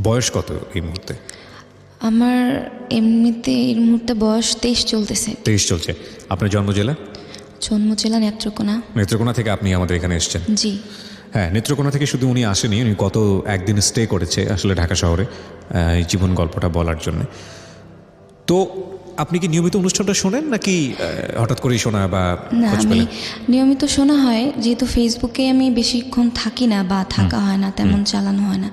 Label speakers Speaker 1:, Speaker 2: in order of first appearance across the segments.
Speaker 1: বয়স কত এই মুহূর্তে?
Speaker 2: আমার এমনিতে এই মুহূর্তে বয়স 23 চলতেছে।
Speaker 1: 23 চলছে। আপনার জন্ম জেলা?
Speaker 2: জন্ম জেলা নেত্রকোনা।
Speaker 1: নেত্রকোনা থেকে আপনি আমাদের এখানে এসেছেন?
Speaker 2: জি।
Speaker 1: হ্যাঁ, নেত্রকোনা থেকে শুধু উনি আসেনি, উনি গত একদিন স্টে করেছে আসলে ঢাকা শহরে এই জীবন গল্পটা বলার জন্য। তো আপনি কি নিয়মিত অনুষ্ঠানটা শোনেন নাকি হঠাৎ করেই শোনা বা
Speaker 2: না, আমি নিয়মিত শোনা হয়, যেহেতু ফেসবুকে আমি বেশিক্ষণ থাকি না বা থাকা হয় না, তেমন চালানো হয় না,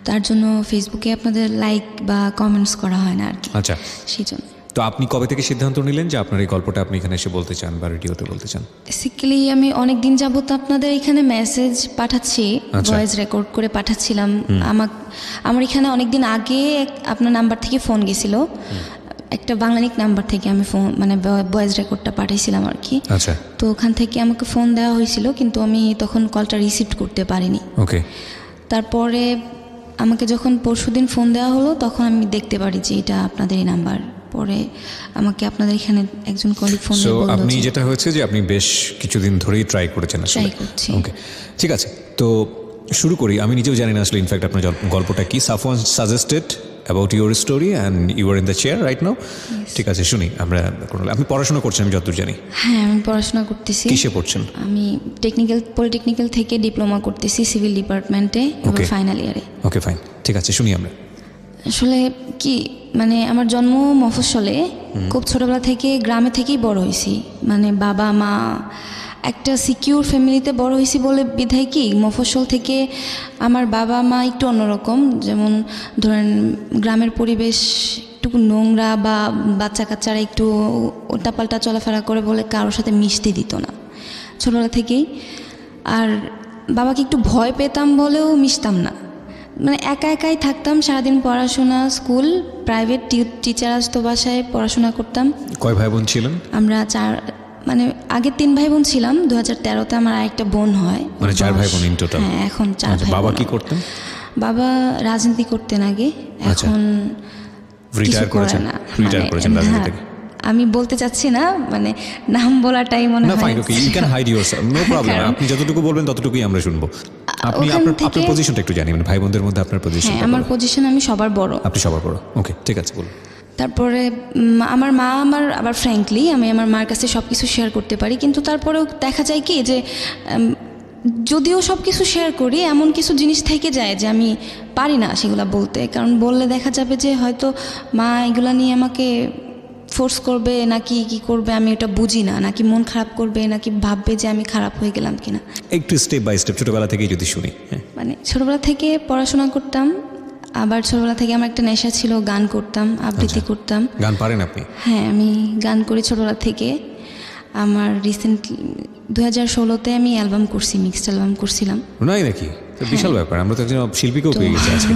Speaker 2: তার জন্য ফেসবুকে আপনাদের লাইক বা কমেন্টস করা হয় না আর কি।
Speaker 1: আচ্ছা,
Speaker 2: সেই জন্য।
Speaker 1: তো আপনি কবে থেকে সিদ্ধান্ত নিলেন যে আপনার এই গল্পটা আপনি এখানে এসে বলতে চান বা রেডিওতে বলতে চান?
Speaker 2: বেসিক্যালি আমি অনেক দিন যাবত আপনাদের এখানে মেসেজ পাঠাচ্ছি, ভয়েস রেকর্ড করে পাঠাচ্ছিলাম। আমার এখানে অনেক দিন আগে আপনার নাম্বার থেকে ফোন গেছিল, একটা বাংলানিক নাম্বার থেকে আমি ফোন মানে ভয়েস রেকর্ডটা পাঠিয়েছিলাম আর কি।
Speaker 1: আচ্ছা।
Speaker 2: তো ওখান থেকে আমাকে ফোন দেওয়া হয়েছিল, কিন্তু আমি তখন কলটা রিসিভ করতে পারিনি।
Speaker 1: ওকে।
Speaker 2: তারপরে আমাকে যখন পরশুদিন ফোন দেওয়া হলো, তখন আমি দেখতে পারি যে এটা আপনাদেরই নাম্বার। পরে আমাকে আপনাদের এখানে একজন কলিগ ফোন দিয়ে বলল,
Speaker 1: আপনি যেটা হয়েছে যে আপনি বেশ কিছুদিন ধরেই ট্রাই করেছেন আসলে।
Speaker 2: ট্রাই করছি।
Speaker 1: ওকে, ঠিক আছে। তো শুরু করি। আমি নিজেও জানি না আসলে ইনফ্যাক্ট আপনার গল্পটা কি। Safwan suggested about your story and you are in the chair right now. ঠিক আছে, শুনি আমরা। আপনি পড়াশোনা করছেন আমি যতদূর জানি?
Speaker 2: হ্যাঁ, আমি পড়াশোনা করতেছি।
Speaker 1: কিসে পড়ছেন?
Speaker 2: আমি পলিটেকনিক্যাল থেকে ডিপ্লোমা করতেছি সিভিল ডিপার্টমেন্টে, এবার ফাইনাল ইয়ারে।
Speaker 1: ওকে, ফাইন, ঠিক আছে, শুনি আমরা।
Speaker 2: আসলে কি মানে আমার জন্ম মফস্বলে, খুব ছোটবেলা থেকে গ্রামে থেকেই বড় হয়েছি। মানে বাবা মা একটা সিকিউর ফ্যামিলিতে বড় হয়েছি বলে বিধায় কি মফস্বল থেকে আমার বাবা মা একটু অন্যরকম। যেমন ধরেন গ্রামের পরিবেশ একটু নোংরা বা বাচ্চা কাচ্চারা একটু উল্টাপাল্টা চলাফেরা করে বলে কারোর সাথে মিশতে দিত না ছোটবেলা থেকেই। আর বাবাকে একটু ভয় পেতাম বলেও মিশতাম না, মানে একা একাই থাকতাম সারাদিন। পড়াশোনা, স্কুল, প্রাইভেট টিচার আসতো বাসায়, পড়াশোনা করতাম।
Speaker 1: কয় ভাই বোন ছিলেন?
Speaker 2: আমরা মানে আগে 3 ভাই বোন ছিলাম। 2013-তে আমার আরেকটা বোন হয়,
Speaker 1: মানে 4 ভাই বোন ইন টোটাল?
Speaker 2: হ্যাঁ, এখন 4 ভাই।
Speaker 1: বাবা কি করতেন?
Speaker 2: বাবা রাজনীতি করতেন আগে, এখন
Speaker 1: রিটায়ার করেছেন? রিটায়ার করেছেন রাজনীতি থেকে?
Speaker 2: আমি বলতে চাচ্ছি না, মানে নাম বলাটাই মনে হয়।
Speaker 1: না, fine, okay, you can hide yourself, no problem. আপনি যতটুকু বলবেন ততটুকুই আমরা শুনবো। আপনি আপনার পজিশনটা একটু জানি, মানে ভাই বোনদের মধ্যে আপনার পজিশন?
Speaker 2: হ্যাঁ, আমার পজিশন, আমি সবার বড়।
Speaker 1: আপনি সবার বড়, ওকে, ঠিক আছে, বলুন।
Speaker 2: তারপরে আমার মা আবার ফ্র্যাঙ্কলি আমি আমার মার কাছে সব কিছু শেয়ার করতে পারি, কিন্তু তারপরেও দেখা যায় কি যে যদিও সব কিছু শেয়ার করি, এমন কিছু জিনিস থেকে যায় যে আমি পারি না সেগুলো বলতে। কারণ বললে দেখা যাবে যে হয়তো মা এগুলা নিয়ে আমাকে ফোর্স করবে নাকি কি করবে, আমি ওটা বুঝি না। নাকি মন খারাপ করবে, নাকি ভাববে যে আমি খারাপ হয়ে গেলাম কিনা।
Speaker 1: একটু স্টেপ বাই স্টেপ ছোটবেলা থেকেই যদি শুনি।
Speaker 2: মানে ছোটবেলা থেকে পড়াশোনা করতাম, আবার ছোটবেলা থেকে আমার একটা নেশা ছিল, গান করতাম, আবৃত্তি করতাম।
Speaker 1: গান পারেন আপনি?
Speaker 2: হ্যাঁ, আমি গান করি ছোটবেলা থেকে। আমার রিসেন্টলি 2016-তে আমি অ্যালবাম করছি, মিক্সড অ্যালবাম করছিলাম।
Speaker 1: নাই নাকি? বিশাল ব্যাপার, আমরা তো একজন শিল্পীকেও পেয়ে গেছি আজকে।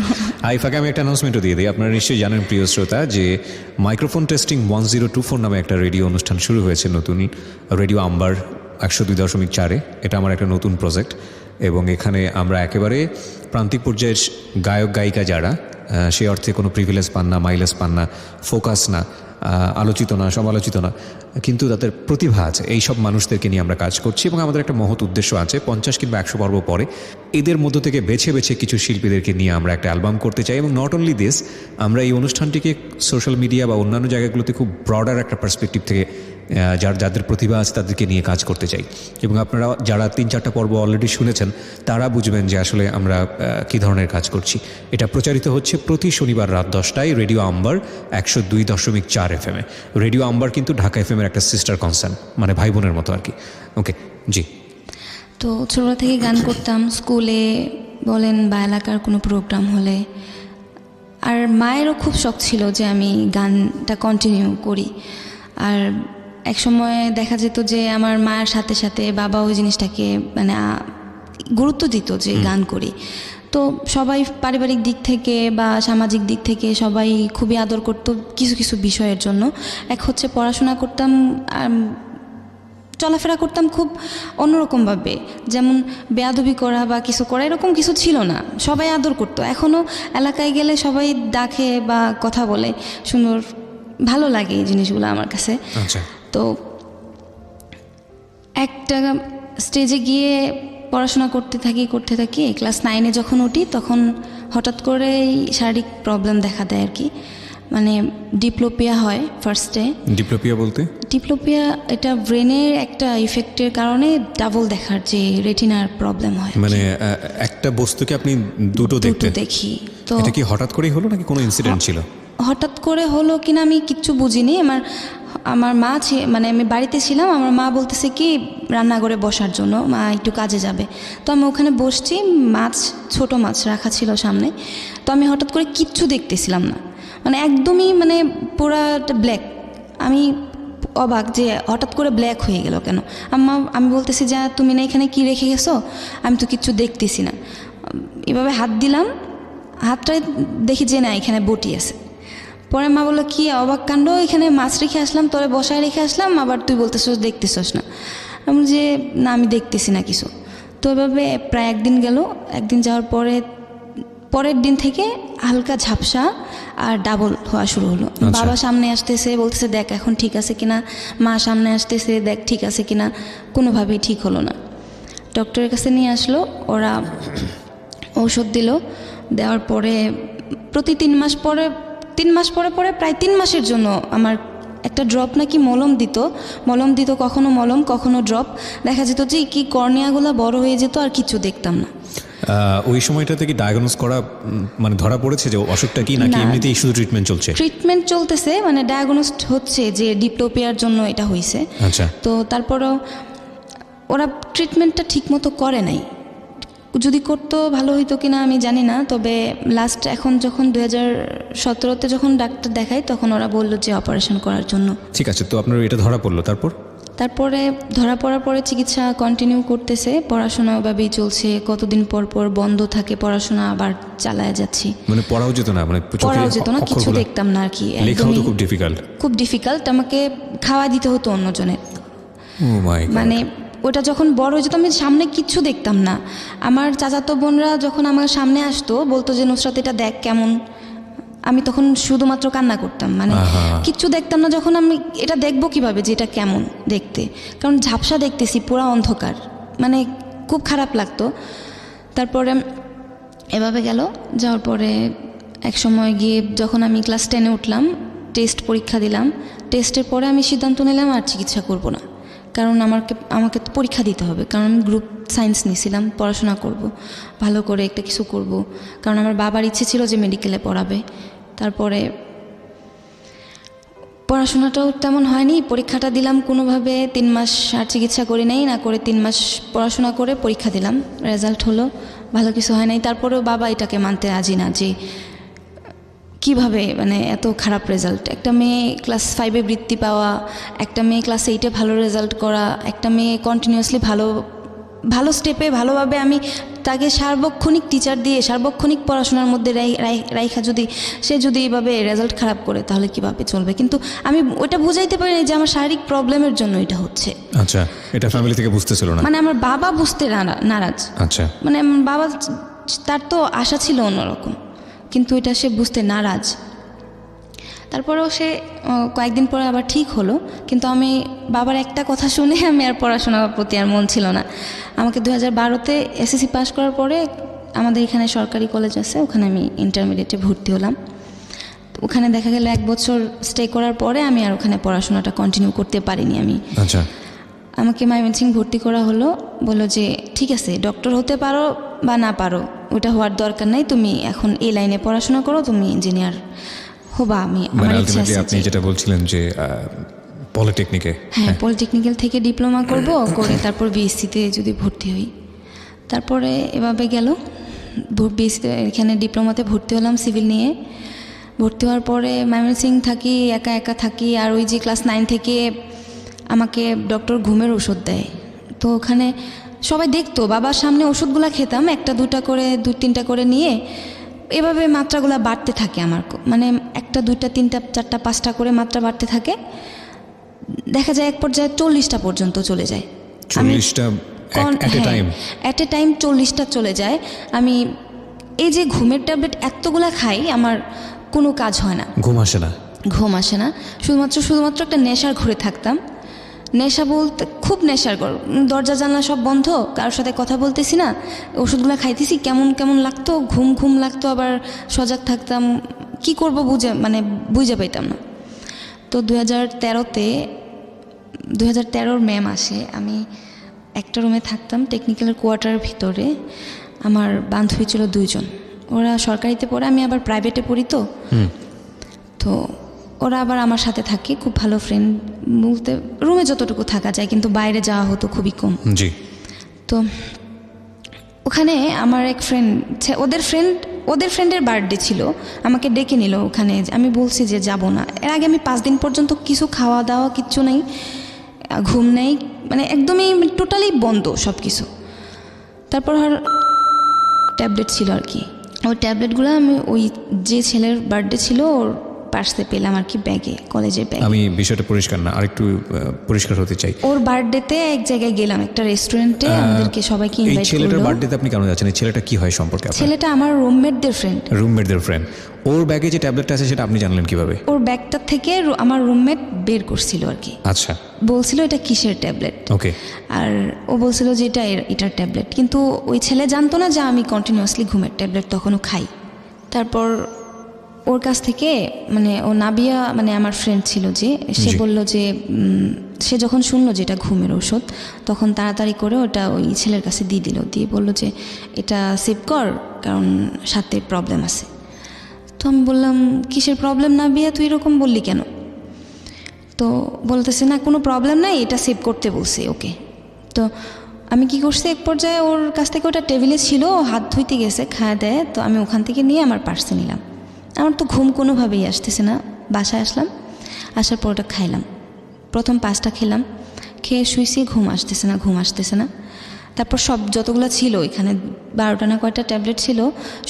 Speaker 1: ফাঁকে আমি একটা অ্যানাউন্সমেন্টও দিয়ে দিই। আপনারা নিশ্চয়ই জানেন প্রিয় শ্রোতা যে মাইক্রোফোন টেস্টিং 1024 নামে একটা রেডিও অনুষ্ঠান শুরু হয়েছে নতুন, রেডিও আম্বার 102.4-এ। এটা আমার একটা নতুন প্রজেক্ট, এবং এখানে আমরা একেবারে প্রান্তিক পর্যায়ের গায়ক গায়িকা যারা সেই অর্থে কোনো প্রিভিলেজ পান না, মাইলেজ পান না, ফোকাস না, আলোচিত না, সমালোচিত না, কিন্তু তাদের প্রতিভা আছে, এই সব মানুষদেরকে নিয়ে আমরা কাজ করছি। এবং আমাদের একটা মহৎ উদ্দেশ্য আছে, 50 কিংবা 100 পর্ব পরে এদের মধ্য থেকে বেছে বেছে কিছু শিল্পীদেরকে নিয়ে আমরা একটা অ্যালবাম করতে চাই। এবং নট অনলি দিস, আমরা এই অনুষ্ঠানটিকে সোশ্যাল মিডিয়া বা অন্যান্য জায়গাগুলোতে খুব ব্রডার একটা পার্সপেক্টিভ থেকে যাদের প্রতিভা আছে তাদেরকে নিয়ে কাজ করতে চাই। এবং আপনারা যারা 3-4টা পর্ব অলরেডি শুনেছেন তারা বুঝবেন যে আসলে আমরা কী ধরনের কাজ করছি। এটা প্রচারিত হচ্ছে প্রতি শনিবার রাত 10টায় রেডিও আম্বার 102.4 FM-এ। রেডিও আম্বার কিন্তু ঢাকা FM-এর একটা সিস্টার কনসার্ন, মানে ভাই বোনের মতো আর কি। ওকে, জি।
Speaker 2: তো ছোটবেলা থেকে গান করতাম, স্কুলে বলেন বা এলাকার কোনো প্রোগ্রাম হলে। আর মায়েরও খুব শখ ছিল যে আমি গানটা কন্টিনিউ করি। আর এক সময় দেখা যেত যে আমার মায়ের সাথে সাথে বাবা ওই জিনিসটাকে মানে গুরুত্ব দিত যে গান করি। তো সবাই পারিবারিক দিক থেকে বা সামাজিক দিক থেকে সবাই খুবই আদর করতো কিছু কিছু বিষয়ের জন্য। এক হচ্ছে পড়াশোনা করতাম, চলাফেরা করতাম খুব অন্যরকমভাবে, যেমন বেয়াদবি করা বা কিছু করা এরকম কিছু ছিল না, সবাই আদর করতো। এখনও এলাকায় গেলে সবাই ডাকে বা কথা বলে, সুন্দর, ভালো লাগে এই জিনিসগুলো আমার কাছে।
Speaker 1: আচ্ছা।
Speaker 2: তো একটা স্টেজে গিয়ে পড়াশোনা করতে থাকি। ক্লাস 9-এ যখন উঠি তখন হঠাৎ করেই শারীরিক প্রবলেম দেখা দেয় আর কি, মানে ডিপ্লোপিয়া হয় ফার্স্টে।
Speaker 1: ডিপ্লোপিয়া বলতে?
Speaker 2: ডিপ্লোপিয়া এটা ব্রেনের একটা ইফেক্টের কারণে ডাবল দেখার যে রেটিনার প্রবলেম হয়,
Speaker 1: মানে একটা বস্তুকে আপনি দুটো
Speaker 2: দেখি। তো
Speaker 1: এটা কি হঠাৎ করেই হলো নাকি কোনো ইনসিডেন্ট ছিল?
Speaker 2: হঠাৎ করে হলো কিনা আমি কিচ্ছু বুঝিনি। আমার মা মানে আমি বাড়িতে ছিলাম, আমার মা বলতেছে কি রান্নাঘরে বসার জন্য, মা একটু কাজে যাবে। তো আমি ওখানে বসছি, ছোট মাছ রাখা ছিল সামনে। তো আমি হঠাৎ করে কিচ্ছু দেখতেছিলাম না, মানে একদমই মানে পুরা ব্ল্যাক। আমি অবাক যে হঠাৎ করে ব্ল্যাক হয়ে গেল কেন। আমি বলতেছি যে তুমি না এখানে কি রেখে গেছো, আমি তো কিচ্ছু দেখতেছি না। এভাবে হাত দিলাম, হাতটা দেখি যে না এখানে বটি আছে। পরে মা বললো কি অবাক কাণ্ড, এখানে মাছ রেখে আসলাম, তোরে বসায় রেখে আসলাম, আবার তুই বলতেছস দেখতেছস না। আমি যে না আমি দেখতেছি না কিছু। তো এভাবে প্রায় একদিন গেল। একদিন যাওয়ার পরের দিন থেকে হালকা ঝাপসা আর ডাবল হওয়া শুরু হলো। বাবা সামনে আসতেছে, বলতেছে দেখ এখন ঠিক আছে কিনা, মা সামনে আসতেছে দেখ ঠিক আছে কিনা, কোনোভাবেই ঠিক হলো না। ডক্টরের কাছে নিয়ে আসলো, ওরা ঔষধ দিল। দেওয়ার পরে প্রতি 3 মাস পরে প্রায় 3 মাসের জন্য আমার একটা ড্রপ নাকি মলম দিত, কখনো মলম কখনো ড্রপ। দেখা যেত যে কি কর্নিয়াগুলো বড় হয়ে যেত আর কিছু দেখতাম না।
Speaker 1: ওই সময়টা থেকে ডায়াগনোজ করা মানে ধরা পড়েছে যে অসুখটা কি, নাকি এমনিতেই শুধু ট্রিটমেন্ট চলছে?
Speaker 2: ট্রিটমেন্ট চলতেছে, মানে ডায়াগনোসড হচ্ছে যে ডিপ্লোপিয়ার জন্য এটা হয়েছে।
Speaker 1: আচ্ছা।
Speaker 2: তো তারপরও ওরা ট্রিটমেন্টটা ঠিকমতো করে নাই। যদি করতো ভালো হইতো কিনা আমি জানি না। তবে লাস্ট এখন যখন 2017-তে যখন ডাক্তার দেখাই তখন ওরা বললো যে অপারেশন করার জন্য।
Speaker 1: ঠিক আছে, তো আপনার এটা ধরা পড়লো, তারপরে
Speaker 2: ধরা পড়ার পরে চিকিৎসা কন্টিনিউ করতেছে, পড়াশোনা ওভাবেই চলছে। কতদিন পর বন্ধ থাকে পড়াশোনা, আবার চালায় যাচ্ছি।
Speaker 1: মানে পড়াও যেত না?
Speaker 2: কিছু দেখতাম না আর কি।
Speaker 1: লেখাও তো খুব ডিফিকাল্ট।
Speaker 2: আমাকে খাওয়া দিতে হতো অন্যজনের। মানে ওটা যখন বড় হয়ে যেত আমি সামনে কিচ্ছু দেখতাম না। আমার চাচাতো বোনরা যখন আমার সামনে আসতো বলতো যে নুসরাত এটা দেখ কেমন, আমি তখন শুধুমাত্র কান্না করতাম, মানে কিচ্ছু দেখতাম না। যখন আমি এটা দেখবো কিভাবে যে এটা কেমন দেখতে, কারণ ঝাপসা দেখতেছি, পুরা অন্ধকার, মানে খুব খারাপ লাগতো। তারপরে এভাবে যাওয়ার পরে এক সময় গিয়ে যখন আমি ক্লাস 10-এ উঠলাম, টেস্ট পরীক্ষা দিলাম। টেস্টের পরে আমি সিদ্ধান্ত নিলাম আর চিকিৎসা করব না, কারণ আমাকে তো পরীক্ষা দিতে হবে, কারণ আমি গ্রুপ সায়েন্স নিয়েছিলাম, পড়াশোনা করব, ভালো করে একটা কিছু করব, কারণ আমার বাবার ইচ্ছে ছিল যে মেডিকেলে পড়াবে। তারপরে পড়াশোনাটাও তেমন হয়নি, পরীক্ষাটা দিলাম কোনোভাবে। 3 মাস আর চিকিৎসা করি নাই, না করে 3 মাস পড়াশোনা করে পরীক্ষা দিলাম, রেজাল্ট হলো, ভালো কিছু হয় নাই। তারপরেও বাবা এটাকে মানতে রাজি না যে কিভাবে মানে এত খারাপ রেজাল্ট। একটা মেয়ে ক্লাস 5-এ বৃত্তি পাওয়া, একটা মেয়ে ক্লাস 8-এ ভালো রেজাল্ট করা, একটা মেয়ে কন্টিনিউয়াসলি ভালো স্টেপে ভালোভাবে আমি তাকে সার্বক্ষণিক টিচার দিয়ে সার্বক্ষণিক পড়াশোনার মধ্যে রাইখা সে যদি এইভাবে রেজাল্ট খারাপ করে তাহলে কিভাবে চলবে। কিন্তু আমি ওইটা বুঝাইতে পারি না যে আমার শারীরিক প্রবলেমের জন্য এটা হচ্ছে।
Speaker 1: আচ্ছা, এটা ফ্যামিলি থেকে বুঝতেছিল না?
Speaker 2: মানে আমার বাবা বুঝতে নারাজ।
Speaker 1: আচ্ছা।
Speaker 2: মানে আমার বাবা, তার তো আশা ছিল অন্যরকম, কিন্তু এটা সে বুঝতে নারাজ। তারপরেও সে কয়েকদিন পরে আবার ঠিক হলো, কিন্তু আমি বাবার একটা কথা শুনে আমি আর পড়াশোনার প্রতি আর মন ছিল না। আমাকে 2012-তে এসএসসি পাস করার পরে আমাদের এখানে সরকারি কলেজ আছে, ওখানে আমি ইন্টারমিডিয়েটে ভর্তি হলাম। ওখানে দেখা গেল 1 বছর স্টে করার পরে আমি আর ওখানে পড়াশোনাটা কন্টিনিউ করতে পারিনি আমি।
Speaker 1: আচ্ছা।
Speaker 2: আমাকে ময়মনসিংহ ভর্তি করা হলো, বললো যে ঠিক আছে ডক্টর হতে পারো বা না পারো, ওটা হওয়ার দরকার নাই, তুমি এখন এই লাইনে পড়াশোনা করো, তুমি ইঞ্জিনিয়ার হবা। আমার ইচ্ছা আছে।
Speaker 1: আপনি যেটা বলছিলেন যে পলিটেকনিকে,
Speaker 2: হ্যাঁ পলিটেকনিক্যাল থেকে ডিপ্লোমা করব, করে তারপর বিএসসিতে যদি ভর্তি হই। তারপরে এভাবে গেল, বিএসসিতে এখানে ডিপ্লোমাতে ভর্তি হলাম সিভিল নিয়ে। ভর্তি হওয়ার পরে ময়মনসিংহ থাকি, একা থাকি। আর ওই যে ক্লাস 9 থেকে আমাকে ডক্টর ঘুমের ওষুধ দেয়, তো ওখানে সবাই দেখতো, বাবার সামনে ওষুধগুলো খেতাম, 1-2টা করে 2-3টা করে নিয়ে এভাবে মাত্রাগুলো বাড়তে থাকে আমার, মানে 1টা 2টা 3টা 4টা 5টা করে মাত্রা বাড়তে থাকে। দেখা যায় এক পর্যায়ে 40টা পর্যন্ত চলে যায়।
Speaker 1: 40টা
Speaker 2: এট এ টাইম 40টা চলে যায়। আমি এই যে ঘুমের ট্যাবলেট এতগুলা খাই, আমার কোনো কাজ হয় না, ঘুম আসে না, শুধুমাত্র একটা নেশার ঘরে থাকতাম। নেশা বলতে খুব নেশার ঘর, দরজা জানলা সব বন্ধ, কারোর সাথে কথা বলতেছি না, ওষুধগুলো খাইতেছি, কেমন কেমন লাগতো, ঘুম ঘুম লাগতো, আবার সজাগ থাকতাম, কি করব বুঝে পাইতাম না। তো 2013 মে মাসে আমি একটা রুমে থাকতাম টেকনিক্যালের কোয়ার্টারের ভিতরে। আমার বান্ধবী ছিল 2 জন, ওরা সরকারিতে পড়ে, আমি আবার প্রাইভেটে পড়ি। তো ওরা আবার আমার সাথে থাকে, খুব ভালো ফ্রেন্ড বলতে রুমে যতটুকু থাকা যায়, কিন্তু বাইরে যাওয়া হতো খুবই কম।
Speaker 1: জি।
Speaker 2: তো ওখানে আমার এক ফ্রেন্ড, ওদের ফ্রেন্ডের বার্থডে ছিল, আমাকে ডেকে নিল ওখানে। আমি বলছি যে যাব না। এর আগে আমি 5 দিন পর্যন্ত কিছু খাওয়া দাওয়া কিচ্ছু নেই, ঘুম নেই, একদমই টোটালি বন্ধ সব কিছু। তারপর আর ট্যাবলেট ছিল আর কি, ওই ট্যাবলেটগুলো আমি ওই যে ছেলের বার্থডে ছিল ওর পার্সে পেলাম আর কি, ব্যাগে, কলেজের ব্যাগে।
Speaker 1: আমি বিষয়টা পরিষ্কার না, আরেকটু পরিষ্কার হতে চাই।
Speaker 2: ওর বার্থডেতে এক জায়গায় গেলাম, একটা রেস্টুরেন্টে, আমাদেরকে সবাইকে ইনভাইট করলো।
Speaker 1: এই ছেলেটার বার্থডেতে আপনি কেন যাচ্ছেন? এই ছেলেটা কি হয় সম্পর্কে আপনার?
Speaker 2: ছেলেটা আমার রুমমেটদের ফ্রেন্ড।
Speaker 1: ওর ব্যাগে যে ট্যাবলেটটা আছে সেটা আপনি জানলেন কিভাবে?
Speaker 2: ওর ব্যাগটা থেকে আমার রুমমেট বের করছিল আর কি।
Speaker 1: আচ্ছা।
Speaker 2: বলছিল এটা কিসের ট্যাবলেট।
Speaker 1: ওকে।
Speaker 2: আর ও বলছিল যে এটার ট্যাবলেট, কিন্তু ওই ছেলে জানতো না যে আমি কন্টিনিউয়াসলি ঘুমের ট্যাবলেট তখনও খাই। তারপর ওর কাছ থেকে ও নাবিয়া আমার ফ্রেন্ড ছিল যে, সে বলল যে সে যখন শুনলো যে এটা ঘুমের ওষুধ, তখন তাড়াতাড়ি করে ওটা ওই ছেলের কাছে দিয়ে দিল, দিয়ে বলল যে এটা সেভ কর, কারণ সাথে প্রবলেম আছে। তো আমি বললাম কিসের প্রবলেম নাবিয়া, তুই এরকম বললি কেন? তো বলতেছে না কোনো প্রবলেম নাই, এটা সেভ করতে বলছে ওকে। তো আমি কি করছি, এক পর্যায়ে ওর কাছ থেকে ওটা টেবিলে ছিল, ও হাত ধুইতে গেছে, খাওয়া দেয়, তো আমি ওখান থেকে নিয়ে আমার পার্সে নিলাম। আমার তো ঘুম কোনোভাবেই আসতেছে না, বাসায় আসলাম, আসার পর ওটা খাইলাম। প্রথম 5টা খেলাম, খেয়ে শুইছি, ঘুম আসতেছে না। তারপর সব যতগুলো ছিল এখানে 12টা না কয়টা ট্যাবলেট ছিল,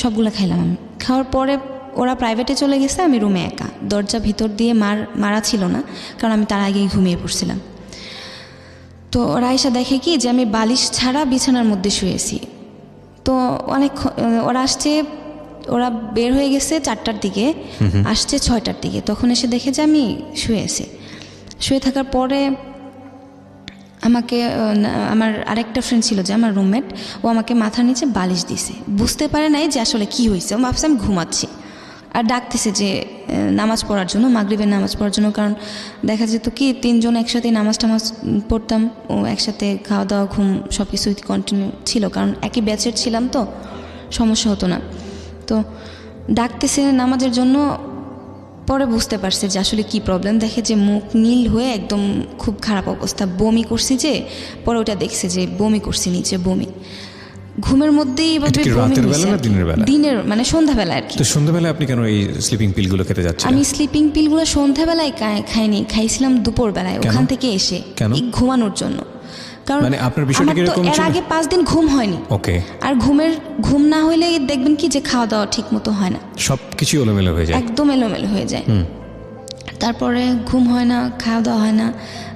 Speaker 2: সবগুলো খাইলাম আমি। খাওয়ার পরে ওরা প্রাইভেটে চলে গেছে, আমি রুমে একা, দরজা ভিতর দিয়ে মারা ছিল না, কারণ আমি তার আগেই ঘুমিয়ে পড়ছিলাম। তো ওরা এসে দেখে কি যে আমি বালিশ ছাড়া বিছানার মধ্যে শুয়েছি। তো ওরা বের হয়ে গেছে 4টার দিকে, আসছে 6টার দিকে, তখন এসে দেখে যে আমি শুয়ে থাকার পরে আমাকে আমার আরেকটা ফ্রেন্ড ছিল যে আমার রুমমেট, ও আমাকে মাথার নিচে বালিশ দিছে। বুঝতে পারে নাই যে আসলে কি হয়েছে, ও ভাবছে আমি ঘুমাচ্ছি, আর ডাকতেছে যে নামাজ পড়ার জন্য, মাগরিবের নামাজ পড়ার জন্য। কারণ দেখা যেত কি 3 জন একসাথে নামাজ পড়তাম, ও একসাথে খাওয়া দাওয়া ঘুম সব কিছুই কন্টিনিউ ছিল, কারণ একই ব্যাচের ছিলাম, তো সমস্যা হতো না। তো ডাকতেছে নামাজের জন্য, পরে বুঝতে পারছে যে আসলে কি প্রবলেম। দেখে যে মুখ নীল হয়ে একদম খুব খারাপ অবস্থা, বমি করছি, যে পরে ওটা দেখছে যে বমি করছি, নিচে বমি, ঘুমের মধ্যেই দিনের সন্ধ্যাবেলা আর কি।
Speaker 1: তো সন্ধ্যাবেলায় আপনি কেন এই স্লিপিং পিলগুলো খেতে যাচ্ছেন?
Speaker 2: আমি স্লিপিং পিলগুলো সন্ধ্যাবেলায় খাইনি, খাইছিলাম দুপুরবেলায় ওখান থেকে এসে ঘুমানোর জন্য। কারণ
Speaker 1: আপনার বিষয়টা কি এরকম ছিল?
Speaker 2: এর আগে 5 দিন ঘুম হয়নি।
Speaker 1: ওকে।
Speaker 2: আর ঘুম না হইলে দেখবেন কি যে খাওয়া দাওয়া ঠিক মতো হয় না,
Speaker 1: সবকিছু এলোমেলো হয়ে যায়,
Speaker 2: একদম এলোমেলো হয়ে যায়। তারপরে ঘুম হয় না, খাওয়া দাওয়া হয় না।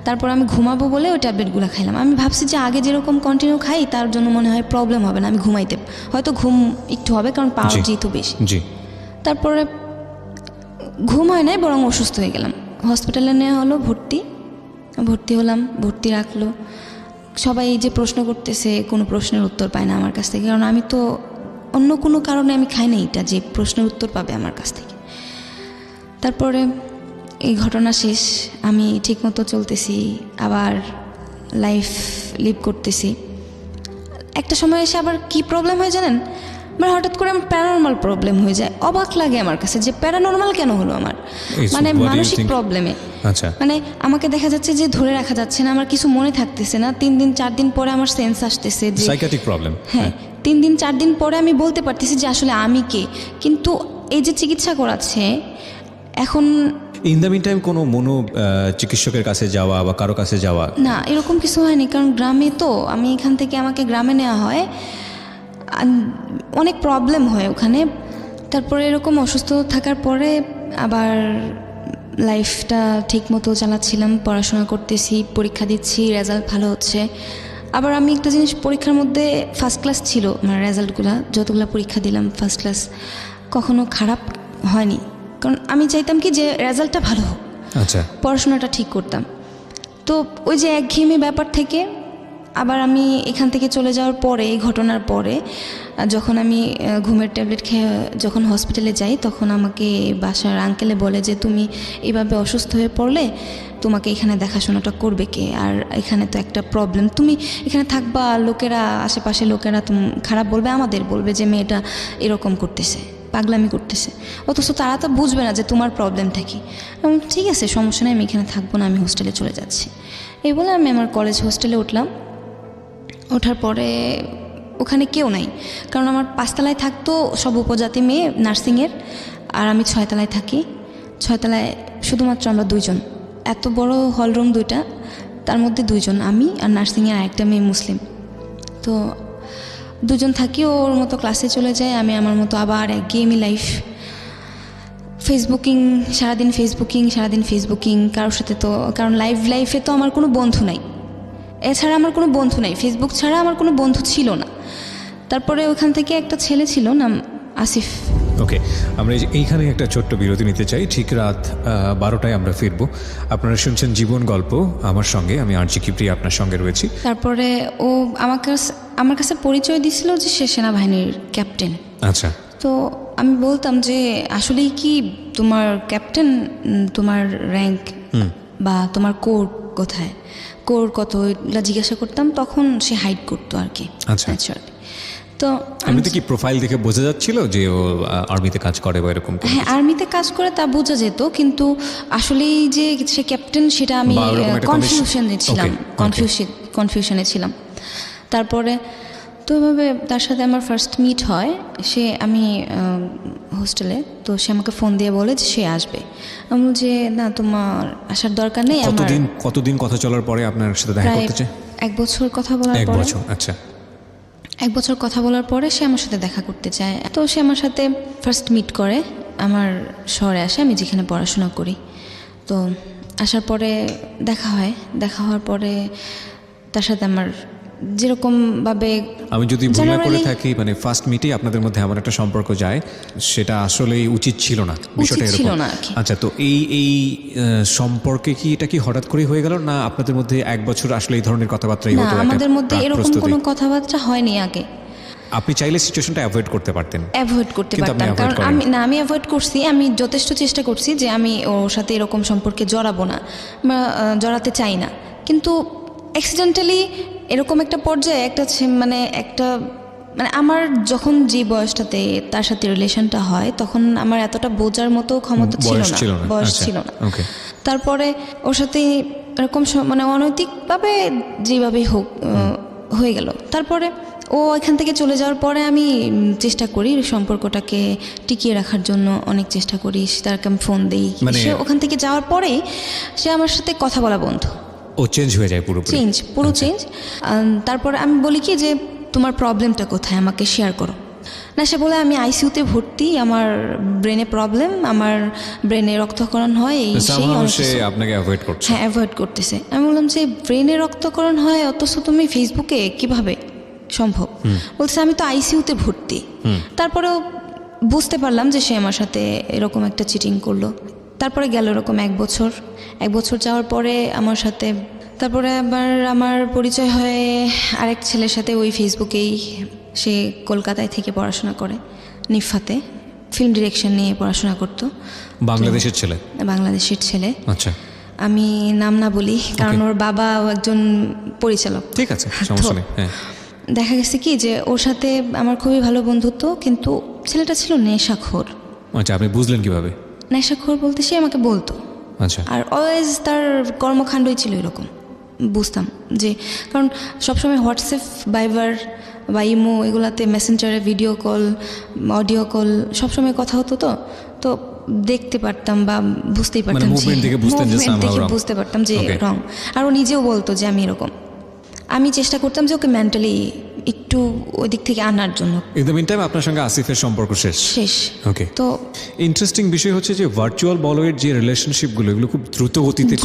Speaker 2: তারপর আমি ঘুমাবো বলে ওই ট্যাবলেটগুলো খাইলাম। আমি ভাবছি যে আগে যেরকম কন্টিনিউ খাই তার জন্য মনে হয় প্রবলেম হবে না, আমি ঘুমাইতে হয়তো ঘুম একটু হবে, কারণ পাওয়ার যেহেতু বেশি। তারপরে ঘুম হয় নাই, বরং অসুস্থ হয়ে গেলাম। হসপিটালে নেওয়া হলো, ভর্তি হলাম, ভর্তি রাখলো। সবাই এই যে প্রশ্ন করতেছে, কোনো প্রশ্নের উত্তর পায় না আমার কাছ থেকে, কারণ আমি তো অন্য কোনো কারণে আমি খাই না এটা যে প্রশ্নের উত্তর পাবে আমার কাছ থেকে। তারপরে এই ঘটনা শেষ, আমি ঠিকমতো চলতেছি, আবার লাইফ লিভ করতেছি। একটা সময় এসে আবার কি প্রবলেম হয় জানেন, হঠাৎ করে আমার প্যারানর্মাল প্রবলেম হয়ে যায়। অবাক লাগে আমার কাছে যে প্যারানর্মাল কেন হলো আমার, মানসিক প্রবলেমে। আমাকে দেখা যাচ্ছে যে ধরে রাখা যাচ্ছে না, আমার কিছু মনে থাকতেছে না। 3 দিন 4 দিন পরে আমার সেন্স আসতেছে যে
Speaker 1: সাইকিয়াট্রিক প্রবলেম।
Speaker 2: হ্যাঁ, 3 দিন 4 দিন পরে আমি বলতে পারতেছি যে আসলে আমি কে। কিন্তু এই যে চিকিৎসা করাচ্ছে এখন,
Speaker 1: ইন দ্য মিন টাইম কোনো চিকিৎসকের কাছে যাওয়া বা কারো কাছে যাওয়া?
Speaker 2: না, এরকম কিছু হয়নি, কারণ গ্রামে তো, আমি এখান থেকে আমাকে গ্রামে নেওয়া হয়, অনেক প্রবলেম হয় ওখানে। তারপরে এরকম অসুস্থ থাকার পরে আবার লাইফটা ঠিক মতো চালাচ্ছিলাম, পড়াশোনা করতেছি, পরীক্ষা দিচ্ছি, রেজাল্ট ভালো হচ্ছে। আবার আমি একটা জিনিস, পরীক্ষার মধ্যে ফার্স্ট ক্লাস ছিল, রেজাল্টগুলো যতগুলো পরীক্ষা দিলাম ফার্স্ট ক্লাস, কখনো খারাপ হয়নি, কারণ আমি চাইতাম কি যে রেজাল্টটা ভালো হোক।
Speaker 1: আচ্ছা।
Speaker 2: পড়াশোনাটা ঠিক করতাম। তো ওই যে একঘেয়েমি ব্যাপার থেকে আবার আমি এখান থেকে চলে যাওয়ার পরে, এই ঘটনার পরে যখন আমি ঘুমের ট্যাবলেট খেয়ে যখন হসপিটালে যাই, তখন আমাকে বাসার আঙ্কেলে বলে যে তুমি এইভাবে অসুস্থ হয়ে পড়লে তোমাকে এখানে দেখাশোনাটা করবে কে, আর এখানে তো একটা প্রবলেম, তুমি এখানে থাকবা, লোকেরা আশেপাশে লোকেরা খারাপ বলবে, আমাদের বলবে যে মেয়েটা এরকম করতেছে, পাগলামি করতেছে, অথচ তারা তো বুঝবে না যে তোমার প্রবলেমটা কি। ঠিক আছে, সমস্যা নেই, আমি এখানে থাকবো না, আমি হোস্টেলে চলে যাচ্ছি। এই বলে আমি আমার কলেজ হোস্টেলে উঠলাম। ওঠার পরে ওখানে কেউ নাই, কারণ আমার 5 তলায় থাকতো সব উপজাতি মেয়ে নার্সিংয়ের, আর আমি 6 তলায় থাকি। 6 তলায় শুধুমাত্র আমরা 2 জন, এত বড় হলরুম 2টা, তার মধ্যে 2 জন, আমি আর নার্সিংয়ে আরেকটা মেয়ে মুসলিম। তো 2 জন থাকি, ওর মতো ক্লাসে চলে যায়, আমি আমার মতো আবার এক গেমই লাইফ, সারাদিন ফেসবুকিং, কারোর সাথে তো, কারণ লাইফে তো আমার কোনো বন্ধু নাই, এছাড়া আমার কোনো বন্ধু নাই, ফেসবুক ছাড়া আমার কোনো বন্ধু ছিল না। তারপরে ওখান থেকে একটা ছেলে ছিল, নাম আসিফ।
Speaker 1: ওকে, আমরা এইখানে একটা ছোট্ট বিরতি নিতে চাই। ঠিক রাত 12টায় আমরা ফিরবো। আপনারা শুনছেন জীবন গল্প, আমার সঙ্গে আমি আরজি কিপ্রিয়া আপনার সঙ্গে রয়েছি।
Speaker 2: তারপরে ও আমার কাছে পরিচয় দিছিল যে সে সেনাবাহিনীর ক্যাপ্টেন।
Speaker 1: আচ্ছা।
Speaker 2: তো আমি বলতাম যে আসলেই কি তোমার ক্যাপ্টেন, তোমার র্যাঙ্ক বা তোমার কোর কোথায়, কোর কত, এগুলো জিজ্ঞাসা করতাম। তখন সে হাইড করতো আর কি।
Speaker 1: আচ্ছা।
Speaker 2: তো
Speaker 1: এমনিতে কি প্রোফাইল দেখে বোঝা যাচ্ছিল যে ও আর্মিতে কাজ করে বা এরকম?
Speaker 2: হ্যাঁ, আর্মিতে কাজ করে তা বোঝা যেত, কিন্তু আসলেই যে সে ক্যাপ্টেন সেটা আমি কনফিউশনে ছিলাম। তারপরে তো এভাবে তার সাথে আমার ফার্স্ট মিট হয়। আমি হোস্টেলে, তো সে আমাকে ফোন দিয়ে বলে যে সে আসবে। আমি বলি যে না, তোমার আসার দরকার নেই।
Speaker 1: কতদিন কথা চলার পরে আপনার সাথে দেখা করতে চায়?
Speaker 2: 1 বছর কথা বলার পরে।
Speaker 1: 1 বছর, আচ্ছা।
Speaker 2: 1 বছর কথা বলার পরে সে আমার সাথে দেখা করতে চায়। তো সে আমার সাথে ফার্স্ট মিট করে, আমার শহরে আসে, আমি যেখানে পড়াশোনা করি। তো আসার পরে দেখা হওয়ার পরে তার সাথে আমার যেরকমভাবে,
Speaker 1: আমি যদি ভুল না করে থাকি, মানে ফার্স্ট মিটেই আপনাদের মধ্যে এমন একটা সম্পর্ক যায়, সেটা আসলেই উচিত ছিল না, বিষয়টা এরকম। আচ্ছা, তো এই সম্পর্কে কি এটা কি হঠাৎ করে হয়ে গেল, না আপনাদের মধ্যে 1 বছর আসলে এই ধরনের কথাবার্তাই হতো?
Speaker 2: না, আমাদের মধ্যে এরকম কোনো কথাবার্তা হয়নি আগে।
Speaker 1: আপনি চাইলে সিচুয়েশনটা অ্যাভয়েড করতে পারতেন?
Speaker 2: অ্যাভয়েড করতে পারতাম, কারণ আমি অ্যাভয়েড করছি। আমি যথেষ্ট চেষ্টা করছি যে আমি ওর সাথে এরকম সম্পর্কে জড়াবো না, জড়াতে চাই না। কিন্তু অ্যাক্সিডেন্টালি এরকম একটা পর্যায়ে মানে আমার যখন যে বয়সটাতে তার সাথে রিলেশনটা হয়, তখন আমার এতটা বোঝার মতো ক্ষমতা ছিল না, বয়স ছিল না। তারপরে ওর সাথে এরকম মানে অনৈতিকভাবে যেভাবেই হোক হয়ে গেল। তারপরে ও এখান থেকে চলে যাওয়ার পরে আমি চেষ্টা করি সম্পর্কটাকে টিকিয়ে রাখার জন্য, অনেক চেষ্টা করি। তারকে আমি ফোন দিই, সে ওখান থেকে যাওয়ার পরেই সে আমার সাথে কথা বলা বন্ধ।
Speaker 1: ও চেঞ্জ হয়ে যায়, পুরো
Speaker 2: চেঞ্জ। তারপরে আমি বলি কি যে তোমার প্রবলেমটা কোথায়, আমাকে শেয়ার করো। না, সে বলে আমি আইসিইউতে ভর্তি, আমার ব্রেনে প্রবলেম, আমার ব্রেনে রক্তক্ষরণ হয়,
Speaker 1: আপনাকে অ্যাভয়েড করছে।
Speaker 2: হ্যাঁ, অ্যাভয়েড করতেছে। আমি বললাম যে ব্রেনে রক্তক্ষরণ হয়, অথচ তুমি ফেসবুকে কিভাবে সম্ভব? বলছে আমি তো আইসিইউতে ভর্তি। তারপরেও বুঝতে পারলাম যে সে আমার সাথে এরকম একটা চিটিং করলো। তারপরে গেল এরকম 1 বছর যাওয়ার পরে আমার সাথে, তারপরে আবার আমার পরিচয় হয় আরেক ছেলের সাথে, ওই ফেসবুকেই। সে কলকাতায় থেকে পড়াশোনা করে, নিফাতে ফিল্ম ডিরেকশন নিয়ে পড়াশোনা করতো।
Speaker 1: বাংলাদেশের
Speaker 2: ছেলে।
Speaker 1: আচ্ছা,
Speaker 2: আমি নাম না বলি, কারণ ওর বাবা একজন পরিচালক।
Speaker 1: ঠিক আছে, সমস্যা নেই। হ্যাঁ,
Speaker 2: দেখা গেছে কি যে ওর সাথে আমার খুবই ভালো বন্ধুত্ব, কিন্তু ছেলেটা ছিল নেশাখোর।
Speaker 1: আচ্ছা, আপনি বুঝলেন কিভাবে?
Speaker 2: নেশাখোর বলতে সে আমাকে বলতো।
Speaker 1: আচ্ছা।
Speaker 2: আর অলওয়েজ তার কর্মকাণ্ডই ছিল এরকম, বুঝতাম যে, কারণ সবসময় হোয়াটসঅ্যাপ, ভাইবার বা ইমো, এগুলাতে মেসেঞ্জারে ভিডিও কল, অডিও কল সবসময় কথা হতো। তো দেখতে পারতাম বা বুঝতেই পারতাম,
Speaker 1: মুভমেন্ট দেখে
Speaker 2: বুঝতে পারতাম যে রং। আর ও নিজেও বলতো যে আমি এরকম। আমি চেষ্টা করতাম যে ওকে মেন্টালি একটু ওই দিক থেকে আনার জন্য।
Speaker 1: ইন দ্য মিন টাইম আপনার সঙ্গে আসিফের সম্পর্ক শেষ। ওকে।
Speaker 2: তো
Speaker 1: ইন্টারেস্টিং বিষয় হচ্ছে যে ভার্চুয়াল বলয়ের যে রিলেশনশিপগুলো, এগুলো খুব দ্রুত গতিতে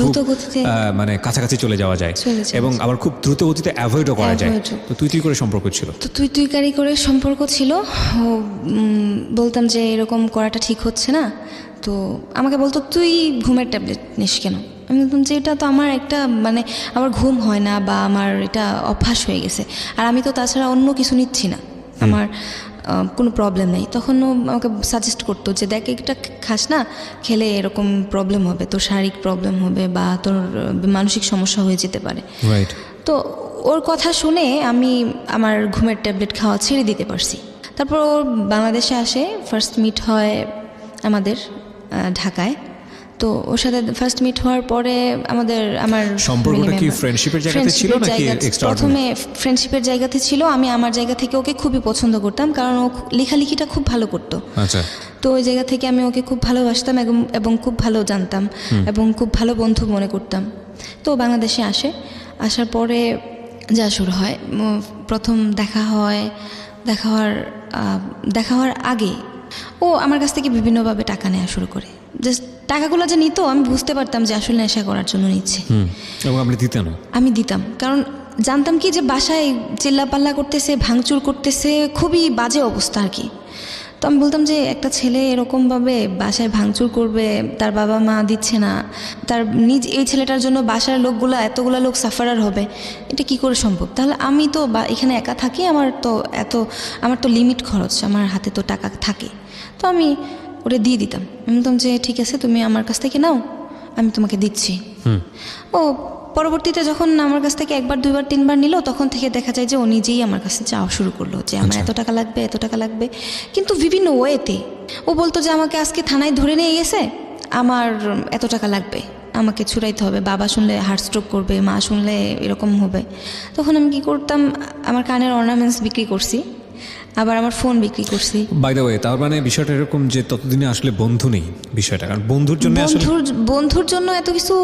Speaker 1: মানে কাছাকাছি চলে যাওয়া যায়, এবং আবার খুব দ্রুত গতিতে অ্যাভয়েডও করা যায়। তো তুই করে সম্পর্ক ছিল?
Speaker 2: তো তুইকারি করে সম্পর্ক ছিল। বলতাম যে এরকম করাটা ঠিক হচ্ছে না, তো আমাকে বলতো তুই ঘুমের ট্যাবলেট নিস কেন? আমি বললাম যে এটা তো আমার একটা মানে আমার ঘুম হয় না বা আমার এটা অভ্যাস হয়ে গেছে, আর আমি তো তাছাড়া অন্য কিছু নিচ্ছি না, আমার কোনো প্রবলেম নেই। তখন ও আমাকে সাজেস্ট করতো যে দেখ এটা খাস না, খেলে এরকম প্রবলেম হবে, তোর শারীরিক প্রবলেম হবে বা তোর মানসিক সমস্যা হয়ে যেতে পারে।
Speaker 1: রাইট।
Speaker 2: তো ওর কথা শুনে আমি আমার ঘুমের ট্যাবলেট খাওয়া ছেড়ে দিতে পারছি। তারপর ও বাংলাদেশে আসে, ফার্স্ট মিট হয় আমাদের ঢাকায়। তো ওর সাথে ফার্স্ট মিট হওয়ার পরে আমার
Speaker 1: সম্পর্কটা কি ফ্রেন্ডশিপের জায়গাতে ছিল নাকি এক্সট্রা?
Speaker 2: প্রথমে ফ্রেন্ডশিপের জায়গাতে ছিল। আমি আমার জায়গা থেকে ওকে খুবই পছন্দ করতাম, কারণ ও লেখালেখিটা খুব ভালো করতো।
Speaker 1: আচ্ছা।
Speaker 2: তো ওই জায়গা থেকে আমি ওকে খুব ভালোবাসতাম এবং খুব ভালো জানতাম এবং খুব ভালো বন্ধু মনে করতাম। তো বাংলাদেশে আসার পরে যা শুরু হয়, প্রথম দেখা হওয়ার আগে ও আমার কাছ থেকে বিভিন্নভাবে টাকা নেওয়া শুরু করে। জাস্ট টাকাগুলো যে নিত আমি বুঝতে পারতাম যে আসলে নেশা করার জন্য নিচ্ছে।
Speaker 1: এবং আপনি দিতেন?
Speaker 2: আমি দিতাম, কারণ জানতাম কি যে বাসায় চিল্লাপাল্লা করতেছে, ভাঙচুর করতেছে, খুবই বাজে অবস্থা আর কি। তো আমি বলতাম যে একটা ছেলে এরকমভাবে বাসায় ভাঙচুর করবে, তার বাবা মা দিচ্ছে না, তার এই ছেলেটার জন্য বাসার এতগুলো লোক সাফারার হবে, এটা কি করে সম্ভব? তাহলে আমি তো এখানে একা থাকি, আমার তো লিমিট খরচ, আমার হাতে তো টাকা থাকে। তো আমি ওটা দিয়ে দিতাম। আমি বলতাম যে ঠিক আছে, তুমি আমার কাছ থেকে নাও, আমি তোমাকে দিচ্ছি। ও পরবর্তীতে যখন আমার কাছ থেকে একবার, দুইবার, তিনবার নিল, তখন থেকে দেখা যায় যে ও নিজেই আমার কাছে চাওয়া শুরু করলো যে আমার এত টাকা লাগবে, কিন্তু বিভিন্ন ওয়েতে। ও বলতো যে আমাকে আজকে থানায় ধরে নিয়ে গেছে, আমার এত টাকা লাগবে, আমাকে ছুড়াইতে হবে, বাবা শুনলে হার্ট স্ট্রোক করবে, মা শুনলে এরকম হবে। তখন আমি কি করতাম, আমার কানের অর্নামেন্টস বিক্রি করছি, আবার আমার ফোন বিক্রি করছি।
Speaker 1: বাই দ্য ওয়ে, তার মানে বিষয়টা এরকম যে ততদিনে আসলে বন্ধু নেই বিষয়টা, কারণ বন্ধুর
Speaker 2: জন্য এত কিছু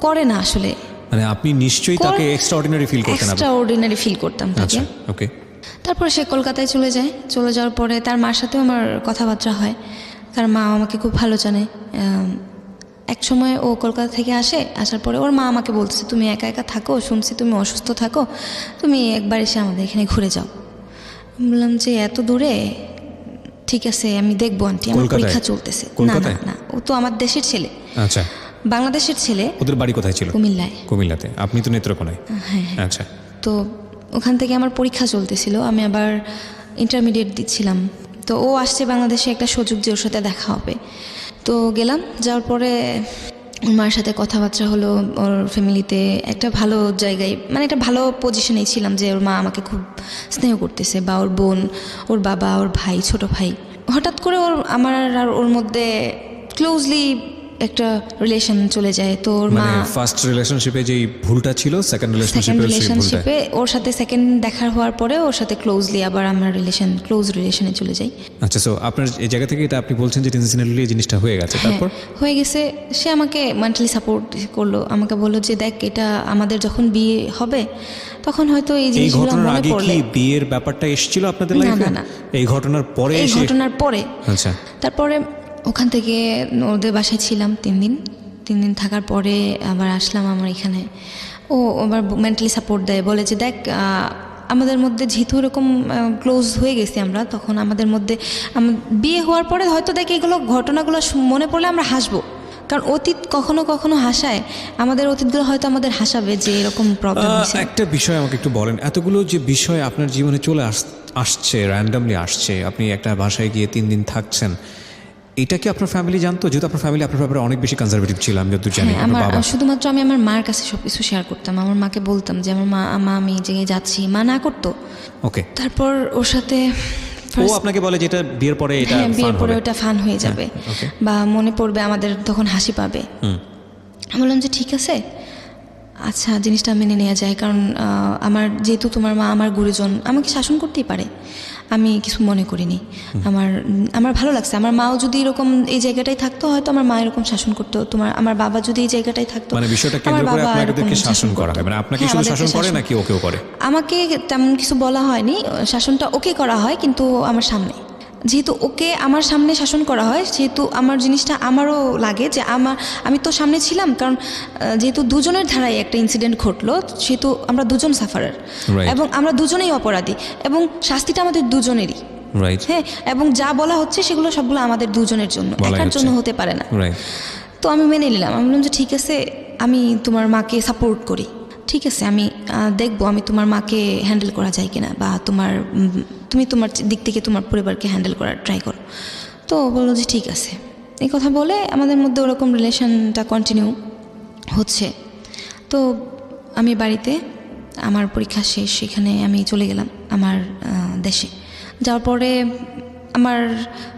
Speaker 2: করে না আসলে।
Speaker 1: মানে আপনি নিশ্চয়ই তাকে এক্সট্রাঅর্ডিনারি
Speaker 2: ফিল করতাম তাকে।
Speaker 1: ওকে।
Speaker 2: তারপর সে কলকাতায় চলে যাওয়ার পরে তার মার সাথেও আমার কথাবার্তা হয়, কারণ মা আমাকে খুব ভালো জানে। এক সময় ও কলকাতা থেকে আসার পরে ওর মা আমাকে বলতেছে, তুমি একা একা থাকো, শুনছি তুমি অসুস্থ থাকো, তুমি একবার এসে আমাদের এখানে ঘুরে যাও। বললাম যে এত দূরে, ঠিক আছে আমি দেখবো আন্টি, আমার পরীক্ষা চলতেছে। না, ও তো আমার দেশের ছেলে।
Speaker 1: আচ্ছা।
Speaker 2: বাংলাদেশের ছেলে।
Speaker 1: ওদের বাড়ি কোথায় ছিল? কুমিল্লাতে। আপনি তো নেত্রকোনায়।
Speaker 2: হ্যাঁ।
Speaker 1: আচ্ছা।
Speaker 2: তো ওখান থেকে আমার পরীক্ষা চলতেছিল, আমি আবার ইন্টারমিডিয়েট দিচ্ছিলাম। তো ও আসছে বাংলাদেশে, একটা সুযোগ যে ওর সাথে দেখা হবে। তো গেলাম, যাওয়ার পরে ওর মার সাথে কথাবার্তা হলো, ওর ফ্যামিলিতে একটা ভালো জায়গায়, মানে একটা ভালো পজিশনেই ছিলাম, যে ওর মা আমাকে খুব স্নেহ করতেছে, বা ওর বোন, ওর বাবা, ওর ভাই, ছোট ভাই। হঠাৎ করে আমার আর ওর মধ্যে ক্লোজলি একটা রিলেশন চলে যায়। তো ওর মা
Speaker 1: ফার্স্ট রিলেশনশিপে যেই ভুলটা ছিল, সেকেন্ড রিলেশনশিপে
Speaker 2: ওর সাথে সেকেন্ড দেখা হওয়ার পরে ওর সাথে ক্লোজলি আবার আমার ক্লোজ রিলেশনে চলে যাই।
Speaker 1: আচ্ছা। সো আপনার এই জায়গা থেকে এটা আপনি বলছেন যে ইনসিডেন্টালি এই জিনিসটা হয়ে গেছে। তারপর
Speaker 2: হয়ে গেছে, সে আমাকে মেন্টালি সাপোর্ট করলো, আমাকে বললো যে দেখ, এটা আমাদের যখন বিয়ে হবে তখন হয়তো এই জিনিসগুলো মনে পড়লে।
Speaker 1: কি বিয়ের ব্যাপারটা এসেছিল আপনাদের লাইফে?
Speaker 2: না,
Speaker 1: এই ঘটনার পরে।
Speaker 2: আচ্ছা। তারপরে ওখান থেকে ওদের বাসায় ছিলাম 3 দিন থাকার পরে আবার আসলাম আমার এখানে। ও আবার মেন্টালি সাপোর্ট দেয়, বলে যে দেখ, আমাদের মধ্যে যেহেতু এরকম ক্লোজ হয়ে গেছি আমরা, তখন আমাদের মধ্যে বিয়ে হওয়ার পরে হয়তো দেখ এগুলো ঘটনাগুলো মনে পড়লে আমরা হাসবো, কারণ অতীত কখনো কখনো হাসায়, আমাদের অতীতগুলো হয়তো আমাদের হাসাবে যে এরকম প্রবলেম হয়েছে।
Speaker 1: একটা বিষয় আমাকে একটু বলেন, এতগুলো যে বিষয় আপনার জীবনে চলে আসছে, র্যান্ডামলি আসছে, আপনি একটা বাসায় গিয়ে 3 দিন থাকছেন, এটা কি আপনার ফ্যামিলি জানতো? যেহেতু আপনার ফ্যামিলি আপনার ব্যাপারে অনেক বেশি কনজারভেটিভ ছিল, আমি যতদূর জানি।
Speaker 2: শুধুমাত্র আমি আমার মার কাছে সবকিছু শেয়ার করতাম, আমার মাকে বলতাম যে আমার মা আমি এই জায়গায় যাচ্ছি, মা না করতো।
Speaker 1: ওকে।
Speaker 2: তারপর ওর সাথে
Speaker 1: ও আপনাকে বলে যে এটা বিয়ের পরে
Speaker 2: ওটা ফান হয়ে যাবে, বা মনে পড়বে, আমাদের তখন হাসি পাবে। আমি বললাম যে ঠিক আছে, আচ্ছা জিনিসটা মেনে নেওয়া যায়, কারণ যেহেতু তোমার মা আমার গুরুজন, আমাকে শাসন করতেই পারে, আমি কিছু মনে করিনি। আমার ভালো লাগছে, আমার মাও যদি এরকম এই জায়গাটাই থাকতো, হয়তো আমার মা এরকম শাসন করতো, আমার বাবা যদি এই জায়গাটাই থাকতো।
Speaker 1: মানে বিষয়টা কেন্দ্র করে আপনাদেরকে শাসন করা হয়, মানে আপনাকে শুধু শাসন করে নাকি ওকেও করে? আমাকে
Speaker 2: তেমন কিছু বলা হয়নি, শাসনটা ওকে করা হয়, কিন্তু আমার সামনে। যেহেতু ওকে আমার সামনে শাসন করা হয়, সেহেতু আমার জিনিসটা আমারও লাগে যে আমি তো সামনে ছিলাম, কারণ যেহেতু দুজনের ধারায় একটা ইনসিডেন্ট ঘটলো, সেহেতু আমরা দুজন সাফারার, এবং আমরা দুজনেই অপরাধী, এবং শাস্তিটা আমাদের দুজনেরই। হ্যাঁ, এবং যা বলা হচ্ছে সেগুলো সবগুলো আমাদের দুজনের জন্য, একার জন্য হতে পারে না। তো আমি মেনে নিলাম, আমি বললাম যে ঠিক আছে, আমি তোমার মাকে সাপোর্ট করি, ঠিক আছে আমি দেখবো আমি তোমার মাকে হ্যান্ডেল করা যায় কিনা, বা তুমি তোমার দিক থেকে তোমার পরিবারকে হ্যান্ডেল করার ট্রাই করো। তো ও বললো যে ঠিক আছে। এই কথা বলে আমাদের মধ্যে ওরকম রিলেশনটা কন্টিনিউ হচ্ছে। তো আমি বাড়িতে, আমার পরীক্ষা শেষ, সেখানে আমি চলে গেলাম আমার দেশে। যাওয়ার পরে আমার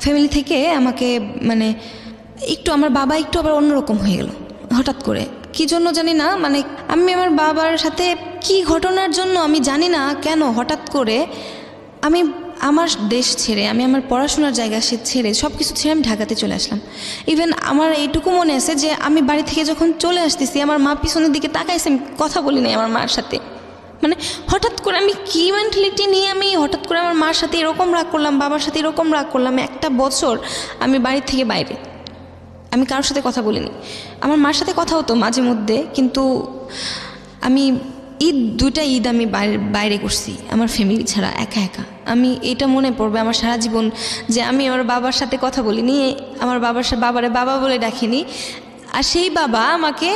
Speaker 2: ফ্যামিলি থেকে আমাকে মানে একটু, আমার বাবা একটু আবার অন্যরকম হয়ে গেল হঠাৎ করে, কি জন্য জানি না। মানে আমি আমার বাবার সাথে কি ঘটনার জন্য আমি জানি না কেন হঠাৎ করে আমি আমার দেশ ছেড়ে, আমি আমার পড়াশোনার জায়গা ছেড়ে সব কিছু ছেড়ে আমি ঢাকাতে চলে আসলাম। ইভেন আমার এইটুকু মনে আছে যে আমি বাড়ি থেকে যখন চলে আসতেছি আমার মা পিছনের দিকে তাকাইছে, আমি কথা বলি নাই আমার মার সাথে। মানে হঠাৎ করে আমি কি মেন্টালিটি নিয়ে আমি হঠাৎ করে আমার মার সাথে এরকম রাগ করলাম, বাবার সাথে এরকম রাগ করলাম। একটা বছর আমি বাড়ির থেকে বাইরে, আমি কারোর সাথে কথা বলিনি। আমার মার সাথে কথা হতো মাঝে মধ্যে, কিন্তু আমি দুইটা ঈদ আমি বাইরে করছি আমার ফ্যামিলি ছাড়া, একা একা। আমি এটা মনে পড়বে আমার সারা জীবন যে আমি আমার বাবার সাথে কথা বলিনি, আমার বাবারে বাবা বলে ডাকিনি। আর সেই বাবা আমাকে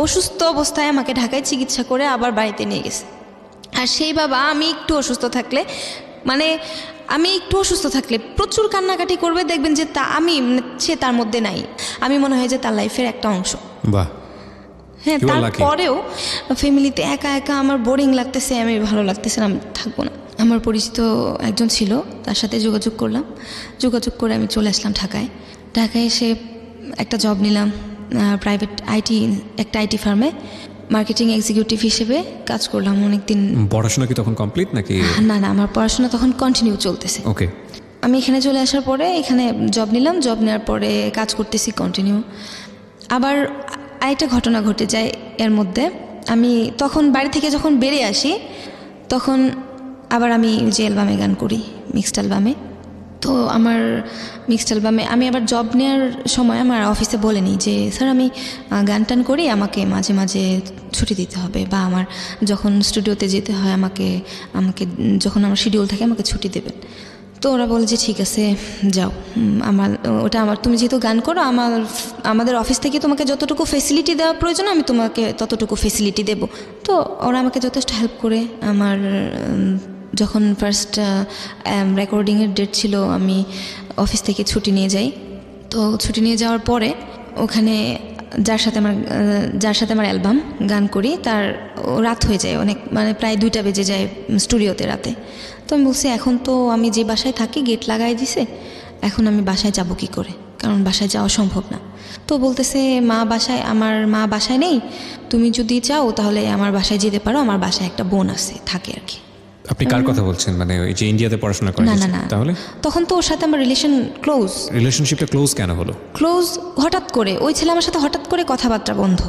Speaker 2: অসুস্থ অবস্থায় আমাকে ঢাকায় চিকিৎসা করে আবার বাড়িতে নিয়ে গেছে। আর সেই বাবা আমি একটু অসুস্থ থাকলে, মানে আমি একটু অসুস্থ থাকলে প্রচুর কান্নাকাটি করবে, দেখবেন যে সে তার মধ্যে নাই, আমি মনে হয় যে তার লাইফের একটা অংশ।
Speaker 1: বাহ।
Speaker 2: হ্যাঁ, তারপরেও ফ্যামিলিতে একা একা আমার বোরিং লাগতেছে, আমি ভালো লাগতেছে না, আমি থাকবো না। আমার পরিচিত একজন ছিল, তার সাথে যোগাযোগ করলাম, যোগাযোগ করে আমি চলে আসলাম ঢাকায়। ঢাকায় এসে একটা জব নিলাম প্রাইভেট একটা আইটি ফার্মে মার্কেটিং এক্সিকিউটিভ হিসেবে কাজ করলাম অনেকদিন।
Speaker 1: পড়াশোনা কি তখন কমপ্লিট নাকি?
Speaker 2: না, আমার পড়াশোনা তখন কন্টিনিউ চলতেছে।
Speaker 1: ওকে।
Speaker 2: আমি এখানে চলে আসার পরে এখানে জব নিলাম, জব নেওয়ার পরে কাজ করতেছি কন্টিনিউ। আবার আরেকটা ঘটনা ঘটে যায় এর মধ্যে। আমি তখন বাড়ি থেকে যখন বেরিয়ে আসি, তখন আবার আমি যে অ্যালবামে গান করি, মিক্সড অ্যালবামে। তো আমার মিক্সড অ্যালবামে আমি আবার জব নেওয়ার সময় আমার অফিসে বলে নিই যে স্যার আমি গান টান করি, আমাকে মাঝে মাঝে ছুটি দিতে হবে, বা আমার যখন স্টুডিওতে যেতে হয় আমাকে যখন আমার শিডিউল থাকে আমাকে ছুটি দেবেন। তো ওরা বলে যে ঠিক আছে যাও, তুমি যেহেতু গান করো, আমাদের অফিস থেকে তোমাকে যতটুকু ফেসিলিটি দেওয়া প্রয়োজন আমি তোমাকে ততটুকু ফেসিলিটি দেব। তো ওরা আমাকে যথেষ্ট হেল্প করে। আমার যখন ফার্স্ট রেকর্ডিংয়ের ডেট ছিল, আমি অফিস থেকে ছুটি নিয়ে যাই। তো ছুটি নিয়ে যাওয়ার পরে ওখানে যার সাথে আমার অ্যালবাম গান করি, তার রাত হয়ে যায় অনেক, মানে প্রায় 2টা বেজে যায় স্টুডিওতে রাতে। তো আমি বলছি এখন তো আমি যে বাসায় থাকি গেট লাগাই দিছে, এখন আমি বাসায় যাব কি করে, কারণ বাসায় যাওয়া সম্ভব না। তো বলতেছে আমার মা বাসায় নেই, তুমি যদি চাও তাহলে আমার বাসায় যেতে পারো, আমার বাসায় একটা বোন আছে থাকে আর কি।
Speaker 1: আপনি কার কথা বলছেন? মানে ওই যে ইন্ডিয়াতে পড়াশোনা করেন?
Speaker 2: না,
Speaker 1: তাহলে
Speaker 2: তখন তো ওর সাথে আমার
Speaker 1: রিলেশনশিপটা ক্লোজ কেন হলো?
Speaker 2: হঠাৎ করে ওই ছেলে আমার সাথে হঠাৎ করে কথাবার্তা বন্ধ।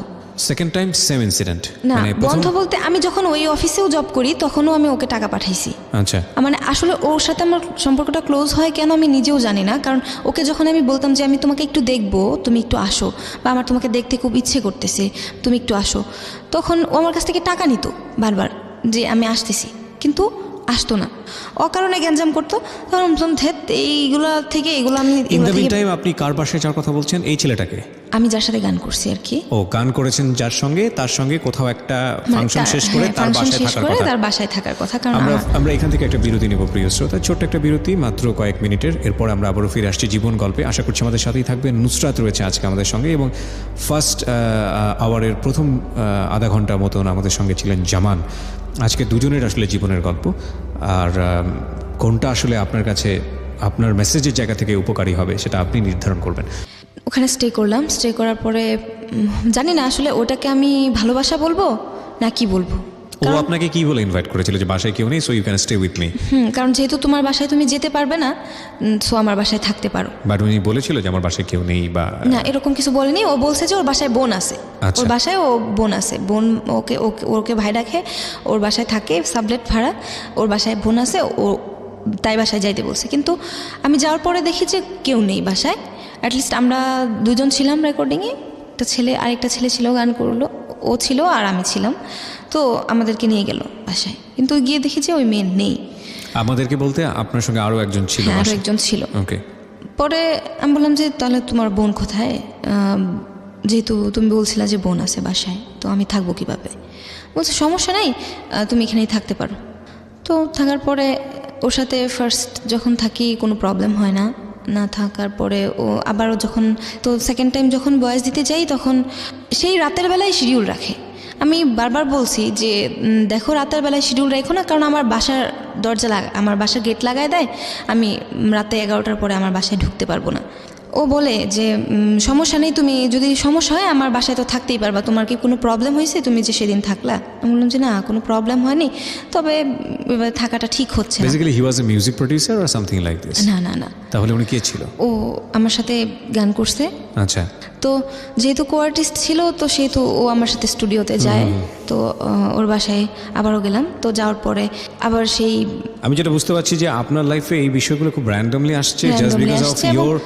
Speaker 1: Second time same incident?
Speaker 2: না, বন্ধ বলতে আমি যখন ওই অফিসেও জব করি তখনও আমি ওকে টাকা পাঠাইছি।
Speaker 1: আচ্ছা।
Speaker 2: মানে আসলে ওর সাথে আমার সম্পর্কটা ক্লোজ হয় কেন আমি নিজেও জানি না, কারণ ওকে যখন আমি বলতাম যে আমি তোমাকে একটু দেখবো, তুমি একটু আসো, বা আমার তোমাকে দেখতে খুব ইচ্ছে করতেছে, তুমি একটু আসো, তখন ও আমার কাছ থেকে টাকা নিত বারবার যে আমি আসতেছি, কিন্তু আসতো না, অকারণে গ্যাঞ্জাম করতো। তখন এইগুলা থেকে
Speaker 1: আপনি কার বাসায় যাওয়ার কথা বলছেন? এই ছেলেটাকে
Speaker 2: আমি যার সাথে গান করছি আর কি।
Speaker 1: ও গান করেছেন যার সঙ্গে, তার সঙ্গে কোথাও একটা ফাংশন শেষ করে তার বাসায় থাকার কথা। কারণ আমরা এখান থেকে একটা বিরতি নেব প্রিয় শ্রোতা, ছোট্ট একটা বিরতি, মাত্র কয়েক মিনিটের। এরপর আমরা আবারও ফিরে আসছি জীবন গল্পে। আশা করছি আমাদের সাথেই থাকবেন। নুসরাত রয়েছে আজকে আমাদের সঙ্গে, এবং ফার্স্ট আওয়ারের প্রথম আধা ঘন্টা মতন আমাদের সঙ্গে ছিলেন জামান। আজকে দুজনের আসলে জীবনের গল্প, আর কোনটা আসলে আপনার কাছে আপনার মেসেজের জায়গা থেকে উপকারী হবে সেটা আপনি নির্ধারণ করবেন।
Speaker 2: ওখানে স্টে করলাম। স্টে করার পরে জানি না আসলে ওটাকে আমি ভালোবাসা বলবো না কি বলবো।
Speaker 1: ও আপনাকে কি বলে ইনভাইট করেছিল যে বাসায় কেউ নেই, so you can stay with me?
Speaker 2: কারণ যেহেতু তোমার বাসায় তুমি যেতে পারবে না, সো আমার বাসায় থাকতে পারো।
Speaker 1: বাট উনি বলেছিল যে আমার বাসায় কেউ নেই বা?
Speaker 2: না, এরকম কিছু বলেনি। ও বলছে যে ওর বাসায় বোন আছে, ওর বাসায় বোন আছে, ওকে ভাই রাখে, ওর বাসায় থাকে সাবলেট ভাড়া, ওর বাসায় বোন আছে, ও তাই বাসায় যাইতে বলছে। কিন্তু আমি যাওয়ার পরে দেখি যে কেউ নেই বাসায়। অ্যাটলিস্ট আমরা দুজন ছিলাম রেকর্ডিংয়ে, আরেকটা ছেলে ছিল গান করলো, ও ছিল আর আমি ছিলাম। তো আমাদেরকে নিয়ে গেল বাসায়, কিন্তু গিয়ে দেখি যে ওই মেয়ে নেই।
Speaker 1: আমাদেরকে বলতে আপনার সঙ্গে আরও একজন ছিল?
Speaker 2: আরও একজন ছিল।
Speaker 1: ওকে।
Speaker 2: পরে আমি বললাম যে তাহলে তোমার বোন কোথায়? যেহেতু তুমি বলছিলা যে বোন আছে বাসায়, তো আমি থাকবো কিভাবে? বলছে সমস্যা নেই, তুমি এখানেই থাকতে পারো। তো থাকার পরে ওর সাথে ফার্স্ট যখন থাকি কোনো প্রবলেম হয় না, না থাকার পরে ও আবারও যখন, তো সেকেন্ড টাইম যখন বয়স দিতে যাই তখন সেই রাতের বেলায় শিডিউল রাখে। আমি বারবার বলছি যে দেখো রাতের বেলায় শিডিউল রাখো না, কারণ আমার বাসার দরজা আমার বাসার গেট লাগায় দেয়, আমি রাতে 11টার পরে আমার বাসায় ঢুকতে পারবো না। ও বলে যে সমস্যা নেই, তুমি যদি সমস্যা হয় আমার বাসায় তো থাকতেই পারবা, তোমার কি কোনো প্রবলেম হয়েছে তুমি যে সেদিন থাকলা? আমি বললাম যে না, কোনো প্রবলেম হয়নি, তবে থাকাটা ঠিক হচ্ছে না।
Speaker 1: Basically he was A music producer or something like this?
Speaker 2: না না না।
Speaker 1: তাহলে উনি কে ছিল?
Speaker 2: ও আমার সাথে গান করছে।
Speaker 1: আচ্ছা।
Speaker 2: তো যেহেতু কো আর্টিস্ট ছিল, তো সেহেতু ও আমার সাথে স্টুডিওতে যায়। তো ওর বাসায় আবারও গেলাম। তো যাওয়ার পরে আবার সেই,
Speaker 1: আমি যেটা বুঝতে পারছি যে আপনার লাইফে এই বিষয়গুলো খুব র্যান্ডমলি আসছে, জাস্ট বিকজ অফ ইয়োর,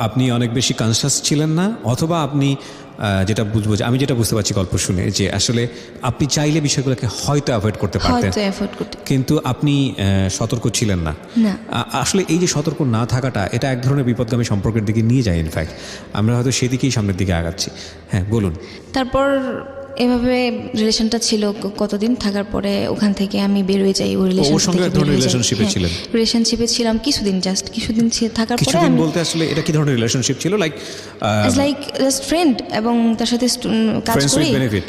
Speaker 1: আপনি অনেক বেশি কনসাস ছিলেন না, অথবা আপনি যেটা বুঝবো, যে আমি যেটা বুঝতে পারছি গল্প শুনে, যে আসলে আপনি চাইলে বিষয়গুলোকে হয়তো অ্যাভয়েড করতে পারতেন, কিন্তু আপনি সতর্ক ছিলেন না। আসলে এই যে সতর্ক না থাকাটা, এটা এক ধরনের বিপদগামী সম্পর্কের দিকে নিয়ে যায়। ইনফ্যাক্ট আমরা হয়তো সেদিকেই সামনের দিকে আগাচ্ছি। হ্যাঁ বলুন।
Speaker 2: তারপর এভাবে রিলেশনটা ছিল কতদিন, থাকার পরে ওখান থেকে আমি বের হয়ে যাই। ওই রিলেশনশিপে ছিলাম কিছুদিন, জাস্ট কিছুদিন থাকার পরে।
Speaker 1: কিছুদিন বলতে আসলে এটা কি ধরনের রিলেশনশিপ ছিল? লাইক
Speaker 2: জাস্ট ফ্রেন্ড, এবং তার সাথে কাজ করি,
Speaker 1: বেনিফিট,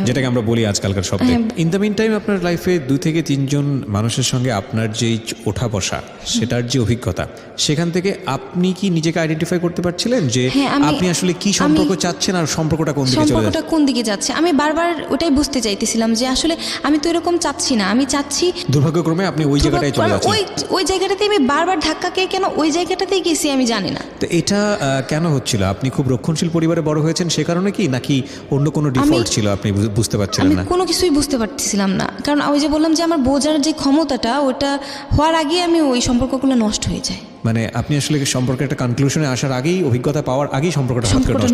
Speaker 1: যেটাকে আমরা বলি আজকালকার শব্দে। ইন দ্য মিন টাইম আপনার লাইফে 2 থেকে 3 জন মানুষের সঙ্গে আপনার যেই ওঠা বসা, সেটার যে অভিজ্ঞতা, সেখান থেকে আপনি কি নিজেকে আইডেন্টিফাই করতে পারছিলেন যে আপনি আসলে কি সম্পর্ক চাচ্ছেন আর সম্পর্কটা
Speaker 2: কোন দিকে যাচ্ছে? আমি বারবার ওটাই বুঝতে চাইতেছিলাম যে আসলে আমি তো এরকম চাচ্ছি না, আমি চাচ্ছি,
Speaker 1: দুর্ভাগ্যক্রমে আপনি ওই জায়গাটায় চলে যাচ্ছেন।
Speaker 2: ওই জায়গাটাতে আমি বারবার ধাক্কা খেয়ে কেন ওই জায়গাটাতেই গেছি আমি জানি না।
Speaker 1: তো এটা কেন হচ্ছিল? আপনি খুব রক্ষণশীল পরিবারে বড় হয়েছেন সে কারণে কি, নাকি অন্য কোনো ডিফল্ট ছিল আপনি বুঝতে পারছিলেন না?
Speaker 2: আমি কোনো কিছুই বুঝতে পারতেছিলাম না, কারণ ওই যে বললাম যে আমার বোঝার যে ক্ষমতাটা, ওটা হওয়ার আগে আমি ওই সম্পর্কগুলো নষ্ট হয়ে যায়।
Speaker 1: মানে আপনি আসলে সম্পর্কে একটা কনক্লুশনে আসার আগেই, অভিজ্ঞতা পাওয়ার আগেই সম্পর্কটা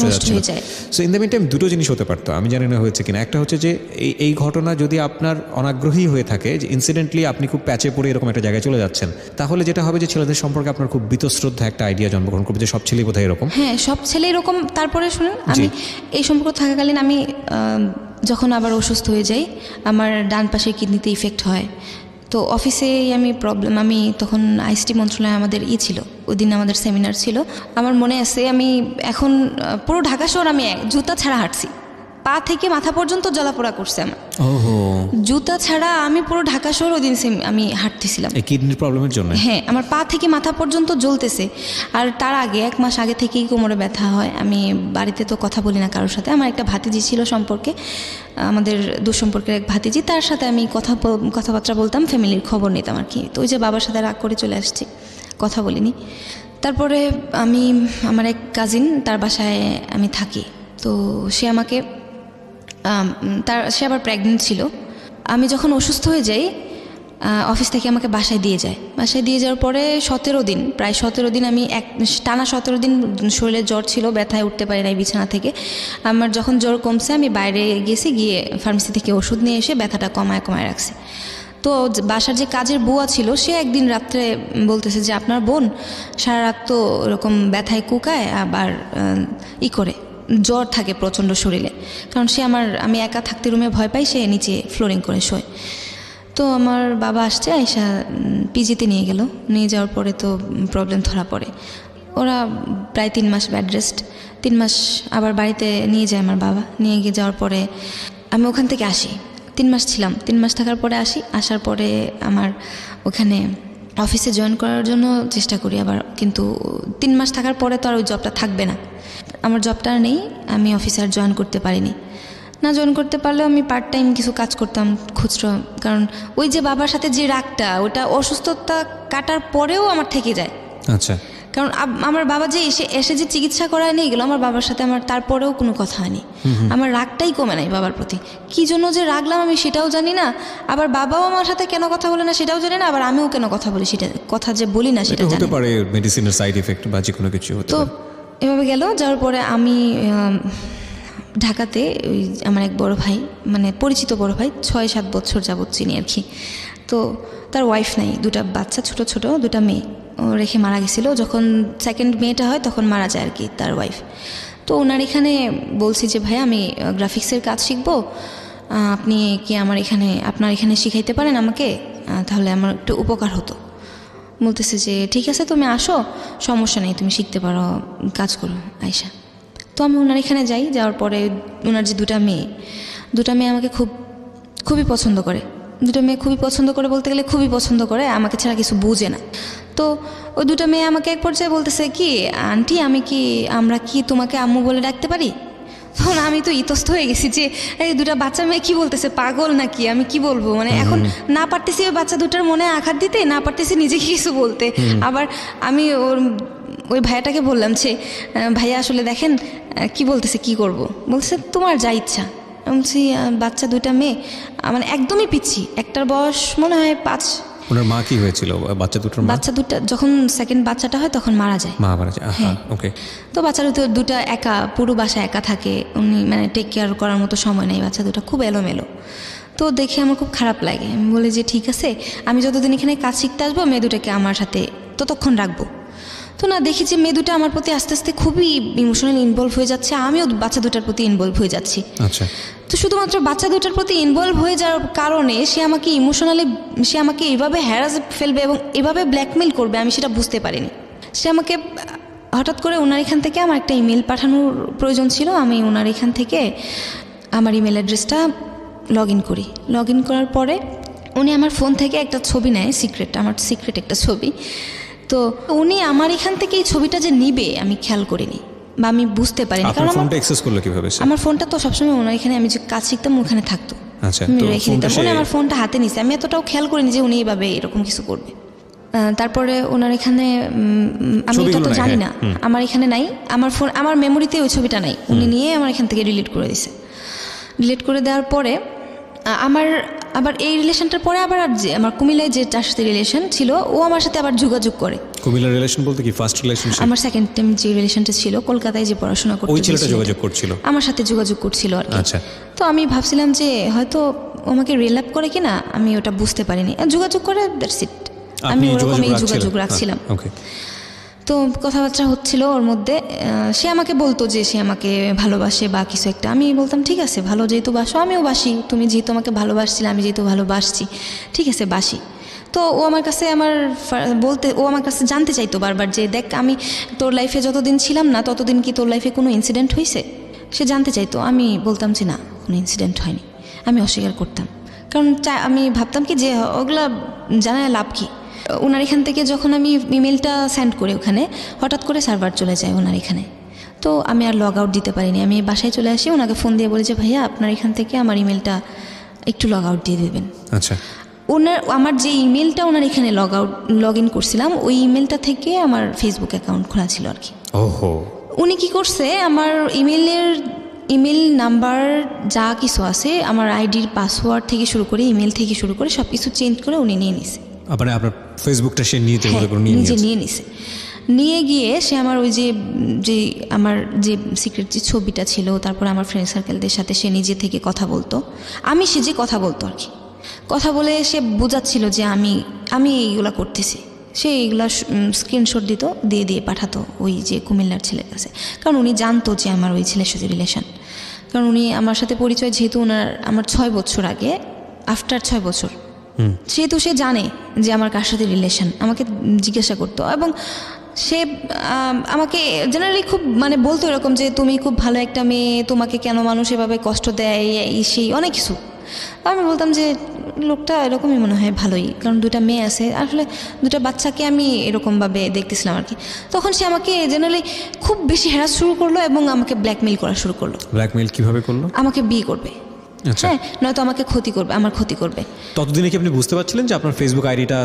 Speaker 1: নষ্ট হয়ে যায়। So in the meantime দুটো জিনিস হতে পারতো, আমি জানি না হয়েছে কিনা। একটা হচ্ছে যে এই ঘটনা যদি আপনার অনাগ্রহী হয়ে থাকে, যে ইনসিডেন্টলি আপনি খুব প্যাচে পড়ে এরকম একটা জায়গায় চলে যাচ্ছেন, তাহলে যেটা হবে যে ছেলেদের সম্পর্কে আপনার খুব বীতশ্রদ্ধা একটা আইডিয়া জন্মগ্রহণ করবে যে সব ছেলেই বোধহয় এরকম।
Speaker 2: হ্যাঁ, সব ছেলে এরকম। তারপরে শুনুন, আমি এই সম্পর্ক থাকাকালীন আমি যখন আবার অসুস্থ হয়ে যাই, আমার ডান পাশের কিডনিতে ইফেক্ট হয়। তো অফিসেই আমি তখন আইসিটি মন্ত্রণালয়ে আমাদের ছিল, ওই দিন আমাদের সেমিনার ছিল। আমার মনে আছে আমি এখন পুরো ঢাকা শহর আমি জুতা ছাড়া হাঁটছি, পা থেকে মাথা পর্যন্ত জ্বালাপোড়া করছে আমার। জুতা ছাড়া আমি পুরো ঢাকা শহর ওই দিন আমি হাঁটতেছিলাম
Speaker 1: এই কিডনির প্রবলেমের জন্য।
Speaker 2: হ্যাঁ, আমার পা থেকে মাথা পর্যন্ত জ্বলতেছে। আর তার আগে 1 মাস আগে থেকেই কোমরে ব্যথা হয়। আমি বাড়িতে তো কথা বলি না কারোর সাথে। আমার একটা ভাতিজি ছিল সম্পর্কে, আমাদের দুঃসম্পর্কের এক ভাতিজি, তার সাথে আমি কথাবার্তা বলতাম, ফ্যামিলির খবর নিতাম আর কি। তো ওই যে বাবার সাথে রাগ করে চলে আসছি, কথা বলিনি। তারপরে আমার এক কাজিন, তার বাসায় আমি থাকি। তো সে আমাকে সে আবার প্রেগনেন্ট ছিল। আমি যখন অসুস্থ হয়ে যাই, অফিস থেকে আমাকে বাসায় দিয়ে যায়। বাসায় দিয়ে যাওয়ার পরে 17 দিন, প্রায় 17 দিন আমি টানা 17 দিন শরীরে জ্বর ছিল, ব্যথায় উঠতে পারি নাই বিছানা থেকে। আমার যখন জ্বর কমছে, আমি বাইরে গেছি, গিয়ে ফার্মেসি থেকে ওষুধ নিয়ে এসে ব্যথাটা কমায় রাখছি। তো বাসার যে কাজের বুয়া ছিল, সে একদিন রাত্রে বলতেছে যে আপনার বোন সারা রাত তো এরকম ব্যথায় কুকায়, আবার করে জ্বর থাকে প্রচণ্ড শরীরে। কারণ আমি একা থাকতে রুমে ভয় পাই, সে নিচে ফ্লোরিং করে শোয়। তো আমার বাবা আসছে, আয়সা পিজিতে নিয়ে গেল। নিয়ে যাওয়ার পরে তো প্রবলেম ধরা পড়ে। ওরা প্রায় 3 মাস বেড রেস্ট, 3 মাস আবার বাড়িতে নিয়ে যায় আমার বাবা। নিয়ে গিয়ে যাওয়ার পরে আমি ওখান থেকে আসি। 3 মাস ছিলাম, 3 মাস থাকার পরে আসার পরে আমার ওখানে অফিসে জয়েন করার জন্য চেষ্টা করি আবার, কিন্তু 3 মাস থাকার পরে তো আর ওই জবটা থাকবে না। আমার জবটা নেই, আমি অফিসে আর জয়েন করতে পারিনি। না জয়েন করতে পারলেও আমি পার্ট টাইম কিছু কাজ করতাম খুচরো, কারণ ওই যে বাবার সাথে যে রাগটা, ওটা অসুস্থতা কাটার পরেও আমার থেকে যায়।
Speaker 1: আচ্ছা।
Speaker 2: কারণ আমার বাবা যে এসে যে চিকিৎসা করায় নিয়ে গেল, আমার বাবার সাথে আমার তারপরেও কোনো কথা হয়নি। আমার রাগটাই কমে নাই বাবার প্রতি। কি জন্য যে রাগলাম আমি সেটাও জানি না, আবার বাবাও আমার সাথে কেন কথা বলে না সেটাও জানি না, আবার আমিও কেন কথা বলি সেটা কথা যে বলি না সেটা জানি।
Speaker 1: হতে পারে মেডিসিনের সাইড এফেক্ট বা যে কোনো কিছু হতে পারে।
Speaker 2: তো এভাবে গেল। যাওয়ার পরে আমি ঢাকাতে ওই আমার এক বড় ভাই, মানে পরিচিত বড় ভাই, 6-7 বছর যাবৎ চিনি আর কি। তো তার ওয়াইফ নাই, 2টা বাচ্চা, ছোট 2টা মেয়ে ও রেখে মারা গেছিলো। যখন সেকেন্ড মেয়েটা হয় তখন মারা যায় আর কি তার ওয়াইফ। তো ওনার এখানে বলছি যে ভাই আমি গ্রাফিক্সের কাজ শিখবো, আপনি কি আমার এখানে আপনার এখানে শিখাইতে পারেন আমাকে, তাহলে আমার একটু উপকার হতো। বলতেছে যে ঠিক আছে তুমি আসো, সমস্যা নেই, তুমি শিখতে পারো, কাজ করো আয়শা। তো আমি ওনার এখানে যাই, যাওয়ার পরে ওনার যে দুটা মেয়ে আমাকে খুবই পছন্দ করে। দুটো মেয়ে খুবই পছন্দ করে বলতে গেলে খুবই পছন্দ করে, আমাকে ছাড়া কিছু বুঝে না। তো ওই দুটো মেয়ে আমাকে এক পর্যায়ে বলতেছে কি আন্টি আমরা কি তোমাকে আম্মু বলে ডাকতে পারি? তখন আমি তো ইতস্ত হয়ে গেছি যে এই দুটা বাচ্চা মেয়ে কি বলতেছে, পাগল নাকি, আমি কি বলবো, মানে এখন না পারতেছি ওই বাচ্চা দুটার মনে আঘাত দিতে, না পারতেছি নিজেকে কিছু বলতে। আবার আমি ওই ভাইয়াটাকে বললাম যে ভাইয়া আসলে দেখেন কি বলতেছে, কি করব? বলতেছে তোমার যা ইচ্ছা। আমি বলছি বাচ্চা দুইটা মেয়ে মানে একদমই পিচ্ছি, একটার বয়স মনে হয় 5।
Speaker 1: ওনার মা কি হয়েছিল? বাচ্চা
Speaker 2: দুটা যখন সেকেন্ড বাচ্চাটা হয় তখন মারা যায়।
Speaker 1: হ্যাঁ, ওকে।
Speaker 2: তো বাচ্চা দুটা একা, পুরো বাসা একা থাকে, উনি মানে টেক কেয়ার করার মতো সময় নেই, বাচ্চা দুটা খুব এলোমেলো। তো দেখে আমার খুব খারাপ লাগে। আমি বলি যে ঠিক আছে, আমি যতদিন এখানে কাজ শিখতে আসবো মেয়ে দুটাকে আমার সাথে ততক্ষণ রাখবো। তো না, দেখি যে মেয়ে দুটা আমার প্রতি আস্তে আস্তে খুবই ইমোশনালি ইনভলভ হয়ে যাচ্ছে, আমিও বাচ্চা দুটার প্রতি ইনভলভ হয়ে যাচ্ছি।
Speaker 1: আচ্ছা।
Speaker 2: তো শুধুমাত্র বাচ্চা দুটার প্রতি ইনভলভ হয়ে যাওয়ার কারণে সে আমাকে এভাবে হ্যারাস ফেলবে এবং এভাবে ব্ল্যাকমেল করবে, আমি সেটা বুঝতে পারিনি। সে আমাকে হঠাৎ করে ওনার এখান থেকে আমার একটা ইমেল পাঠানোর প্রয়োজন ছিল। আমি ওনার এখান থেকে আমার ইমেল অ্যাড্রেসটা লগ ইন করার পরে উনি আমার ফোন থেকে একটা ছবি নেয়, আমার সিক্রেট একটা ছবি। তো উনি আমার এখান থেকে এই ছবিটা যে নিবে আমি খেয়াল করিনি বা আমি বুঝতে পারিনি, কারণ
Speaker 1: ফোনটা অ্যাক্সেস করলো কিভাবে?
Speaker 2: আমার ফোনটা তো সবসময় ওনার এখানে, আমি যে কাজ শিখতাম ওখানে থাকতো,
Speaker 1: আচ্ছা,
Speaker 2: আমি রেখে দিতাম। উনি আমার ফোনটা হাতে নিছে, আমি এতটাও খেয়াল করিনি যে উনি এইভাবে এরকম কিছু করবে। তারপরে ওনার এখানে আমি এটা তো জানি না, আমার এখানে নাই, আমার মেমোরিতে ওই ছবিটা নাই, উনি নিয়ে আমার এখান থেকে ডিলিট করে দিছে। ডিলিট করে দেওয়ার পরে আবার এই রিলেশনটার পরে আবার আমার কুমিল্লায় যে যার সাথে রিলেশন ছিল ও আমার সাথে আবার যোগাযোগ করে।
Speaker 1: কুমিল্লার রিলেশন বলতে কি ফার্স্ট রিলেশনশিপ?
Speaker 2: আমার সেকেন্ড টাইম যে রিলেশনটা ছিল, কলকাতায় যে পড়াশোনা করতে,
Speaker 1: ওই ছেলেটা যোগাযোগ করছিল
Speaker 2: আমার সাথে, যোগাযোগ করছিল আর কি।
Speaker 1: আচ্ছা।
Speaker 2: তো আমি ভাবছিলাম যে হয়তো আমাকে রিল্যাপ করে কিনা, আমি ওটা বুঝতে পারিনি, যোগাযোগ করে দ্যাটস ইট, আমি ওরকমই যোগাযোগ রাখছিলাম।
Speaker 1: ওকে।
Speaker 2: তো কথাবার্তা হচ্ছিল ওর মধ্যে, সে আমাকে বলতো যে সে আমাকে ভালোবাসে বা কিছু একটা। আমি বলতাম ঠিক আছে, ভালো যেহেতু বাসো আমিও বাসি, তুমি যেহেতু আমাকে ভালোবাসছিলে আমি যেহেতু ভালোবাসছি, ঠিক আছে বাসি। তো ও আমার কাছে জানতে চাইতো বারবার যে দেখ আমি তোর লাইফে যতদিন ছিলাম না ততদিন কি তোর লাইফে কোনো ইনসিডেন্ট হয়েছে, সে জানতে চাইতো। আমি বলতাম যে না, কোনো ইনসিডেন্ট হয়নি, আমি অস্বীকার করতাম, কারণ আমি ভাবতাম কি যে ওগুলা জানায় লাভ কি। ওনার এখান থেকে যখন আমি ইমেলটা সেন্ড করি ওখানে, হঠাৎ করে সার্ভার চলে যায় ওনার এখানে। তো আমি আর লগ আউট দিতে পারিনি, আমি বাসায় চলে আসি, ওনাকে ফোন দিয়ে বলি যে ভাইয়া আপনার এখান থেকে আমার ইমেলটা একটু লগ আউট দিয়ে দেবেন।
Speaker 1: আচ্ছা।
Speaker 2: আমার যে ইমেলটা ওনার এখানে লগ ইন করছিলাম ওই ইমেলটা থেকে আমার ফেসবুক অ্যাকাউন্ট খোলা ছিল আর কি।
Speaker 1: ওহো।
Speaker 2: উনি কি করছে, আমার ইমেল নাম্বার যা কিছু আছে, আমার আইডির পাসওয়ার্ড থেকে শুরু করে ইমেল থেকে শুরু করে সব কিছু চেঞ্জ করে উনি নিয়ে নিছে।
Speaker 1: আপনার ফেসবুকটা সে নিজে
Speaker 2: নিয়ে নিছে। নিয়ে গিয়ে সে আমার ওই যে আমার যে সিক্রেট যে ছবিটা ছিল, তারপর আমার ফ্রেন্ড সার্কেলদের সাথে সে নিজে থেকে কথা বলতো, সে যে কথা বলতো আর কি, কথা বলে সে বোঝাচ্ছিল যে আমি এইগুলা করতেছি। সে এইগুলা স্ক্রিনশট দিত, দিয়ে পাঠাতো ওই যে কুমিল্লার ছেলের কাছে, কারণ উনি জানতো যে আমার ওই ছেলের সাথে রিলেশন। কারণ উনি আমার সাথে পরিচয় যেহেতু আমার 6 বছর আগে, আফটার 6 বছর, সেহেতু সে জানে যে আমার কার সাথে রিলেশন, আমাকে জিজ্ঞাসা করতো। এবং সে আমাকে জেনারেলি খুব মানে বলতো এরকম যে তুমি খুব ভালো একটা মেয়ে, তোমাকে কেন মানুষ এভাবে কষ্ট দেয়, সেই অনেক কিছু। আমি বলতাম যে লোকটা এরকমই মনে হয় ভালোই, কারণ 2টা মেয়ে আছে, আসলে 2টা বাচ্চাকে আমি এরকমভাবে দেখতেছিলাম আর কি। তখন সে আমাকে জেনারেলি খুব বেশি হ্যারাস শুরু করলো এবং আমাকে ব্ল্যাকমেইল করা শুরু করলো।
Speaker 1: ব্ল্যাকমেইল কিভাবে করলো?
Speaker 2: আমাকে বিয়ে করবে, হ্যাঁ, নয়তো আমাকে আমার ক্ষতি করবে।
Speaker 1: ততদিনে কি আপনি বুঝতে পারছিলেন যে আপনার ফেসবুক আইডিটা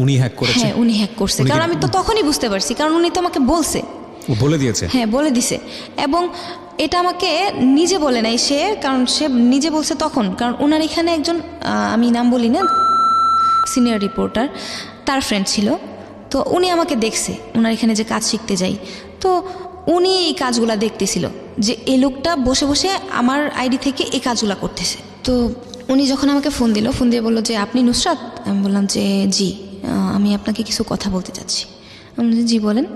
Speaker 1: উনি হ্যাক করেছে?
Speaker 2: হ্যাঁ, উনি হ্যাক করছে, কারণ আমি তো তখনই বুঝতে পারছি, কারণ উনি তো আমাকে বলছে,
Speaker 1: বলে দিয়েছে।
Speaker 2: হ্যাঁ, বলে দিছে। এবং এটা আমাকে নিজে বলে নাই সে, কারণ সে নিজে বলছে তখন, কারণ ওনার এখানে একজন আমি নাম বলি না, সিনিয়র রিপোর্টার, তার ফ্রেন্ড ছিল। তো উনি আমাকে দেখছে, ওনার এখানে যে কাজ শিখতে যাই, তো উনি এই কাজগুলা দেখতেছিল যে এই লোকটা বসে বসে আমার আইডি থেকে এই কাজগুলা করতেছে। তো উনি যখন আমাকে ফোন দিয়ে বললো যে আপনি নুসরাত? আমি বললাম যে জি, আমি আপনাকে কিছু কথা বলতে চাচ্ছি। আমি বললাম জি বলেন।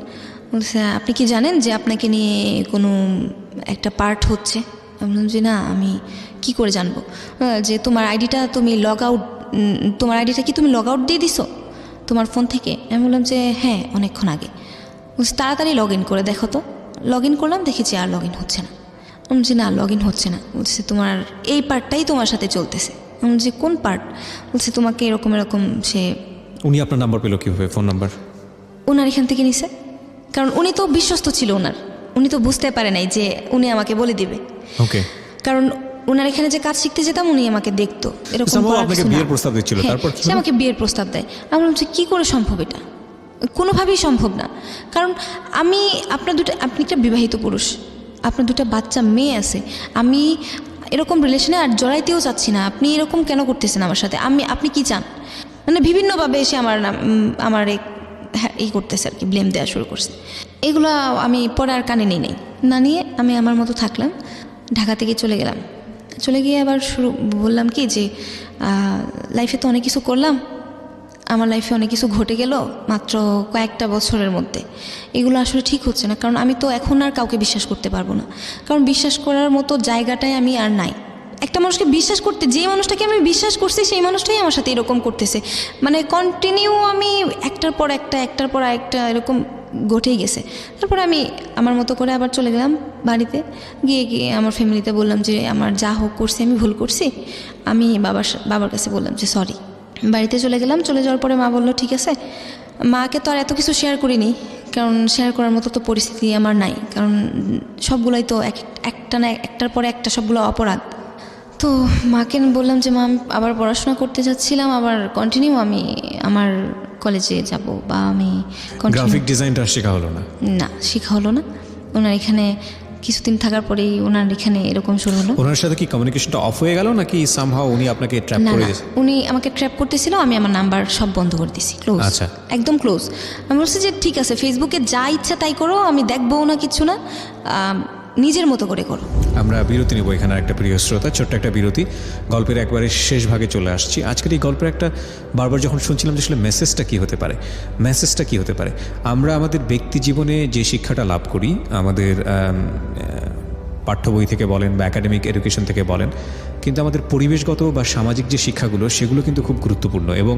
Speaker 2: বলছে আপনি কি জানেন যে আপনাকে নিয়ে কোনো একটা পার্ট হচ্ছে? আমি বললাম যে না, আমি কি করে জানবো? যে তোমার আইডিটা তুমি তোমার আইডিটা কি তুমি লগ আউট দিয়ে দিছো তোমার ফোন থেকে? আমি বললাম যে হ্যাঁ, অনেকক্ষণ আগে। বলছে তাড়াতাড়ি লগ ইন করে দেখো তো। লগ ইন করলাম, দেখেছি আর লগ ইন হচ্ছে না। আমি বলছি না, লগ ইন হচ্ছে না। বলছে তোমার এই পার্টটাই তোমার সাথে চলতেছে। আমি বলছি কোন পার্ট? বলছে তোমাকে এরকম এরকম সে।
Speaker 1: উনি আপনার নাম্বার পেলো কীভাবে, ফোন নাম্বার?
Speaker 2: ওনার এখান থেকে নিছে, কারণ উনি তো বিশ্বস্ত ছিল ওনার। উনি তো বুঝতে পারে নাই যে উনি আমাকে বলে দিবে।
Speaker 1: ওকে।
Speaker 2: কারণ ওনার এখানে যে কাজ শিখতে যেতাম উনি আমাকে দেখতো এরকম।
Speaker 1: আপনাকে বিয়ের প্রস্তাব দিচ্ছিল, তারপর
Speaker 2: সে আমাকে বিয়ের প্রস্তাব দেয়। আমি বললাম যে কী করে সম্ভব? এটা কোনোভাবেই সম্ভব না। কারণ আপনি একটা বিবাহিত পুরুষ, আপনার দুটো বাচ্চা মেয়ে আছে। আমি এরকম রিলেশনে আর জড়াইতেও চাচ্ছি না। আপনি এরকম কেন করতেছেন আমার সাথে? আপনি কি চান? মানে বিভিন্নভাবে এসে আমার এই করতেছে আর কি, ব্লেম দেওয়া শুরু করছে। এগুলো আমি পরে আর কানে নিই না নিয়ে আমি আমার মতো থাকলাম। ঢাকা থেকে চলে গেলাম। চলে গিয়ে আবার বললাম কি যে লাইফে তো অনেক কিছু করলাম, আমার লাইফে অনেক কিছু ঘটে গেল মাত্র কয়েকটা বছরের মধ্যে। এগুলো আসলে ঠিক হচ্ছে না। কারণ আমি তো এখন আর কাউকে বিশ্বাস করতে পারবো না। কারণ বিশ্বাস করার মতো জায়গাটায় আমি আর নাই। একটা মানুষকে বিশ্বাস করতে, যে মানুষটাকে আমি বিশ্বাস করছি সেই মানুষটাই আমার সাথে এরকম করতেছে। মানে কন্টিনিউ আমি একটার পর একটা এরকম ঘটেই গেছে। তারপরে আমি আমার মতো করে আবার চলে গেলাম বাড়িতে। গিয়ে আমার ফ্যামিলিতে বললাম যে আমার যা হোক করছি, আমি ভুল করছি। আমি বাবার কাছে বললাম যে সরি। বাড়িতে চলে গেলাম। চলে যাওয়ার পরে মা বললো ঠিক আছে। মাকে তো আর এত কিছু শেয়ার করিনি, কারণ শেয়ার করার মতো তো পরিস্থিতি আমার নাই। কারণ সবগুলাই তো একটার পরে একটা সবগুলো অপরাধ। তো মাকে বললাম যে মা, আমি আবার পড়াশোনা করতে যাচ্ছিলাম, আবার কন্টিনিউ আমি আমার কলেজে যাব, বা আমি
Speaker 1: গ্রাফিক ডিজাইনটা শেখা হলো না? না,
Speaker 2: শেখা হলো না। ওনার এখানে কিছুদিন থাকার পরেই ওনার এখানে এরকম শুরু হলো।
Speaker 1: ওনার সাথে কি কমিউনিকেশনটা অফ হয়ে গেল, নাকি সামহাউ উনি আপনাকে ট্র্যাপ করে দিয়েছে?
Speaker 2: উনি আমাকে ট্র্যাপ করতেছিল, আমি আমার নাম্বার সব বন্ধ করে দিয়েছি, ক্লোজ।
Speaker 1: আচ্ছা,
Speaker 2: একদম ক্লোজ। আমি বলছি যে ঠিক আছে, ফেসবুকে যা ইচ্ছা তাই করো, আমি দেখবো না, কিচ্ছু না, নিজের মতো করে করো।
Speaker 1: আমরা বিরতি নেব এখানে, একটা প্রিয় শ্রোতা, ছোট্ট একটা বিরতি। গল্পের একবারে শেষ ভাগে চলে আসছি। আজকের এই গল্পের একটা বারবার যখন শুনছিলাম যে আসলে মেসেজটা কী হতে পারে, আমরা আমাদের ব্যক্তি জীবনে যে শিক্ষাটা লাভ করি, আমাদের পাঠ্য বই থেকে বলেন বা একাডেমিক এডুকেশন থেকে বলেন, কিন্তু আমাদের পরিবেশগত বা সামাজিক যে শিক্ষাগুলো, সেগুলো কিন্তু খুব গুরুত্বপূর্ণ। এবং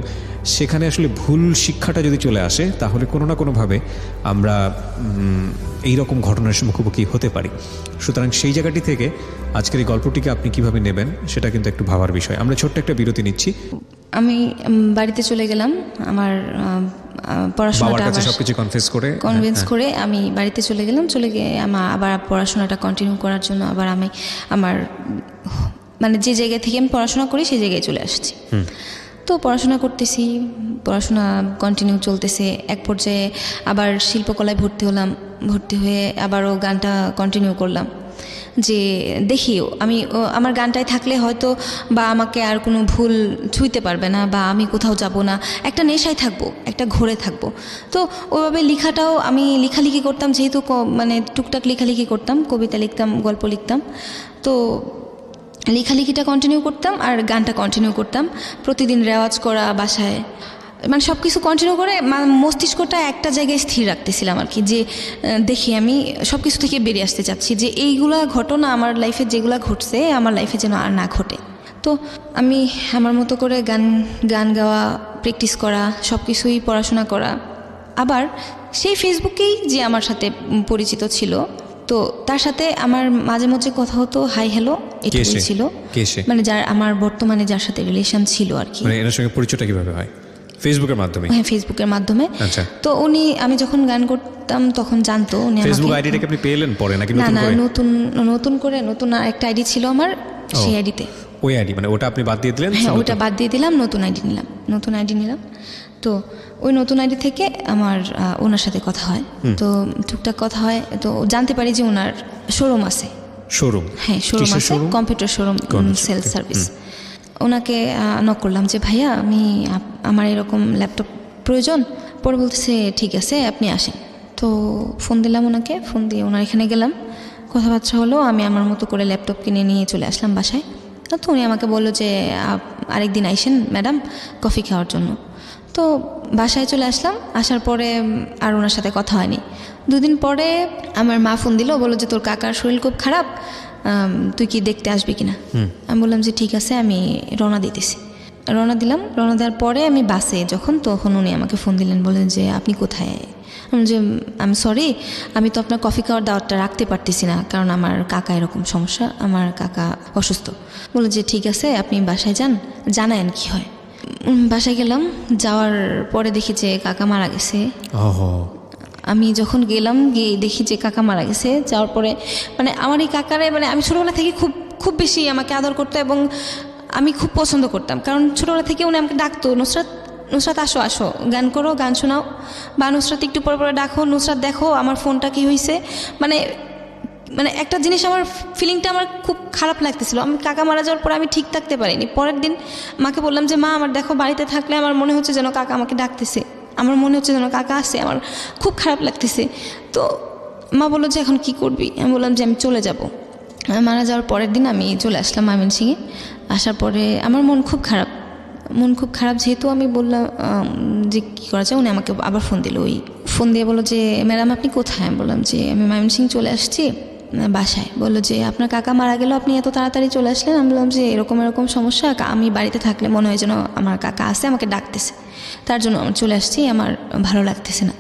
Speaker 1: সেখানে আসলে ভুল শিক্ষাটা যদি চলে আসে, তাহলে কোনো না কোনোভাবে আমরা এই রকম ঘটনার মুখোমুখি হতে পারি। সুতরাং সেই জায়গাটি থেকে আজকের এই গল্পটিকে আপনি কিভাবে নেবেন, সেটা কিন্তু একটু ভাবার বিষয়। আমরা ছোট্ট একটা বিরতি নিচ্ছি।
Speaker 2: আমি বাড়িতে চলে গেলাম। আমার পড়াশোনাটা
Speaker 1: সবকিছু কনভিন্স
Speaker 2: করে আমি বাড়িতে চলে গেলাম। চলে গিয়ে আবার পড়াশোনাটা কন্টিনিউ করার জন্য আবার আমি আমার মানে যে জায়গা থেকে আমি পড়াশোনা করি সেই জায়গায় চলে আসছি। তো পড়াশোনা করতেছি, পড়াশোনা কন্টিনিউ চলতেছে। এক পর্যায়ে আবার শিল্পকলায় ভর্তি হলাম। ভর্তি হয়ে আবারও গানটা কন্টিনিউ করলাম, যে দেখি আমার গানটায় থাকলে হয়তো বা আমাকে আর কোনো ভুল ছুঁইতে পারবে না, বা আমি কোথাও যাব না, একটা নেশায় থাকবো, একটা ঘোরে থাকবো। তো ওইভাবে লেখাটাও আমি লেখালেখি করতাম, যেহেতু মানে টুকটাক লেখালেখি করতাম, কবিতা লিখতাম, গল্প লিখতাম। তো লেখালেখিটা কন্টিনিউ করতাম আর গানটা কন্টিনিউ করতাম। প্রতিদিন রেওয়াজ করা বাসায়, মানে সব কিছু কন্টিনিউ করে মস্তিষ্কটা একটা জায়গায় স্থির রাখতেছিলাম আর কি, যে দেখি আমি সব কিছু থেকে বেরিয়ে আসতে চাচ্ছি, যে এইগুলা ঘটনা আমার লাইফে যেগুলো ঘটছে আমার লাইফে যেন আর না ঘটে। তো আমি আমার মতো করে গান গাওয়া, প্র্যাকটিস করা, সব কিছুই পড়াশোনা করা। আবার সেই ফেসবুকেই যে আমার সাথে পরিচিত ছিল, তো তার সাথে আমার মাঝে মাঝে কথা হতো, হাই হ্যালো, এটুকুই ছিল। মানে আমার বর্তমানে যার সাথে রিলেশন ছিল আর কি।
Speaker 1: মানে এর সঙ্গে পরিচয়টা কিভাবে হয়? ফেসবুকের মাধ্যমে?
Speaker 2: হ্যাঁ, ফেসবুকের মাধ্যমে।
Speaker 1: আচ্ছা।
Speaker 2: তো আমি যখন গান করতাম তখন জানতো উনি।
Speaker 1: ফেসবুক আইডিটাকে আপনি পেলেন পরে নাকি
Speaker 2: নতুন করে? নতুন একটা আইডি ছিল আমার, সেই আইডিতে।
Speaker 1: ওই আইডি মানে ওটা আপনি বাদ দিয়ে দিলেন?
Speaker 2: হ্যাঁ, ওটা বাদ দিয়ে দিলাম, নতুন আইডি নিলাম। তো ওই নতুন আইডি থেকে আমার ওনার সাথে কথা হয়। তো টুকটাক কথা হয়, তো জানতে পারি যে ওনার শোরুম আছে। হ্যাঁ, শোরুম আছে, কম্পিউটার শোরুম, সেলস সার্ভিস। ওনাকে নক করলাম যে ভাইয়া, আমার এরকম ল্যাপটপ প্রয়োজন। পরে বলতেছে ঠিক আছে, আপনি আসেন। তো ফোন দিলাম ওনাকে, ফোন দিয়ে ওনার এখানে গেলাম, কথাবার্তা হলো। আমি আমার মতো করে ল্যাপটপ কিনে নিয়ে চলে আসলাম বাসায়। তো উনি আমাকে বললো যে আরেকদিন আইসেন ম্যাডাম কফি খাওয়ার জন্য। তো বাসায় চলে আসলাম, আসার পরে আর ওনার সাথে কথা হয়নি। 2 দিন পরে আমার মা ফোন দিল, বললো যে তোর কাকার শরীর খুব খারাপ, তুই কি দেখতে আসবি কিনা। আমি বললাম যে ঠিক আছে, আমি রওনা দিতেছি। রওনা দিলাম। রওনা দেওয়ার পরে আমি বাসে তখন উনি আমাকে ফোন দিলেন, বললেন যে আপনি কোথায়। যে আমি সরি, আমি তো আপনার কফি খাওয়ার দাওয়াতটা রাখতে পারতেছি না, কারণ আমার কাকা এরকম সমস্যা, আমার কাকা অসুস্থ। বললো যে ঠিক আছে, আপনি বাসায় যান, জানায়েন কি হয়। বাসায় গেলাম, যাওয়ার পরে দেখি যে কাকা মারা গেছে। আমি যখন গেলাম, গিয়ে দেখি যে কাকা মারা গেছে। যাওয়ার পরে মানে আমার এই কাকারে মানে আমি ছোটোবেলা থেকে খুব বেশি আমাকে আদর করতো এবং আমি খুব পছন্দ করতাম, কারণ ছোটোবেলা থেকে উনি আমাকে ডাকতো, নুসরাত নুসরাত আসো আসো, গান করো, গান শোনাও, বা নুসরাত একটু পরে পরে ডাকো, নুসরাত দেখো আমার ফোনটা কি হয়েছে। মানে মানে একটা জিনিস, আমার ফিলিংটা আমার খুব খারাপ লাগতেছিল। আমি কাকা মারা যাওয়ার পরে আমি ঠিক থাকতে পারিনি। পরের দিন মাকে বললাম যে মা, আমার দেখো বাড়িতে থাকলে আমার মনে হচ্ছে যেন কাকা আমাকে ডাকতেছে, আমার মনে হচ্ছে যেন কাকা আসছে, আমার খুব খারাপ লাগতেছে। তো মা বললো যে এখন কি করবি। আমি বললাম যে আমি চলে যাব। মারা যাওয়ার পরের দিন আমি চলে আসলাম ময়মনসিংহে। আসার পরে আমার মন খুব খারাপ, যেহেতু আমি বললাম যে কী করা যায়। উনি আমাকে আবার ফোন দিল, ওই ফোন দিয়ে বললো যে ম্যাডাম আপনি কোথায়। আমি বললাম যে আমি ময়মনসিংহ চলে আসছি বাসায়। বললো যে আপনার কাকা মারা গেল, আপনি এত তাড়াতাড়ি চলে আসলেন। আমি বললাম যে এরকম সমস্যা, আমি বাড়িতে থাকলে মনে হয় যেন আমার কাকা আসে, আমাকে ডাকতেছে, তার জন্য আমি চলে আসছি, আমার ভালো লাগতেছে না।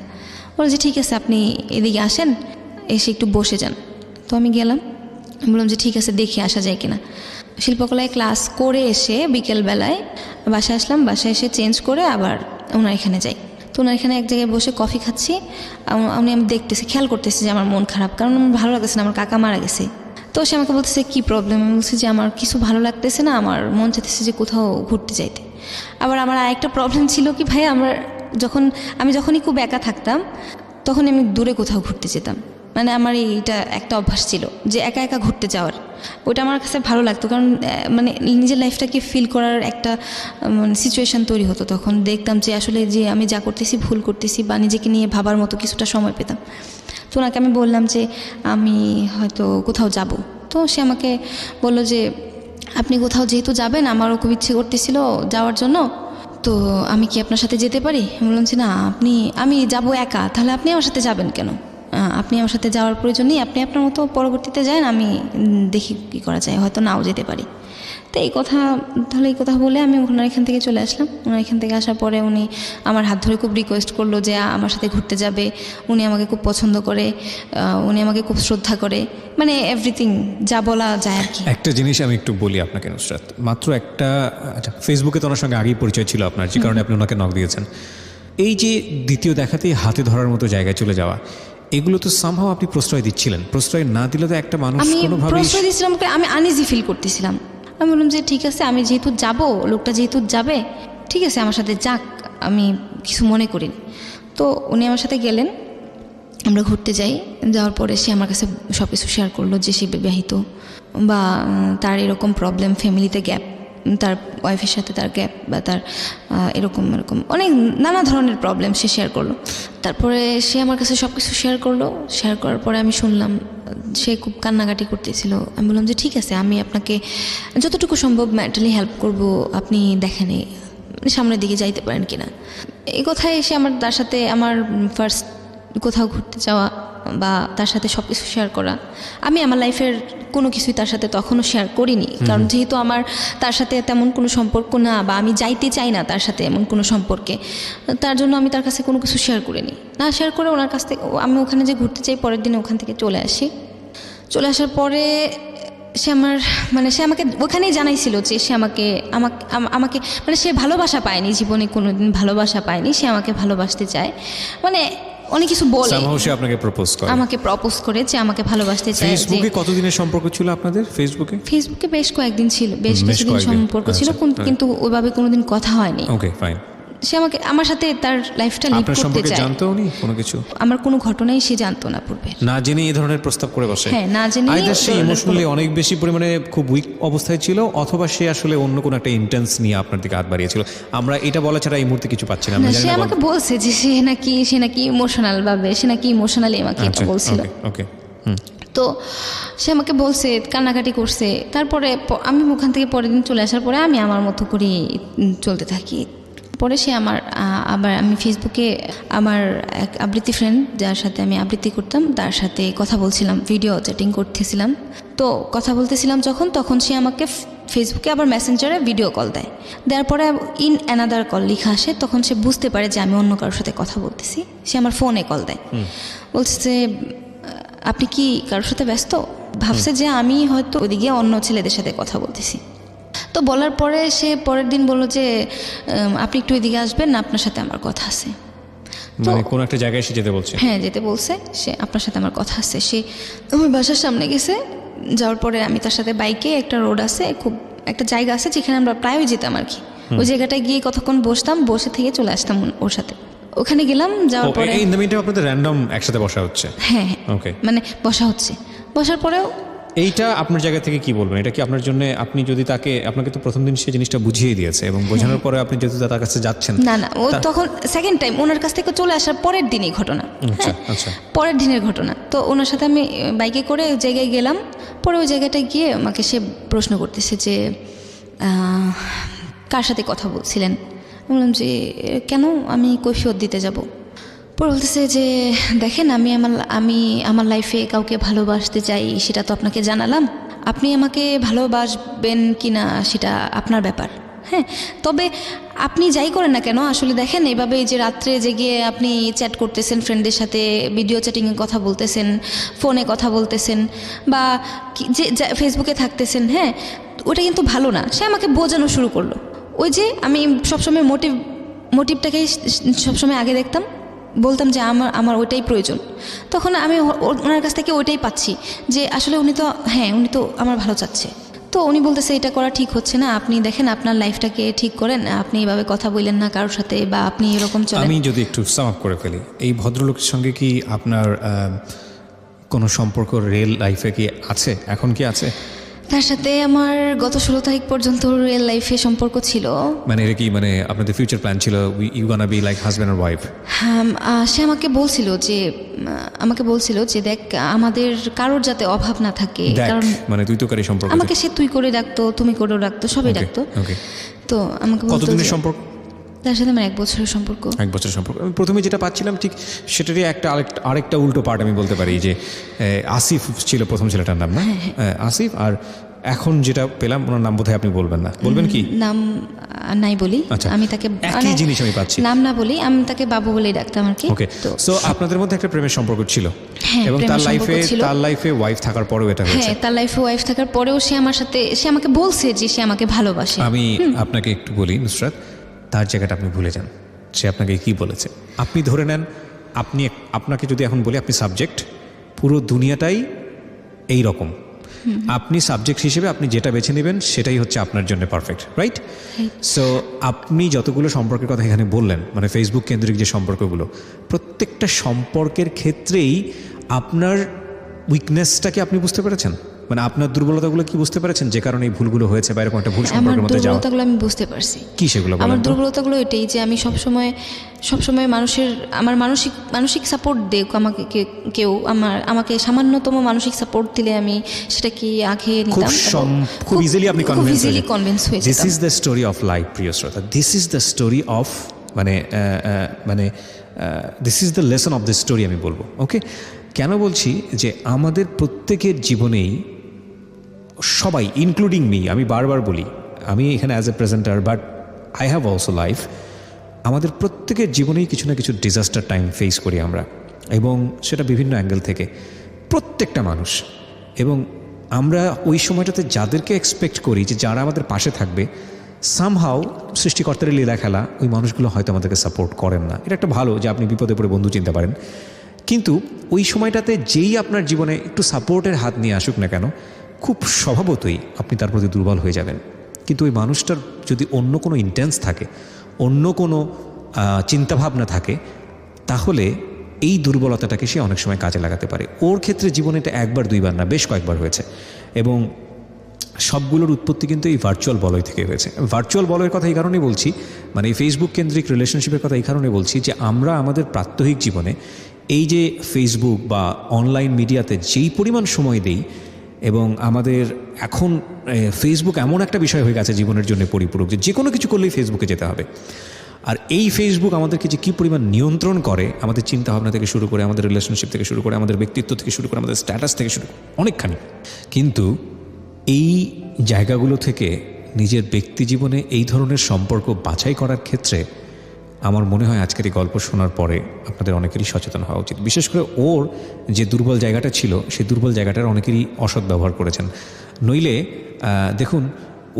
Speaker 2: বললো যে ঠিক আছে, আপনি এদিকে আসেন, এসে একটু বসে যান। তো আমি গেলাম, বললাম যে ঠিক আছে, দেখে আসা যায় কিনা। শিল্পকলায় ক্লাস করে এসে বিকেলবেলায় বাসায় আসলাম। বাসায় এসে চেঞ্জ করে আবার ওনার এখানে যাই। তো ওনার এখানে এক জায়গায় বসে কফি খাচ্ছি। আমি দেখতেছি, খেয়াল করতেছি যে আমার মন খারাপ, কারণ আমার ভালো লাগতেছে না, আমার কাকা মারা গেছে। তো সে আমাকে বলতেছে কী প্রবলেম। আমি বলছি যে আমার কিছু ভালো লাগতেছে না, আমার মন চাইতেছে যে কোথাও ঘুরতে যাইতে। আবার আমার আরেকটা প্রবলেম ছিল কি ভাই, আমি যখনই খুব একা থাকতাম তখন আমি দূরে কোথাও ঘুরতে যেতাম। মানে আমার এইটা একটা অভ্যাস ছিল যে একা একা ঘুরতে যাওয়ার, ওইটা আমার কাছে ভালো লাগতো, কারণ মানে নিজের লাইফটাকে ফিল করার একটা মানে সিচুয়েশান তৈরি হতো। তখন দেখতাম যে আসলে যে আমি যা করতেছি ভুল করতেছি, বা নিজেকে নিয়ে ভাবার মতো কিছুটা সময় পেতাম। তো ওনাকে আমি বললাম যে আমি হয়তো কোথাও যাব। তো সে আমাকে বলল যে আপনি কোথাও যেহেতু যাবেন, আমারও খুব ইচ্ছে করতেছিল যাওয়ার জন্য, তো আমি কি আপনার সাথে যেতে পারি। আমি বললাম যে না, আমি যাব একা, তাহলে আপনি আমার সাথে যাবেন কেন। আপনি আমার সাথে যাওয়ার প্রয়োজন নেই, আপনি আপনার মতো পরবর্তীতে যান, আমি দেখি কী করা যায়, হয়তো নাও যেতে পারি। তো এই কথা বলে আমি ওনার এখান থেকে চলে আসলাম। ওনার এখান থেকে আসার পরে উনি আমার হাত ধরে খুব রিকোয়েস্ট করলো যে আমার সাথে ঘুরতে যাবে। উনি আমাকে খুব পছন্দ করে, উনি আমাকে খুব শ্রদ্ধা করে, মানে এভরিথিং যা বলা যায় আর কি।
Speaker 1: একটা জিনিস আমি একটু বলি আপনাকে নুসরাত, মাত্র একটা ফেসবুকে তো ওনার সঙ্গে আগেই পরিচয় ছিল আপনার, যে কারণে আপনি ওনাকে নক দিয়েছেন। এই যে দ্বিতীয় দেখাতেই হাতে ধরার মতো জায়গায় চলে যাওয়া, এগুলো তো সামহাও আপনি প্রশ্রয় দিচ্ছিলেন। প্রশ্রয় না দিলে তো একটা মানুষ কোনোভাবেই,
Speaker 2: প্রশ্রয় দিচ্ছিলাম, আমি আনইজি ফিল করতেছিলাম। আমি বললাম যে ঠিক আছে, আমি যেহেতু যাব, লোকটা যেহেতু যাবে, ঠিক আছে আমার সাথে যাক, আমি কিছু মনে করিনি। তো উনি আমার সাথে গেলেন, আমরা ঘুরতে যাই। যাওয়ার পরে সে আমার কাছে সব কিছু শেয়ার করলো যে সে বিবাহিত, বা তার এরকম প্রবলেম, ফ্যামিলিতে গ্যাপ, তার ওয়াইফের সাথে তার গ্যাপ, বা তার এরকম অনেক নানা ধরনের প্রবলেম সে শেয়ার করলো। তারপরে সে আমার কাছে সব কিছু শেয়ার করার পরে আমি শুনলাম সে খুব কান্নাকাটি করতেছিল। আমি বললাম যে ঠিক আছে, আমি আপনাকে যতটুকু সম্ভব মেন্টালি হেল্প করব, আপনি দেখেন সামনের দিকে যাইতে পারেন কিনা। এই কথায় এসে তার সাথে আমার ফার্স্ট কোথাও ঘুরতে যাওয়া, বা তার সাথে সব কিছু শেয়ার করা। আমি আমার লাইফের কোনো কিছুই তার সাথে তখনও শেয়ার করিনি, কারণ যেহেতু আমার তার সাথে তেমন কোনো সম্পর্ক না, বা আমি যাইতে চাই না তার সাথে এমন কোনো সম্পর্কে, তার জন্য আমি তার কাছে কোনো কিছু শেয়ার করিনি। না শেয়ার করে ওনার কাছ থেকে আমি ওখানে যে ঘুরতে চাই, পরের দিনে ওখান থেকে চলে আসার পরে সে আমাকে ওখানেই জানাইছিল যে সে আমাকে মানে সে ভালোবাসা পায়নি, জীবনে কোনোদিন ভালোবাসা পায়নি, সে আমাকে ভালোবাসতে চায়। মানে অনেক কিছু বলে
Speaker 1: সে আপনাকে প্রপোজ করে
Speaker 2: যে আমাকে ভালোবাসতে চায়।
Speaker 1: ফেসবুকে কতদিনের সম্পর্ক ছিল আপনাদের? ফেসবুকে
Speaker 2: বেশ কয়েকদিন ছিল, বেশ কিছুদিন সম্পর্ক ছিল, কিন্তু ওইভাবে কোনোদিন কথা হয়নি।
Speaker 1: ওকে, ফাইন।
Speaker 2: সে আমার সাথে তার লাইফটা লিড করতে চায়।
Speaker 1: জানতো উনি কোনো কিছু?
Speaker 2: আমার কোনো ঘটনাই সে জানতো না পূর্বে।
Speaker 1: না জেনে এই ধরনের প্রস্তাব করে বসে?
Speaker 2: হ্যাঁ, না জেনে।
Speaker 1: আইদার সে ইমোশনালি অনেক বেশি পরিমাণে খুব উইক অবস্থায় ছিল, অথবা সে আসলে অন্য কোনো একটা ইন্টেন্স নিয়ে আপনার দিকে হাত বাড়িয়েছিল। আমরা এটা বলা ছাড়া এই মুহূর্তে কিছু পাচ্ছি না।
Speaker 2: সে আমাকে বলছে যে সে নাকি ইমোশনালি আমাকে এটা বলছিল।
Speaker 1: ওকে।
Speaker 2: তো সে আমাকে বলছে, কান্নাকাটি করছে। তারপরে আমি ওখান থেকে পরের দিন চলে আসার পরে আমি আমার মতো করে চলতে থাকি। পরে সে আবার আমি ফেসবুকে আমার এক আবৃত্তি ফ্রেন্ড যার সাথে আমি আবৃত্তি করতাম তার সাথে কথা বলছিলাম, ভিডিও চ্যাটিং করতেছিলাম। তো কথা বলতেছিলাম তখন সে আমাকে ফেসবুকে আবার মেসেঞ্জারে ভিডিও কল দেয়। দেওয়ার পরে ইন অ্যানাদার কল লেখা আসে, তখন সে বুঝতে পারে যে আমি অন্য কারোর সাথে কথা বলতেছি। সে আমার ফোনে কল দেয়, বলছে যে আপনি কি কারোর সাথে ব্যস্ত? ভাবছে যে আমি হয়তো ওইদিকে অন্য ছেলেদের সাথে কথা বলতেছি। তো বলার পরে সে পরের দিন বললো যে আপনি একটু এদিকে আসবেন না, আপনার সাথে আমার কথা আছে।
Speaker 1: মানে কোন একটা জায়গায় এসে যেতে বলছে?
Speaker 2: হ্যাঁ, যেতে বলছে। সে আপনার সাথে আমার কথা আছে। সে আমার বাসার সামনে গেছে, যাওয়ার পরে আমি তার সাথে বাইকে, একটা রোড আছে, খুব একটা জায়গা আছে যেখানে আমরা প্রায়ই যেতাম আর কি, ওই জায়গাটায় গিয়ে কতক্ষণ বসতাম, বসে থেকে চলে আসতাম ওর সাথে। ওখানে গেলাম, যাওয়ার পরে
Speaker 1: ইন দ্য মিনটাইম আপনাদের র্যান্ডম একসাথে বসা হচ্ছে?
Speaker 2: হ্যাঁ,
Speaker 1: ওকে,
Speaker 2: মানে বসা হচ্ছে। বসার পরেও
Speaker 1: এইটা আপনার জায়গা থেকে কি বলবেন? এটা কি আপনার জন্য, আপনি যদি আপনাকে তো প্রথম দিন সে জিনিসটা বুঝিয়ে দিয়েছে এবং বোঝানোর পরে আপনি যদি তার কাছে যাচ্ছেন?
Speaker 2: না, ও তখন সেকেন্ড টাইম ওনার কাছ থেকে চলে আসার পরের দিনই ঘটনা।
Speaker 1: আচ্ছা,
Speaker 2: পরের দিনের ঘটনা। তো ওনার সাথে আমি বাইকে করে ওই জায়গায় গেলাম। পরে ওই জায়গাটায় গিয়ে আমাকে সে প্রশ্ন করতেছে যে কার সাথে কথা বলছিলেন। বললাম যে কেন, আমি কৈফিয়ত দিতে যাব। পরে বলতেছে যে দেখেন, আমি আমার লাইফে কাউকে ভালোবাসতে চাই, সেটা তো আপনাকে জানালাম। আপনি আমাকে ভালোবাসবেন কি না সেটা আপনার ব্যাপার। হ্যাঁ, তবে আপনি যাই করেন না কেন, আসলে দেখেন এভাবে যে রাত্রে জেগে আপনি চ্যাট করতেছেন, ফ্রেন্ডদের সাথে ভিডিও চ্যাটিংয়ে কথা বলতেছেন, ফোনে কথা বলতেছেন, বা যে ফেসবুকে থাকতেছেন, হ্যাঁ, ওটা কিন্তু ভালো না। সে আমাকে বোঝানো শুরু করলো। ওই যে আমি সবসময় মোটিভটাকেই সবসময় আগে দেখতাম, বলতাম যে আমার ওইটাই প্রয়োজন। তখন আমি ওনার কাছ থেকে ওইটাই পাচ্ছি যে আসলে উনি তো আমার ভালো চাচ্ছে। তো উনি বলতেছে এটা করা ঠিক হচ্ছে না, আপনি দেখেন আপনার লাইফটাকে ঠিক করেন, আপনি এভাবে কথা বললেন না কারোর সাথে, বা আপনি এরকম চলেন।
Speaker 1: আমি যদি একটু সাম আপ করে ফেলি, এই ভদ্রলোকের সঙ্গে কি আপনার কোনো সম্পর্ক রিয়েল লাইফে কি আছে? এখন কি আছে?
Speaker 2: তার সাথে আমার গত 16 তারিখ পর্যন্ত রিয়েল লাইফে সম্পর্ক ছিল।
Speaker 1: মানে এটা কি, মানে আপনাদের ফিউচার প্ল্যান ছিল, you gonna be like husband আর ওয়াইফ?
Speaker 2: হ্যাঁ, সে আমাকে বলছিল যে দেখ, আমাদের কারোর যাতে অভাব না থাকে।
Speaker 1: কারণ মানে তুই তো কারি সম্পর্ক,
Speaker 2: আমাকে সে তুই করে ডাকতো, তুমি করেও ডাকতো, সবাই ডাকতো। তো আমাকে বলতো
Speaker 1: কতদিনের সম্পর্ক
Speaker 2: তার সাথে? আমার 1 বছরের সম্পর্ক।
Speaker 1: 1 বছরের সম্পর্ক। আমি প্রথমে যেটা পাচ্ছিলাম ঠিক সেটারই আরেকটা উল্টো পার্ট আমি বলতে পারি, যে আসিফ ছিল প্রথম ছেলেটার নাম, না? আসিফ। আর এখন যেটা পেলাম ওনার নাম বোধহয় আপনি বলবেন না, বলবেন কি?
Speaker 2: নাম নাই বলি, আমি তাকে
Speaker 1: একই জিনিস আমি পাচ্ছি,
Speaker 2: নাম না বলি, আমি তাকে বাবু বলেই ডাকতাম আর কি।
Speaker 1: ওকে, সো আপনাদের মধ্যে একটা প্রেমের সম্পর্ক ছিল, এবং তার লাইফে ওয়াইফ থাকার পরেও এটা হয়েছে।
Speaker 2: হ্যাঁ, তার লাইফে ওয়াইফ থাকার পরেও সে আমাকে বলছে যে সে আমাকে ভালোবাসে।
Speaker 1: আমি আপনাকে একটু বলি নুসরাত, তার জায়গাটা আপনি ভুলে যান। সে আপনাকে কি বলেছে? আপনি ধরে নেন, আপনাকে যদি এখন বলি আপনি সাবজেক্ট, পুরো দুনিয়াটাই এই রকম, আপনি সাবজেক্ট হিসেবে আপনি যেটা বেছে নেবেন সেটাই হচ্ছে আপনার জন্য পারফেক্ট, রাইট? সো আপনি যতগুলো সম্পর্কের কথা এখানে বললেন, মানে ফেসবুক কেন্দ্রিক যে সম্পর্কগুলো, প্রত্যেকটা সম্পর্কের ক্ষেত্রেই আপনার উইকনেসটাকে আপনি বুঝতে পেরেছেন? মানে আপনার দুর্বলতাগুলো কি বুঝতে পেরেছেন, যে কারণে এই ভুলগুলো হয়েছে বা এরকম একটা ভুল সম্পর্কের মধ্যে যাওয়া?
Speaker 2: দুর্বলতাগুলো আমি বুঝতে পারছি।
Speaker 1: কি সেগুলো?
Speaker 2: আমার দুর্বলতাগুলো এটাই যে আমি সবসময় আমার মানসিক সাপোর্ট দেখ আমাকে কেউ, আমাকে সামান্যতম মানসিক সাপোর্ট দিলে আমি সেটা কি আগে নিতাম,
Speaker 1: খুব ইজিলি আপনি
Speaker 2: কনভিন্স হয়ে যেতাম।
Speaker 1: This is the story of life, প্রিয় শ্রোতা। This is the story of, মানে this is the lesson of the story আমি বলবো। ওকে, কেন বলছি যে আমাদের প্রত্যেকের জীবনেই সবাই, ইনক্লুডিং মি, আমি বারবার বলি, আমি এখানে as a presenter, but I have also life, আমাদের প্রত্যেকের জীবনেই কিছু না কিছু ডিজাস্টার টাইম ফেস করি আমরা, এবং সেটা বিভিন্ন অ্যাঙ্গেল থেকে, প্রত্যেকটা মানুষ। এবং আমরা ওই সময়টাতে যাদেরকে এক্সপেক্ট করি যে যারা আমাদের পাশে থাকবে, সামহাও সৃষ্টিকর্তার লীলা খেলা, ওই মানুষগুলো হয়তো আমাদেরকে সাপোর্ট করেন না। এটা একটা ভালো যে আপনি বিপদে পড়ে বন্ধু চিনতে পারেন, কিন্তু ওই সময়টাতে যেই আপনার জীবনে একটু সাপোর্টের হাত নিয়ে আসুক না কেন, খুব স্বভাবতই আপনি তার প্রতি দুর্বল হয়ে যাবেন। কিন্তু ওই মানুষটার যদি অন্য কোনো ইন্টেন্স থাকে, অন্য কোনো চিন্তাভাবনা থাকে, তাহলে এই দুর্বলতাটাকে সে অনেক সময় কাজে লাগাতে পারে। ওর ক্ষেত্রে জীবনে এটা 1বার 2বার না, বেশ কয়েকবার হয়েছে, এবং সবগুলোর উৎপত্তি কিন্তু এই ভার্চুয়াল বলয় থেকে হয়েছে। ভার্চুয়াল বলয়ের কথা এই কারণেই বলছি, মানে এই ফেসবুক কেন্দ্রিক রিলেশনশিপের কথা এই কারণে বলছি যে আমরা আমাদের প্রাত্যহিক জীবনে এই যে ফেসবুক বা অনলাইন মিডিয়াতে যেই পরিমাণ সময় দেই, এবং আমাদের এখন ফেসবুক এমন একটা বিষয় হয়ে গেছে জীবনের জন্য পরিপূরক, যে কোনো কিছু করলেই ফেসবুকে যেতে হবে। আর এই ফেসবুক আমাদেরকে যে কী পরিমাণ নিয়ন্ত্রণ করে, আমাদের চিন্তাভাবনা থেকে শুরু করে, আমাদের রিলেশনশিপ থেকে শুরু করে, আমাদের ব্যক্তিত্ব থেকে শুরু করে, আমাদের স্ট্যাটাস থেকে শুরু করে অনেকখানি। কিন্তু এই জায়গাগুলো থেকে নিজের ব্যক্তি জীবনে এই ধরনের সম্পর্ক বাছাই করার ক্ষেত্রে আমার মনে হয় আজকের এই গল্প শোনার পরে আপনাদের অনেকেরই সচেতন হওয়া উচিত। বিশেষ করে ওর যে দুর্বল জায়গাটা ছিল, সেই দুর্বল জায়গাটার অনেকেরই অসৎ ব্যবহার করেছেন। নইলে দেখুন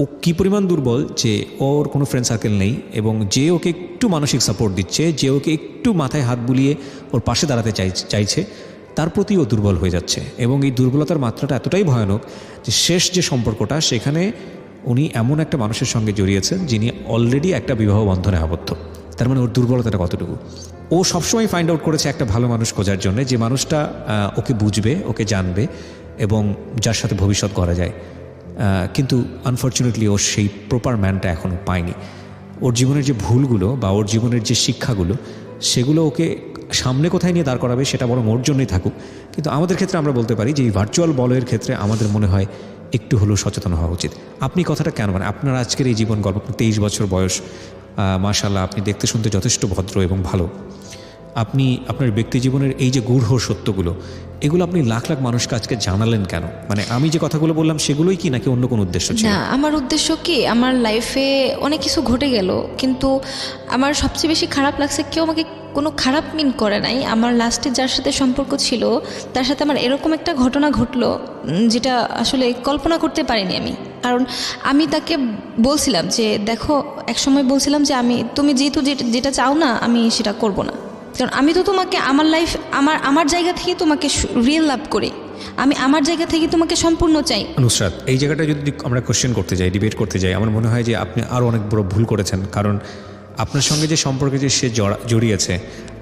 Speaker 1: ও কী পরিমাণ দুর্বল যে ওর কোনো ফ্রেন্ড সার্কেল নেই, এবং যে ওকে একটু মানসিক সাপোর্ট দিচ্ছে, যে ওকে একটু মাথায় হাত বুলিয়ে ওর পাশে দাঁড়াতে চাইছে, তার প্রতি ও দুর্বল হয়ে যাচ্ছে। এবং এই দুর্বলতার মাত্রাটা এতটাই ভয়ানক যে শেষ যে সম্পর্কটা, সেখানে উনি এমন একটা মানুষের সঙ্গে জড়িয়েছেন যিনি অলরেডি একটা বিবাহ বন্ধনে আবদ্ধ। তার মানে ওর দুর্বলতাটা কতটুকু। ও সবসময় ফাইন্ড আউট করেছে একটা ভালো মানুষ খোঁজার জন্য, যে মানুষটা ওকে বুঝবে, ওকে জানবে এবং যার সাথে ভবিষ্যৎ করা যায়। কিন্তু আনফর্চুনেটলি ও সেই প্রপার ম্যানটা এখনও পায়নি। ওর জীবনের যে ভুলগুলো বা ওর জীবনের যে শিক্ষাগুলো, সেগুলো ওকে সামনে কোথায় নিয়ে দাঁড় করাবে সেটা বরং ওর জন্যই থাকুক। কিন্তু আমাদের ক্ষেত্রে আমরা বলতে পারি যে এই ভার্চুয়াল বলয়ের ক্ষেত্রে আমাদের মনে হয় একটু হলেও সচেতন হওয়া উচিত। আপনি কথাটা কেন, মানে আপনার আজকের এই জীবন গল্প, 23 বছর বয়স, মাশাআল্লাহ আপনি দেখতে শুনতে যথেষ্ট ভদ্র এবং ভালো। আপনি আপনার ব্যক্তি জীবনের এই যে গূঢ় সত্যগুলো, এগুলো আপনি লাখ লাখ মানুষকে আজকে জানালেন কেন? মানে আমি যে কথাগুলো বললাম সেগুলোই কি, নাকি অন্য কোনো উদ্দেশ্য ছিল?
Speaker 2: না, আমার উদ্দেশ্য কি, আমার লাইফে অনেক কিছু ঘটে গেল, কিন্তু আমার সবচেয়ে বেশি খারাপ লাগছে কেউ আমাকে কোনো খারাপ মিন করে নাই। আমার লাস্টে যার সাথে সম্পর্ক ছিল তার সাথে আমার এরকম একটা ঘটনা ঘটলো যেটা আসলে কল্পনা করতে পারিনি আমি। কারণ আমি তাকে বলছিলাম যে দেখো, একসময় বলছিলাম যে তুমি যেহেতু যেটা চাও না, আমি সেটা করব না। কারণ আমি তো তোমাকে আমার লাইফ, আমার জায়গা থেকে তোমাকে রিয়েল লাভ করি, আমি আমার জায়গা থেকে তোমাকে সম্পূর্ণ চাই।
Speaker 1: নুসরাত, এই জায়গাটা যদি আমরা কোশ্চেন করতে যাই, ডিবেট করতে যাই, আমার মনে হয় যে আপনি আরও অনেক বড় ভুল করেছেন। কারণ আপনার সঙ্গে যে সম্পর্কে যে সে জড়িয়েছে,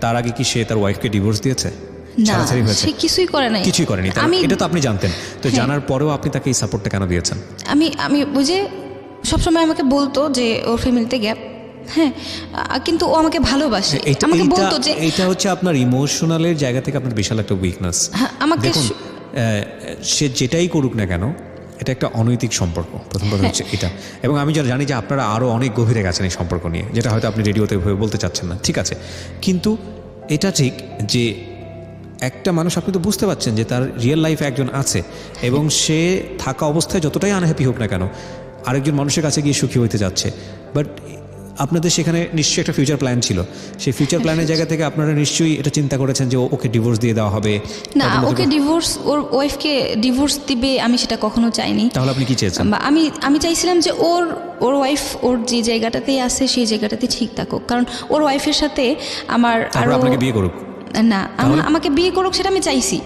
Speaker 1: তার আগে কি সে তার ওয়াইফকে ডিভোর্স দিয়েছে?
Speaker 2: না, সে কিছুই করে নাই।
Speaker 1: কিছুই করেনি। এটা তো আপনি জানতেন তো, জানার পরেও আপনি তাকে এই সাপোর্টটা কেন দিয়েছেন?
Speaker 2: আমি ওই যে সবসময় আমাকে বলতো যে ওর ফ্যামিলিতে গ্যাপ, হ্যাঁ, কিন্তু ও আমাকে ভালোবাসে। আমাকে বলতো যে
Speaker 1: এটা হচ্ছে আপনার ইমোশনালের জায়গা থেকে আপনার বিশাল একটা উইকনেস।
Speaker 2: আমাকে
Speaker 1: দেখুন, সে যেটাই করুক না কেন, এটা একটা অনৈতিক সম্পর্ক, প্রথম কথা হচ্ছে এটা। এবং আমি জানি যে আপনারা আরও অনেক গভীরে গেছেন এই সম্পর্ক নিয়ে, যেটা হয়তো আপনি রেডিওতে বলতে চাচ্ছেন না, ঠিক আছে। কিন্তু এটা ঠিক যে একটা মানুষ, আপনি তো বুঝতে পারছেন যে তার রিয়েল লাইফে একজন আছে, এবং সে থাকা অবস্থায় যতটাই আনহ্যাপি হোক না কেন, আরেকজন মানুষের কাছে গিয়ে সুখী হইতে যাচ্ছে। বাট আপনাদের সেখানে নিশ্চয়ই একটা ফিউচার প্ল্যান ছিল। সেই ফিউচার প্ল্যানের জায়গা থেকে আপনারা নিশ্চয়ই এটা চিন্তা করেছেন যে ওকে ডিভোর্স দিয়ে দেওয়া হবে।
Speaker 2: না, ওকে ডিভোর্স, ওর ওয়াইফকে ডিভোর্স দিবে আমি সেটা কখনো চাইনি।
Speaker 1: তাহলে আপনি কি চেয়েছেন?
Speaker 2: আমি চাইছিলাম যে ওর ওয়াইফ ওর যে জায়গাটাতেই আছে সেই জায়গাটাতে ঠিক থাকুক। কারণ ওর ওয়াইফের সাথে আমার আরো,
Speaker 1: আপনাকে বিয়ে করুক
Speaker 2: না, আমাকে বিয়ে করুক সেটা আমি চাইছি।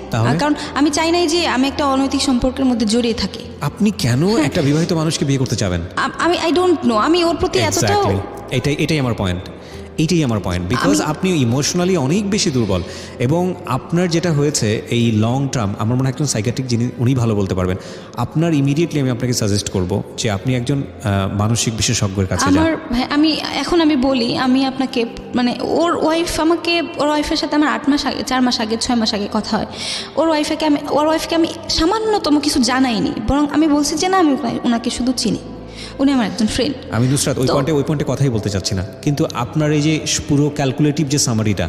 Speaker 2: কারণ আমি চাই নাই যে আমি একটা অনৈতিক সম্পর্কের মধ্যে জড়িয়ে থাকি।
Speaker 1: আপনি কেন একটা বিবাহিত মানুষকে বিয়ে করতে চাবেন?
Speaker 2: আই ডোন্ট নো, আমি ওর প্রতি এতটাও,
Speaker 1: এটাই আমার পয়েন্ট। বিকজ আপনি ইমোশনালি অনেক বেশি দুর্বল। এবং আপনার যেটা হয়েছে এই লং টার্ম, আমার মনে হয় একজন সাইকিয়াট্রিক যিনি, উনি ভালো বলতে পারবেন। আপনার ইমিডিয়েটলি আমি আপনাকে সাজেস্ট করব যে আপনি একজন মানসিক বিশেষজ্ঞের কাছে যান।
Speaker 2: আমি বলি, আমি আপনাকে, মানে ওর ওয়াইফের সাথে আমার 8 মাস আগে, 4 মাস আগে, 6 মাস আগে কথা হয়। ওর ওয়াইফকে আমি সামান্যতম কিছু জানাইনি, বরং আমি বলছি যে না, আমি ওনাকে শুধু চিনি, উনি আমার একজন ফ্রেন্ড।
Speaker 1: আমি নুসরাত ওই পয়েন্টে কথাই বলতে চাচ্ছি না, কিন্তু আপনার এই যে পুরো ক্যালকুলেটিভ যে সামারিটা,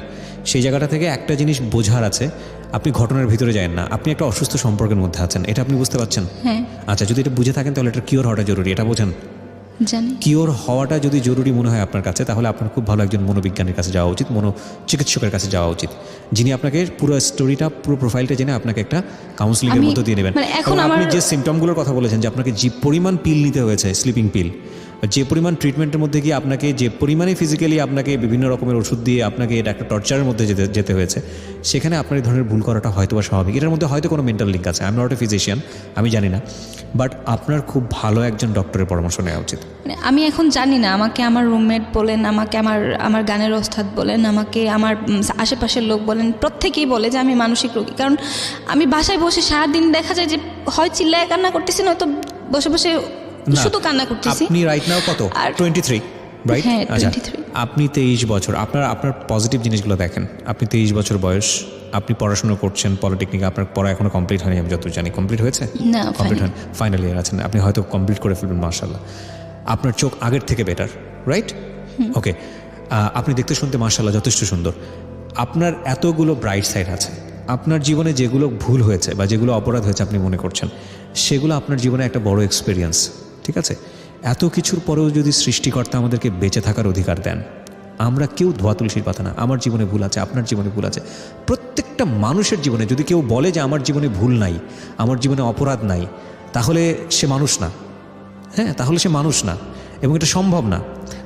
Speaker 1: সেই জায়গাটা থেকে একটা জিনিস বোঝার আছে, আপনি ঘটনার ভিতরে যান না, আপনি একটা অসুস্থ সম্পর্কের মধ্যে আছেন, এটা আপনি বুঝতে পারছেন?
Speaker 2: হ্যাঁ।
Speaker 1: আচ্ছা, যদি এটা বুঝে থাকেন তাহলে এটা কিওর হওয়াটা জরুরি, এটা বোঝেন?
Speaker 2: জানি।
Speaker 1: কিওর হওয়াটা যদি জরুরি মনে হয় আপনার কাছে, তাহলে আপনার খুব ভালো একজন মনোবিজ্ঞানীর কাছে যাওয়া উচিত, চিকিৎসকের কাছে যাওয়া উচিত, যিনি আপনাকে পুরো স্টোরিটা, পুরো প্রোফাইলটা জেনে আপনাকে একটা কাউন্সিলিংয়ের মধ্যে দিয়ে নেবেন। আপনি যে সিমটমগুলোর কথা বলেছেন, যে আপনাকে যে পরিমাণ পিল নিতে হয়েছে, স্লিপিং পিল, যে পরিমাণ ট্রিটমেন্টের মধ্যে গিয়ে আপনাকে যে পরিমাণে ফিজিক্যালি আপনাকে বিভিন্ন রকমের ওষুধ দিয়ে আপনাকে এটা একটা টর্চারের মধ্যে যেতে হয়েছে, সেখানে আপনার এই ধরনের ভুল করাটা হয়তো বা স্বাভাবিক। এটার মধ্যে হয়তো কোনো মেন্টাল লিঙ্ক আছে, I am not a physician, আমি জানি না, বাট আপনার খুব ভালো একজন ডক্টরের পরামর্শ নেওয়া উচিত।
Speaker 2: আমি এখন জানি না, আমাকে আমার রুমমেট বলেন, আমাকে আমার গানের ওস্তাদ বলেন, আমাকে আমার আশেপাশের লোক বলেন, প্রত্যেকেই বলে যে আমি মানসিক রোগী। কারণ আমি বাসায় বসে সারাদিন দেখা যায় যে হয় চিল্লায় কান্না করতেছি, নয়তো বসে বসে শুধু কান্না করতেছি।
Speaker 1: আপনি রাইট নাও কত? 23, রাইট?
Speaker 2: হ্যাঁ,
Speaker 1: আচ্ছা,
Speaker 2: 23।
Speaker 1: আপনি 23 বছর, আপনার পজিটিভ জিনিসগুলো দেখেন। আপনি 23 বছর বয়স, আপনি পড়াশোনা করছেন পলিটেকনিকে, আপনার পড়া এখনো কমপ্লিট হয়নি, আমি যতদূর জানি। কমপ্লিট হয়েছে?
Speaker 2: না,
Speaker 1: কমপ্লিট হয়নি, ফাইনাল ইয়ার আছেন, আপনি হয়তো কমপ্লিট করে ফেলবেন, মাশাআল্লাহ। আপনার চোখ আগের থেকে বেটার, রাইট? ওকে, আপনি দেখতে শুনতে মাশাআল্লাহ যথেষ্ট সুন্দর। আপনার এতগুলো ব্রাইট সাইড আছে, আপনার জীবনে যেগুলো ভুল হয়েছে বা যেগুলো অপরাধ হয়েছে আপনি মনে করছেন, সেগুলো আপনার জীবনে একটা বড় এক্সপিরিয়েন্স, ঠিক আছে? এত কিছুর পরেও যদি সৃষ্টিকর্তা আমাদেরকে বেঁচে থাকার অধিকার দেন, আমরা কেউ ধোয়া তুলসীর পাতা না। আমার জীবনে ভুল আছে, আপনার জীবনে ভুল আছে, প্রত্যেকটা মানুষের জীবনে। যদি কেউ বলে যে আমার জীবনে ভুল নাই, আমার জীবনে অপরাধ নাই, তাহলে সে মানুষ না। হ্যাঁ, তাহলে সে মানুষ না, এবং এটা সম্ভব না।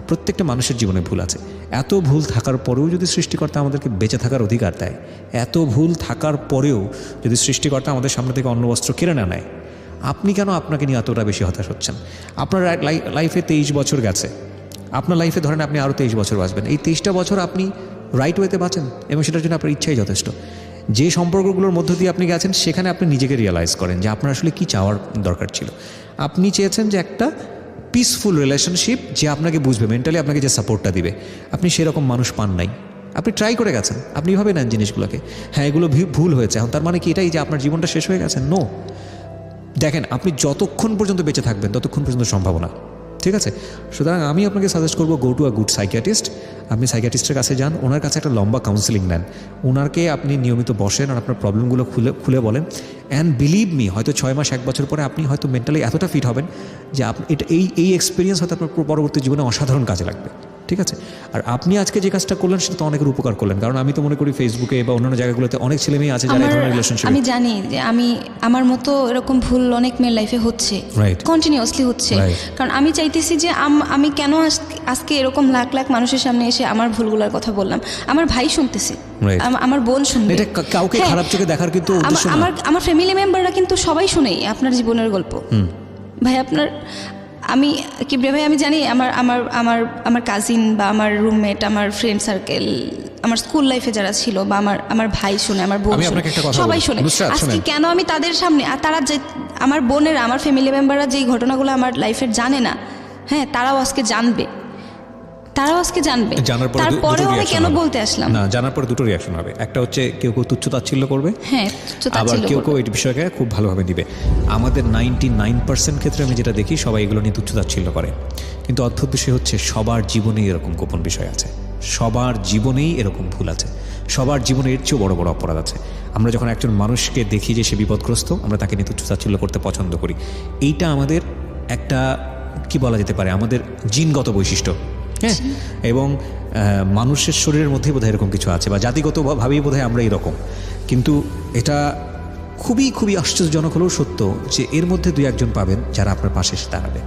Speaker 1: প্রত্যেকটা মানুষের জীবনে ভুল আছে। এত ভুল থাকার পরেও যদি সৃষ্টিকর্তা আমাদেরকে বেঁচে থাকার অধিকার দেয়, এত ভুল থাকার পরেও যদি সৃষ্টিকর্তা আমাদের সামনে থেকে অন্ন বস্ত্র কেড়ে না নেয়, আপনি কেন আপনাকে নিয়ে এতটা বেশি হতাশ হচ্ছেন? আপনার লাইফে 23 বছর গেছে, আপনার লাইফে ধরেন আপনি আরও 23 বছর বাঁচবেন। এই 23টা বছর আপনি রাইট ওয়েতে বাঁচেন, এবং সেটার জন্য আপনার ইচ্ছাই যথেষ্ট। যে সম্পর্কগুলোর মধ্য দিয়ে আপনি গেছেন, সেখানে আপনি নিজেকে রিয়েলাইজ করেন যে আপনার আসলে কী চাওয়ার দরকার ছিল। আপনি চেয়েছেন যে একটা পিসফুল রিলেশনশিপ, যে আপনাকে বুঝবে, মেন্টালি আপনাকে যে সাপোর্টটা দিবে। আপনি সেরকম মানুষ পান নাই। আপনি ট্রাই করে গেছেন, আপনি এভাবে নেন জিনিসগুলোকে। হ্যাঁ, এগুলো ভুল হয়েছে, এখন তার মানে কি এটাই যে আপনার জীবনটা শেষ হয়ে গেছে? নো। দেখেন, আপনি যতক্ষণ পর্যন্ত বেঁচে থাকবেন ততক্ষণ পর্যন্ত সম্ভাবনা, ঠিক আছে? সুতরাং আমি আপনাকে সাজেস্ট করবো, go to a good psychiatrist. আপনি সাইকিয়াট্রিস্টের কাছে যান, ওনার কাছে একটা লম্বা কাউন্সিলিং নেন, ওনারকে আপনি নিয়মিত বসেন আর আপনার প্রবলেমগুলো খুলে বলেন। অ্যান্ড বিলিভ মি, হয়তো 6 মাস 1 বছর পরে আপনি হয়তো মেন্টালি এতটা ফিট হবেন যে আপনি এই এক্সপিরিয়েন্স হয়তো আপনার পরবর্তী জীবনে অসাধারণ কাজে লাগবে, ঠিক আছে? আর আপনি আজকে যে কাজটা করলেন, সেটা তো অনেকের উপকার করলেন। কারণ আমি তো মনে করি ফেসবুকে বা অন্যান্য জায়গাগুলোতে অনেক ছেলে মেয়ে আছে যারা এই ধরনের রিলেশনশিপ।
Speaker 2: আমি জানি যে আমার মতো এরকম ভুল অনেক মেয়ের লাইফে হচ্ছে, কন্টিনিউয়াসলি হচ্ছে। কারণ আমি চাইতেছি যে আমি কেন আজকে এরকম লাখ লাখ মানুষের সামনে এসে আমার ভুলগুলোর কথা বললাম। আমার ভাই শুনতেছে, আমার বোন শুনবে।
Speaker 1: এটা কাউকে খারাপ চোখে দেখার কিন্তু উদ্দেশ্য না।
Speaker 2: আমার ফ্যামিলি মেম্বাররা কিন্তু সবাই শুনেই আপনার জীবনের গল্প। ভাই ভাই আমি জানি আমার কাজিন বা আমার রুমমেট, আমার ফ্রেন্ড সার্কেল, আমার স্কুল লাইফে যারা ছিল, বা আমার ভাই শুনে, আমার বোন শুনে, সবাই শুনে। আজকে কেন আমি তাদের সামনে, আর তারা যে আমার বোনেরা, আমার ফ্যামিলি মেম্বাররা যেই ঘটনাগুলো আমার লাইফের জানে না, হ্যাঁ, তারাও আজকে জানবে। তারপরেও আমি কেন বলতে আসলাম
Speaker 1: না, জানার পরে দুটো রিয়াকশন হবে। একটা হচ্ছে কেউ তুচ্ছ-তাচ্ছিল্য করবে,
Speaker 2: হ্যাঁ,
Speaker 1: আবার কেউ এই বিষয়কে খুব ভালোভাবে দিবে। আমাদের 99% ক্ষেত্রে আমি যেটা দেখি, সবাই এগুলো নিয়ে তুচ্ছ-তাচ্ছিল্য করে। কিন্তু অদ্ভুত বিষয় হচ্ছে, সবার জীবনেই এরকম গোপন বিষয় আছে, সবার জীবনেই এরকম ভুল আছে, সবার জীবনে এর চেয়েও বড় বড় অপরাধ আছে। আমরা যখন একজন মানুষকে দেখি যে সে বিপদগ্রস্ত, আমরা তাকে নিয়ে তুচ্ছ-তাচ্ছিল্য করতে পছন্দ করি। এইটা আমাদের একটা কি বলা যেতে পারে, আমাদের জিনগত বৈশিষ্ট্য। হ্যাঁ, এবং মানুষের শরীরের মধ্যেই বোধহয় এরকম কিছু আছে, বা জাতিগতভাবেই বোধহয় আমরা এরকম। কিন্তু এটা খুবই খুবই আশ্চর্যজনক হলেও সত্য যে এর মধ্যে 2-1 জন পাবেন যারা আপনার পাশে এসে দাঁড়াবে,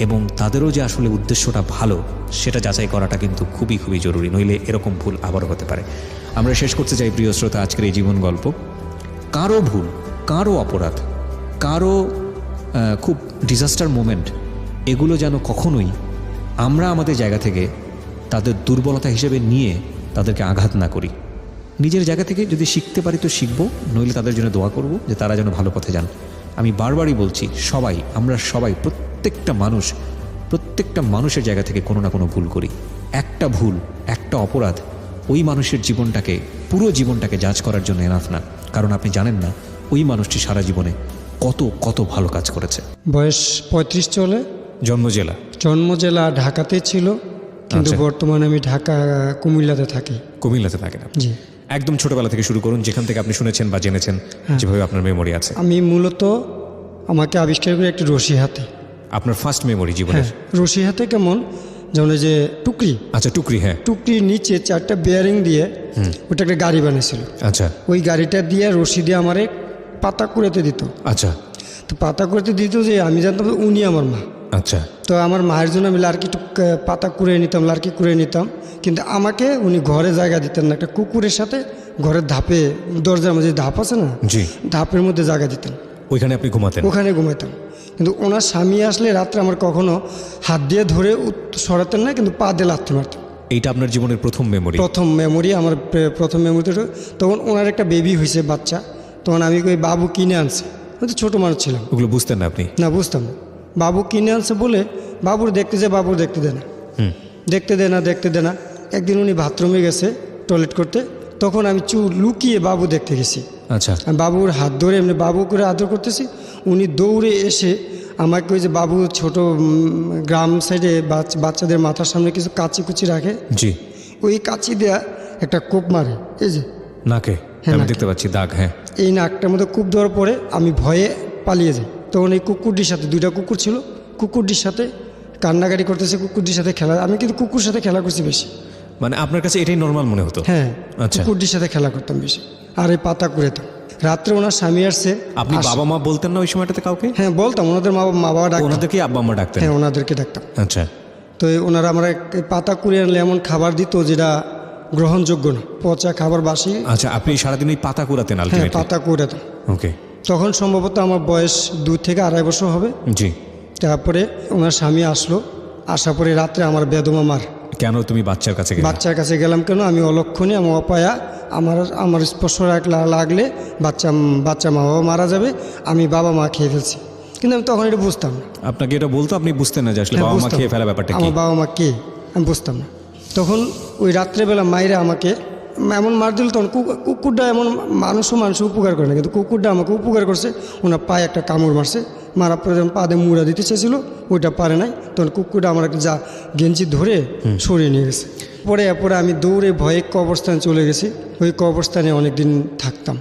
Speaker 1: এবং তাদেরও যে আসলে উদ্দেশ্যটা ভালো সেটা যাচাই করাটা কিন্তু খুবই খুবই জরুরি, নইলে এরকম ভুল আবারও হতে পারে। আমরা শেষ করতে চাই প্রিয় শ্রোতা আজকের এই জীবন গল্প। কারো ভুল, কারো অপরাধ, কারো খুব ডিজাস্টার মোমেন্ট, এগুলো যেন কখনোই আমরা আমাদের জায়গা থেকে তাদের দুর্বলতা হিসেবে নিয়ে তাদেরকে আঘাত না করি। নিজের জায়গা থেকে যদি শিখতে পারি তো শিখবো, নইলে তাদের জন্য দোয়া করব যে তারা যেন ভালো পথে যান। আমি বারবারই বলছি, আমরা সবাই প্রত্যেকটা মানুষের জায়গা থেকে কোনো না কোনো ভুল করি। একটা ভুল, একটা অপরাধ ওই মানুষের জীবনটাকে, পুরো জীবনটাকে জাজ করার জন্য এনাফ না। কারণ আপনি জানেন না ওই মানুষটি সারা জীবনে কত ভালো কাজ করেছে।
Speaker 3: বয়স 35 চলে।
Speaker 1: জন্ম জেলা
Speaker 3: ঢাকাতে ছিল, কিন্তু বর্তমানে আমি কুমিল্লাতে থাকি।
Speaker 1: থাকেন? জি। একদম ছোটবেলা থেকে শুরু করুন, যেখান থেকে আপনি শুনেছেন বা জেনেছেন, যেভাবে আপনার মেমোরি আছে।
Speaker 3: আমি মূলত, আমাকে আবিষ্কার করে একটি রশি হাতে।
Speaker 1: আপনার ফার্স্ট মেমোরি জীবনের?
Speaker 3: রশি হাতে কেমন, যেমন যে টুকরি।
Speaker 1: আচ্ছা, টুকরি। হ্যাঁ,
Speaker 3: টুকরির নিচে 4টা বেয়ারিং দিয়ে ওটা একটা গাড়ি বানিয়েছিল।
Speaker 1: আচ্ছা,
Speaker 3: ওই গাড়িটা দিয়ে রশি দিয়ে আমারে পাতা কুড়াতে দিত।
Speaker 1: আচ্ছা,
Speaker 3: তো পাতা কুড়াতে দিত যে আমি জানতাম উনি আমার মা।
Speaker 1: আচ্ছা,
Speaker 3: তো আমার মায়ের জন্য আমি লার্কি পাতা কুড়িয়ে নিতাম, লার্কি কুড়িয়ে নিতাম। কিন্তু আমাকে উনি ঘরে জায়গা দিতেন না। একটা কুকুরের সাথে ঘরের ধাপে, দরজার মধ্যে ধাপ আছে না,
Speaker 1: জি,
Speaker 3: ধাপের মধ্যে জায়গা দিতেন।
Speaker 1: ওইখানে আপনি ঘুমাতেন? ওখানে
Speaker 3: ঘুমাইতাম। কিন্তু ওনার স্বামী আসলে রাত্রে আমার কখনো হাত দিয়ে ধরে সরাতেন না, কিন্তু পা দিয়ে লাথি মারতেন।
Speaker 1: এইটা আপনার জীবনের প্রথম মেমোরি?
Speaker 3: আমার প্রথম মেমোরি। তখন ওনার একটা বেবি হয়েছে, বাচ্চা। তখন আমি ওই বাবু কিনে আনছে, তো ছোটো মানুষ ছিলাম।
Speaker 1: ওগুলো বুঝতেন না আপনি? না,
Speaker 3: বুঝতাম না। বাবু কিনে আনছে বলে বাবুর দেখতে দে না। একদিন উনি বাথরুমে গেছে টয়লেট করতে, তখন আমি লুকিয়ে বাবু দেখতে গেছি।
Speaker 1: আচ্ছা,
Speaker 3: আমি বাবুর হাত ধরে এমনি বাবু করে আদর করতেছি, উনি দৌড়ে এসে আমাকে ওই যে বাবু ছোট গ্রাম সাইডে বাচ্চাদের মাথার সামনে কিছু কাচি কুচি রাখে,
Speaker 1: জি,
Speaker 3: ওই কাচি দেয়া একটা কোপ মারে, এই যে
Speaker 1: নাকে
Speaker 3: হ্যাঁ,
Speaker 1: আমি
Speaker 3: নাকে।
Speaker 1: দেখতে পাচ্ছি দাগ। হ্যাঁ,
Speaker 3: এই নাকটার মধ্যে কূপ দেওয়ার পরে আমি ভয়ে পালিয়ে যাই। তখন এই কুকুরটির সাথে, 2টা কুকুর ছিল, কুকুরটির সাথে কান্নাকাটি করতেছে, কুকুরটির সাথে খেলা। আমি কিন্তু কুকুর সাথে খেলা করছি বেশি।
Speaker 1: মানে আপনার কাছে এটাই নর্মাল মনে হতো?
Speaker 3: হ্যাঁ,
Speaker 1: আচ্ছা।
Speaker 3: কুকুরটির সাথে খেলা করতাম বেশি, আর এই পাতা কুড়াতাম। রাত্রে ওনার স্বামী আসছে।
Speaker 1: আপনি বাবা মা বলতেন না ওই সময়টাতে কাউকে?
Speaker 3: হ্যাঁ বলতাম, ওনাদের মা বাবা ডাকতাম।
Speaker 1: ওনাদেরকে আব্বা আম্মা ডাকতেন?
Speaker 3: হ্যাঁ, ওনাদেরকে ডাকতাম।
Speaker 1: আচ্ছা,
Speaker 3: তো ওনারা আমরা পাতা কুড়িয়ে আনলে এমন খাবার দিত যেটা গ্রহণযোগ্য না, পচা খাবার, বাসি।
Speaker 1: আচ্ছা, আপনি সারাদিন ওই পাতা কুড়াতেন
Speaker 3: হ্যাঁ,
Speaker 1: আলটিমেটলি?
Speaker 3: পাতা কুড়াতাম।
Speaker 1: ওকে,
Speaker 3: তখন সম্ভবত আমার বয়স 2 থেকে 2.5 বছর হবে।
Speaker 1: জি।
Speaker 3: তারপরে ওনার স্বামী আসলো, আসার পরে রাত্রে আমার বেদমা মার।
Speaker 1: কেন তুমি বাচ্চার কাছে গেলে?
Speaker 3: বাচ্চার কাছে গেলাম কেন? আমি অলক্ষণে, আমি অপায়া, আমার স্পর্শ লাগলে বাচ্চা মা বাবা মারা যাবে, আমি বাবা মা খেয়ে ফেলছি। কিন্তু আমি তখন এটা বুঝতাম না।
Speaker 1: আপনাকে এটা বলতো, আপনি বুঝতেন না যে আসলে
Speaker 3: হ্যাঁ,
Speaker 1: বাবা মা
Speaker 3: বুঝতাম।
Speaker 1: খেয়ে ফেলা ব্যাপারটা কি?
Speaker 3: আমার বাবা মা কে আমি বুঝতাম না। তখন ওই রাত্রেবেলা মায়েরা আমাকে এমন মার দিল, তখন কুকুরটা এমন মানুষ উপকার করে না, কিন্তু কুকুরটা আমাকে উপকার করছে। ওনার পায়ে একটা কামড় মারছে, মারার পরে যখন পা দিয়ে মুড়া দিতে চেয়েছিল, ওইটা পারে নাই। তখন কুকুরটা আমার একটা গেঞ্জি ধরে সরিয়ে নিয়ে গেছে। পরে আমি দৌড়ে ভয়ে কবরস্থানে চলে গেছি। ওই কবরস্থানে অনেকদিন থাকতাম,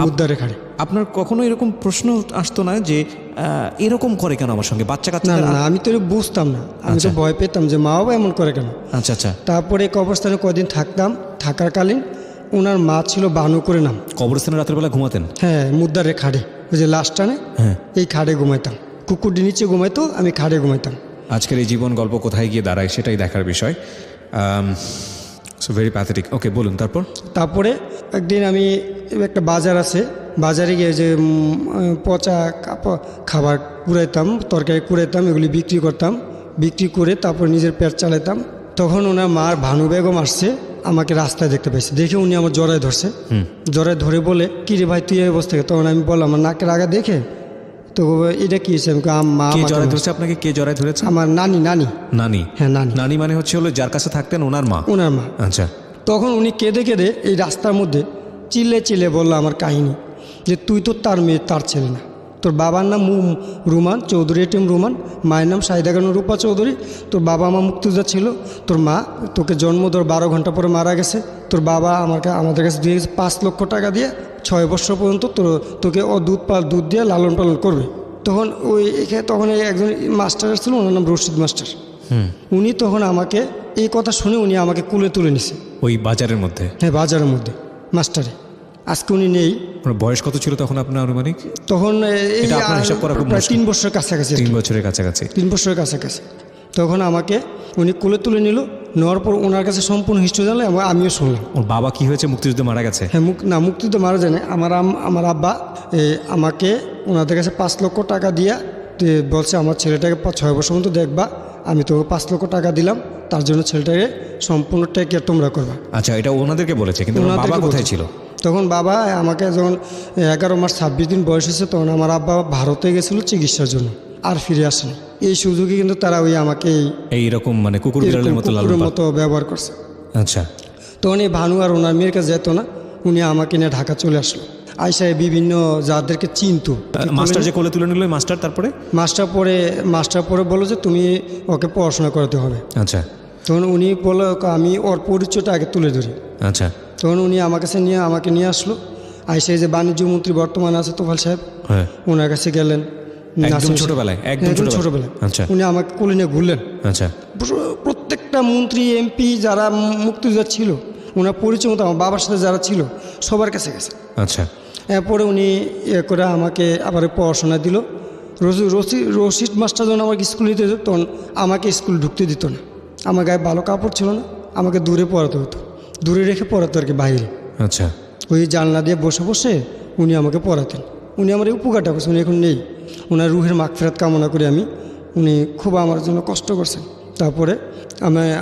Speaker 3: মুদ্দারে খাড়ে।
Speaker 1: আপনার কখনো এরকম প্রশ্ন আসতো না যে এরকম করে কেন আমার সঙ্গে বাচ্চা কাচ্চা?
Speaker 3: না না, আমি তো বুঝতাম না, আমি তো ভয় পেতাম যে মা বাবা এমন করে কেন।
Speaker 1: আচ্ছা আচ্ছা।
Speaker 3: তারপরে কবরস্থানে কদিন থাকতাম, থাকাকালীন ওনার মা ছিল বানু করে নাম।
Speaker 1: কবরস্থানে রাতের বেলা ঘুমাতেন?
Speaker 3: হ্যাঁ, মুদ্দারে খাড়ে, ওই যে লাশ টানে,
Speaker 1: হ্যাঁ,
Speaker 3: এই খাড়ে ঘুমাইতাম। কুকুরটি নিচে ঘুমাইতো, আমি খাড়ে ঘুমাইতাম।
Speaker 1: আজকের এই জীবন গল্প কোথায় গিয়ে দাঁড়ায় সেটাই দেখার বিষয়। So very pathetic. ওকে, বলুন তারপর।
Speaker 3: তারপরে একদিন আমি, একটা বাজার আছে, বাজারে গিয়ে যে পচা খাবার কুড়াইতাম, তরকারি কুড়াইতাম, এগুলি বিক্রি করতাম। বিক্রি করে তারপর নিজের পেট চালাইতাম। তখন ওনার মার ভানু বেগম আসছে, আমাকে রাস্তায় দেখতে পাইছে, দেখে উনি আমার জড়ায় ধরছে। জড়ায় ধরে বলে, কি রে ভাই তুই এই অবস্থা? তখন আমি বললাম, আমার নাকের আগা দেখে তো এটা কি হয়েছে? মা
Speaker 1: কে
Speaker 3: আমাকে
Speaker 1: জড়ায়
Speaker 3: বলছে।
Speaker 1: ধরেছে আপনাকে? কে জড়ায় ধরেছে?
Speaker 3: আমার নানি।
Speaker 1: নানি?
Speaker 3: হ্যাঁ, নানি।
Speaker 1: নানি মানে হচ্ছে হলো যার কাছে থাকতেন ওনার মা?
Speaker 3: ওনার মা।
Speaker 1: আচ্ছা।
Speaker 3: তখন উনি কেঁদে কেঁদে এই রাস্তার মধ্যে চিল্লে বললো আমার কাহিনী, যে তুই তো তার মেয়ে, তার ছেলে না। তোর বাবার নাম রুমান চৌধুরী, এটিএম রুমান, মায়ের নাম শাহিদা খানম রূপা চৌধুরী। তোর বাবা মা মুক্তিযোদ্ধা ছিল, তোর মা তোকে জন্ম দেওয়ার 12 ঘন্টা পরে মারা গেছে। তোর বাবা আমাদের কাছে দিয়ে গেছে 5 লক্ষ টাকা দিয়ে, 6 বছর পর্যন্ত তোকে দুধ দিয়ে লালন পালন করবে। তখন তখন একজন মাস্টার ছিল, ওনার নাম রশিদ মাস্টার। উনি তখন আমাকে এই কথা শুনে উনি আমাকে কুলে তুলে নিছে
Speaker 1: ওই বাজারের মধ্যে?
Speaker 3: হ্যাঁ, বাজারের মধ্যে মাস্টারে। আজকে উনি নেই।
Speaker 1: বয়স কত ছিল তখন আপনার আনুমানিক?
Speaker 3: তখন এই
Speaker 1: এটা আপনার হিসাব করা খুব
Speaker 3: প্রায়
Speaker 1: মুশকিল।
Speaker 3: 3 বছরের কাছাকাছি।
Speaker 1: 3 বছরের কাছাকাছি?
Speaker 3: 3 বছরের কাছাকাছি। তখন আমাকে উনি কোলে তুলে নিল, নেওয়ার পর ওনার কাছে সম্পূর্ণ হিস্ট্রি জানলে আমিও শুনলাম।
Speaker 1: ওর বাবা কি হয়েছে? মুক্তিযুদ্ধে মারা গেছে?
Speaker 3: হ্যাঁ, মুক্তিযুদ্ধে মারা যায় না। আমার আব্বা আমাকে ওনাদের কাছে 5 লক্ষ টাকা দিয়া বলছে, আমার ছেলেটাকে 6 বছর পর্যন্ত দেখবা, আমি তোকে 5 লক্ষ টাকা দিলাম, তার জন্য ছেলেটাকে সম্পূর্ণ টেক কেয়ার তোমরা করবা।
Speaker 1: আচ্ছা, এটা ওনাদেরকে বলেছে, কিন্তু ওনার
Speaker 3: ওনাদেরকে
Speaker 1: বাবা কোথায়
Speaker 3: বলছে।
Speaker 1: ছিল? তখন
Speaker 3: বাবা আমাকে যখন 11 মাস 26 দিন বয়স হয়েছে, তখন আমার আব্বা ভারতে গেছিল চিকিৎসার জন্য, আর ফিরে আসেনি। এই সুযোগে কিন্তু তারা আমাকে
Speaker 1: এইরকম মানে কুকুর বিড়ালের মতো
Speaker 3: কুকুরের মতো ব্যবহার করছে।
Speaker 1: আচ্ছা।
Speaker 3: তখন এই ভানু আর ওনার মেয়ের কাছে যেত না, উনি আমাকে নিয়ে ঢাকা চলে আসলো। আইসায় বিভিন্ন যাদেরকে চিনতো।
Speaker 1: মাস্টার যে কোলে তুলে নিল, মাস্টার তারপরে?
Speaker 3: মাস্টার পরে বললো যে তুমি ওকে পড়াশোনা করাতে হবে।
Speaker 1: আচ্ছা।
Speaker 3: তখন উনি বললো, আমি ওর পরিচয়টা আগে তুলে ধরি।
Speaker 1: আচ্ছা।
Speaker 3: তখন উনি আমাকে নিয়ে আসলো। আইসা যে বাণিজ্য মন্ত্রী বর্তমানে আছে তোফাল সাহেব,
Speaker 1: হ্যাঁ,
Speaker 3: ওনার কাছে গেলেন।
Speaker 1: একদম ছোটবেলায়? একদম
Speaker 3: ছোটবেলায়।
Speaker 1: আচ্ছা।
Speaker 3: উনি আমাকে কোলে নিয়ে ঘুরলেন।
Speaker 1: আচ্ছা।
Speaker 3: প্রত্যেকটা মন্ত্রী এমপি যারা মুক্তিযোদ্ধা ছিল, ওনার পরিচয় মতো আমার বাবার সাথে যারা ছিল সবার কাছে গেছে।
Speaker 1: আচ্ছা।
Speaker 3: এরপরে উনি করে আমাকে আবার পড়াশোনা দিল। রশিদ মাস্টার যখন আমাকে স্কুল নিতে যেত, তখন আমাকে স্কুল ঢুকতে দিত না। আমার গায়ে ভালো কাপড় ছিল না, আমাকে দূরে পড়াতে হতো, দূরে রেখে পড়াতো আর কি, বাইরে।
Speaker 1: আচ্ছা।
Speaker 3: ওই জানলা দিয়ে বসে বসে উনি আমাকে পড়াতেন। উনি আমার এই উপকারটা করছেন, উনি এখন নেই। ওনার রুহের মাগফিরাত কামনা করি আমি। উনি খুব আমার জন্য কষ্ট করছেন। তারপরে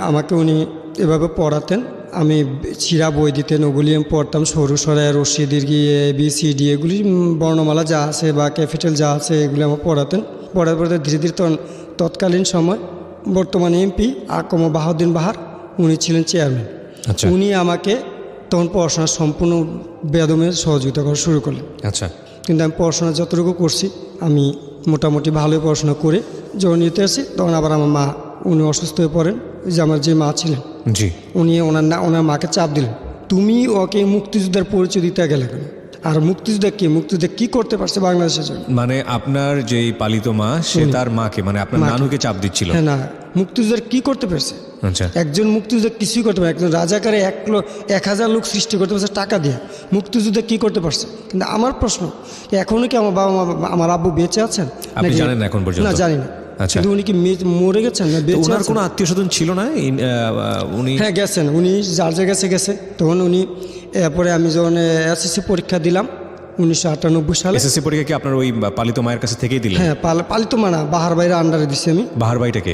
Speaker 3: আমাকে উনি এভাবে পড়াতেন। আমি ছিঁড়া বই দিতেন, ওগুলি আমি পড়তাম। সরু সরাই, রশি, দীর্ঘি, ABCD এগুলি বর্ণমালা যা আছে বা ক্যাপিটাল যা আছে এগুলি আমার পড়াতেন। পড়ার পরে ধীরে ধীরে তৎকালীন সময় বর্তমানে এমপি আকম বাহাউদ্দিন বাহার, উনি ছিলেন চেয়ারম্যান।
Speaker 1: আচ্ছা।
Speaker 3: উনি আমাকে তখন পড়াশোনা সম্পূর্ণ বেদমে সহযোগিতা করা শুরু করলেন।
Speaker 1: আচ্ছা।
Speaker 3: কিন্তু আমি পড়াশোনা যতটুকু করছি, আমি মোটামুটি ভালোই পড়াশোনা করে যখন নিতে আসি তখন আবার আমার মা উনি অসুস্থ হয়ে পড়েন। ওই যে আমার যে মা ছিলেন
Speaker 1: জি।
Speaker 3: উনি ওনার মাকে চাপ দিলেন, তুমি ওকে মুক্তিযোদ্ধার পরিচয় দিতে গেলে কেন? আর মুক্তিযোদ্ধা কি করতে পারছে বাংলাদেশের জন্য?
Speaker 1: মানে আপনার যেই পালিত মা সে তার মাকে মানে আপনার নানুকে চাপ দিচ্ছিল।
Speaker 3: হ্যাঁ, না, মুক্তিযোদ্ধার কি করতে পারছে?
Speaker 1: আচ্ছা।
Speaker 3: একজন মুক্তিযোদ্ধা কিছুই করতে পারে, একজন রাজাকারে 1,000 লোক সৃষ্টি করতে পারছে টাকা দিয়ে, মুক্তিযোদ্ধা কি করতে পারছে? কিন্তু আমার প্রশ্ন, এখনো কি আমার বাবা মা আমার আব্বু বেঁচে আছেন?
Speaker 1: আপনি জানেন না এখন পর্যন্ত?
Speaker 3: না, জানি না।
Speaker 1: আচ্ছা।
Speaker 3: কিন্তু উনি কি মরে গেছেন না বেঁচে
Speaker 1: ওনার
Speaker 3: আছেন?
Speaker 1: কোনো আত্মীয় স্বজন ছিল না উনি?
Speaker 3: হ্যাঁ, গেছেন, উনি যার জায়গায় গেছে। তখন উনি এরপরে আমি যখন এসএসসি পরীক্ষা দিলাম 1998 সালে।
Speaker 1: এসএসসি পরীক্ষা কি আপনার ওই পালিত মায়ের কাছে থেকেই দিলেন?
Speaker 3: হ্যাঁ, পালিত মানা বাহার বাইরে আন্ডারে দিছি আমি।
Speaker 1: বাহার বাড়িটাকে?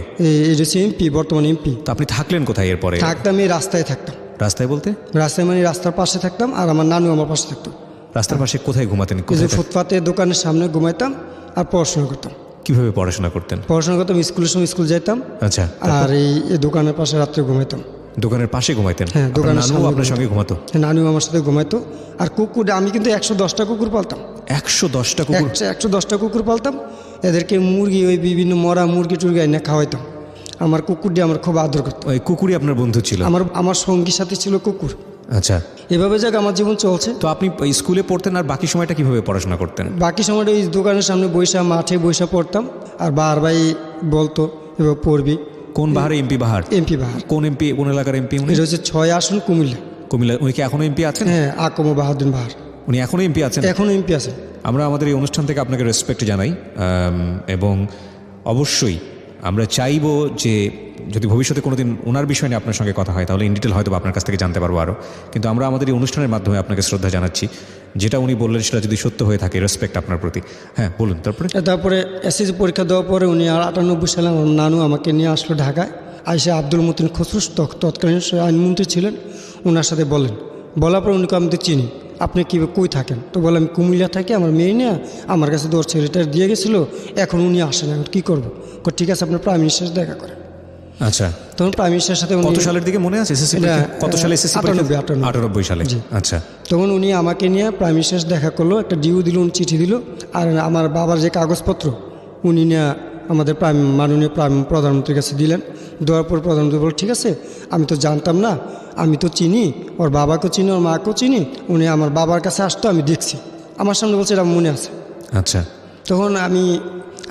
Speaker 3: এই যে এমপি, বর্তমান এমপি।
Speaker 1: তো আপনি থাকলেন কোথায় এরপরে?
Speaker 3: থাকতাম এই রাস্তায় থাকতাম।
Speaker 1: রাস্তায় বলতে?
Speaker 3: রাস্তায় মানে রাস্তার পাশে থাকতাম, আর আমার নানু আমার পাশে থাকতো।
Speaker 1: রাস্তার পাশে কোথায় ঘুমাতেন?
Speaker 3: এই যে
Speaker 1: কোথায়
Speaker 3: ফুটপাতে দোকানের সামনে ঘুমাইতাম আর পড়াশোনা করতাম।
Speaker 1: কিভাবে পড়াশোনা করতেন?
Speaker 3: পড়াশোনা করতাম, স্কুলের সময় স্কুল যেতাম।
Speaker 1: আচ্ছা।
Speaker 3: আর এই দোকানের পাশে রাত্রে ঘুমাইতাম।
Speaker 1: দোকানের পাশে ঘুমাইতেন?
Speaker 3: হ্যাঁ, দোকানের
Speaker 1: নানু
Speaker 3: সামনে
Speaker 1: আপনার সঙ্গে ঘুমাতো?
Speaker 3: নানু আমার সাথে ঘুমাইতো। আর কুকুর, আমি কিন্তু 110টা কুকুর পালতাম।
Speaker 1: 110টা কুকুর?
Speaker 3: 110টা কুকুর পালতাম। এদেরকে মুরগি, ওই বিভিন্ন মরা মুরগি টুরগি এনে খাওয়াইতাম। আমার কুকুরটি আমার খুব আদর করতো।
Speaker 1: ওই কুকুরই আপনার বন্ধু ছিল?
Speaker 3: আমার সঙ্গী সাথী ছিল কুকুর।
Speaker 1: আচ্ছা।
Speaker 3: এভাবে যাক আমার জীবন চলছে।
Speaker 1: তো আপনি স্কুলে পড়তেন আর বাকি সময়টা কিভাবে পড়াশোনা করতেন?
Speaker 3: বাকি সময়টা ওই দোকানের সামনে বৈশা, মাঠে বৈশা পড়তাম। আর বাহার ভাই বলতো এবার পড়বি।
Speaker 1: কোন বাহারে? এমপি বাহার?
Speaker 3: এমপি বাহার।
Speaker 1: কোন এমপি? কোন এলাকার এমপি উনি?
Speaker 3: এটা হচ্ছে 6 আসন কুমিল্লা।
Speaker 1: কুমিল্লা। উনি কি এখনো এমপি আছেন?
Speaker 3: হ্যাঁ, আকম বাহাদুর বাহার।
Speaker 1: উনি এখনো এমপি আছেন?
Speaker 3: এখনো এমপি আছেন।
Speaker 1: আমরা আমাদের এই অনুষ্ঠান থেকে আপনাকে রেসপেক্ট জানাই, এবং অবশ্যই আমরা চাইবো যে যদি ভবিষ্যতে কোনোদিন ওনার বিষয় নিয়ে আপনার সঙ্গে কথা হয় তাহলে ইন ডিটেল হয়তো আপনার কাছ থেকে জানতে পারবো আরও। কিন্তু আমরা আমাদের এই অনুষ্ঠানের মাধ্যমে আপনাকে শ্রদ্ধা জানাচ্ছি। যেটা উনি বললেন সেটা যদি সত্য হয়ে থাকে, রেসপেক্ট আপনার প্রতি। হ্যাঁ, বলুন।
Speaker 3: তারপরে এসএসসি পরীক্ষা দেওয়ার পরে উনি 98 সালে আমার নানু আমাকে নিয়ে আসলো ঢাকায়। আইসা আব্দুল মতিন খসরুস তৎকালীন আইনমন্ত্রী ছিলেন, ওনার সাথে বলার পর উনিকে আমি তো চিনি, আপনি কী কই থাকেন? তো বলে আমি কুমিল্লা থাকি, আমার মেয়ে নিয়ে আমার কাছে তোর ছেলেটার দিয়ে গেছিলো, এখন উনি আসেন, এখন কী করবো? ঠিক আছে, আপনার প্রাইম মিনিস্টার দেখা করেন।
Speaker 1: আচ্ছা।
Speaker 3: তখন প্রাইম মিনিস্টারের সাথে
Speaker 1: কত সালের দিকে মনে আছে? কত সালে এসএসসি? 98 সালে। আচ্ছা।
Speaker 3: তখন উনি আমাকে নিয়ে প্রাইম মিনিস্টার দেখা করলো, একটা ডিউ দিল, উনি চিঠি দিল। আর আমার বাবার যে কাগজপত্র উনি নিয়ে আমাদের মাননীয় প্রধানমন্ত্রীর কাছে দিলেন। দেওয়ার পর প্রধানমন্ত্রী বলল, ঠিক আছে, আমি তো জানতাম না, আমি তো চিনি, ওর বাবাকেও চিনি, ওর মাকেও চিনি। উনি আমার বাবার কাছে আসতো, আমি দেখছি, আমার সামনে বলছে, এটা মনে আছে।
Speaker 1: আচ্ছা।
Speaker 3: তখন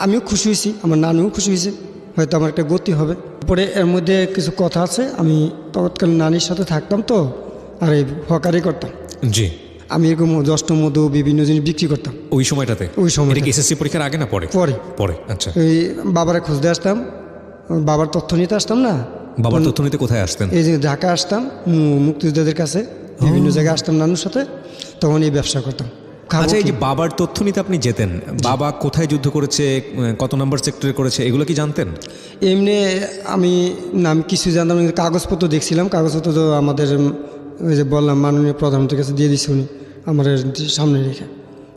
Speaker 3: আমিও খুশি হয়েছি, আমার নানুও খুশি হয়েছে, হয়তো আমার একটা গতি হবে। পরে এর মধ্যে কিছু কথা আছে, আমি তৎকালীন নানির সাথে থাকতাম তো, আর এই হকারি করতাম।
Speaker 1: জি।
Speaker 3: আমি এরকম দষ্ট মধু বিভিন্ন জিনিস বিক্রি করতাম
Speaker 1: ওই সময়টাতে?
Speaker 3: ওই সময়।
Speaker 1: এটা কি এসএসসি পরীক্ষার আগে না পরে? পরে। আচ্ছা।
Speaker 3: এই বাবারে খুঁজতে আসতাম, বাবার তথ্য নিতে আসতাম না।
Speaker 1: বাবার তথ্য নিতে কোথায় আসতেন?
Speaker 3: এই যে ঢাকা আসতাম, মুক্তিযোদ্ধাদের কাছে বিভিন্ন জায়গায় আসতাম নানুর সাথে, তখন এই ব্যবসা করতাম।
Speaker 1: আচ্ছা, এই যে বাবার তথ্য নিতে আপনি যেতেন, বাবা কোথায় যুদ্ধ করেছে, কত নম্বর সেক্টরে করেছে, এগুলো কি জানতেন?
Speaker 3: এমনি আমি কিছু জানতাম, কাগজপত্র দেখছিলাম, কাগজপত্র তো আমাদের ওই যে বললাম মাননীয় প্রধানমন্ত্রীর কাছে দিয়ে দিচ্ছি, উনি আমার সামনে রেখে।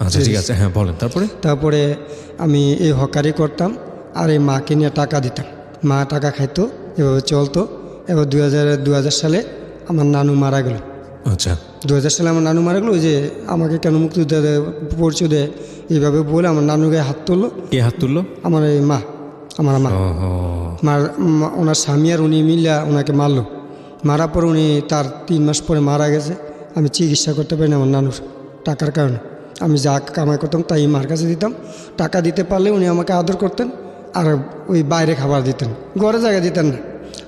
Speaker 1: আচ্ছা, ঠিক আছে, হ্যাঁ বলেন। তারপরে
Speaker 3: আমি এই হকারি করতাম, আর এই মাকে নিয়ে টাকা দিতাম, মা টাকা খাইতো, এভাবে চলতো। এবার 2000 সালে আমার নানু মারা গেল।
Speaker 1: আচ্ছা।
Speaker 3: 2000 সালে আমার নানু মারা গেল। ওই যে আমাকে কেন মুক্তিযোদ্ধা পরিচয় দেয় এইভাবে বলে আমার নানু গায়ে হাত তুললো।
Speaker 1: কে হাত তুললো?
Speaker 3: আমার এই মা, আমার মা। ওনার স্বামী আর উনি মিল্লা ওনাকে মারলো। মারার পর উনি তার 3 মাস পরে মারা গেছে। আমি চিকিৎসা করতে পারি না আমার নানুর টাকার কারণে। আমি যা কামাই করতাম তাই মার কাছে দিতাম। টাকা দিতে পারলে উনি আমাকে আদর করতেন, আর ওই বাইরে খাবার দিতেন, ঘরে জায়গা দিতেন না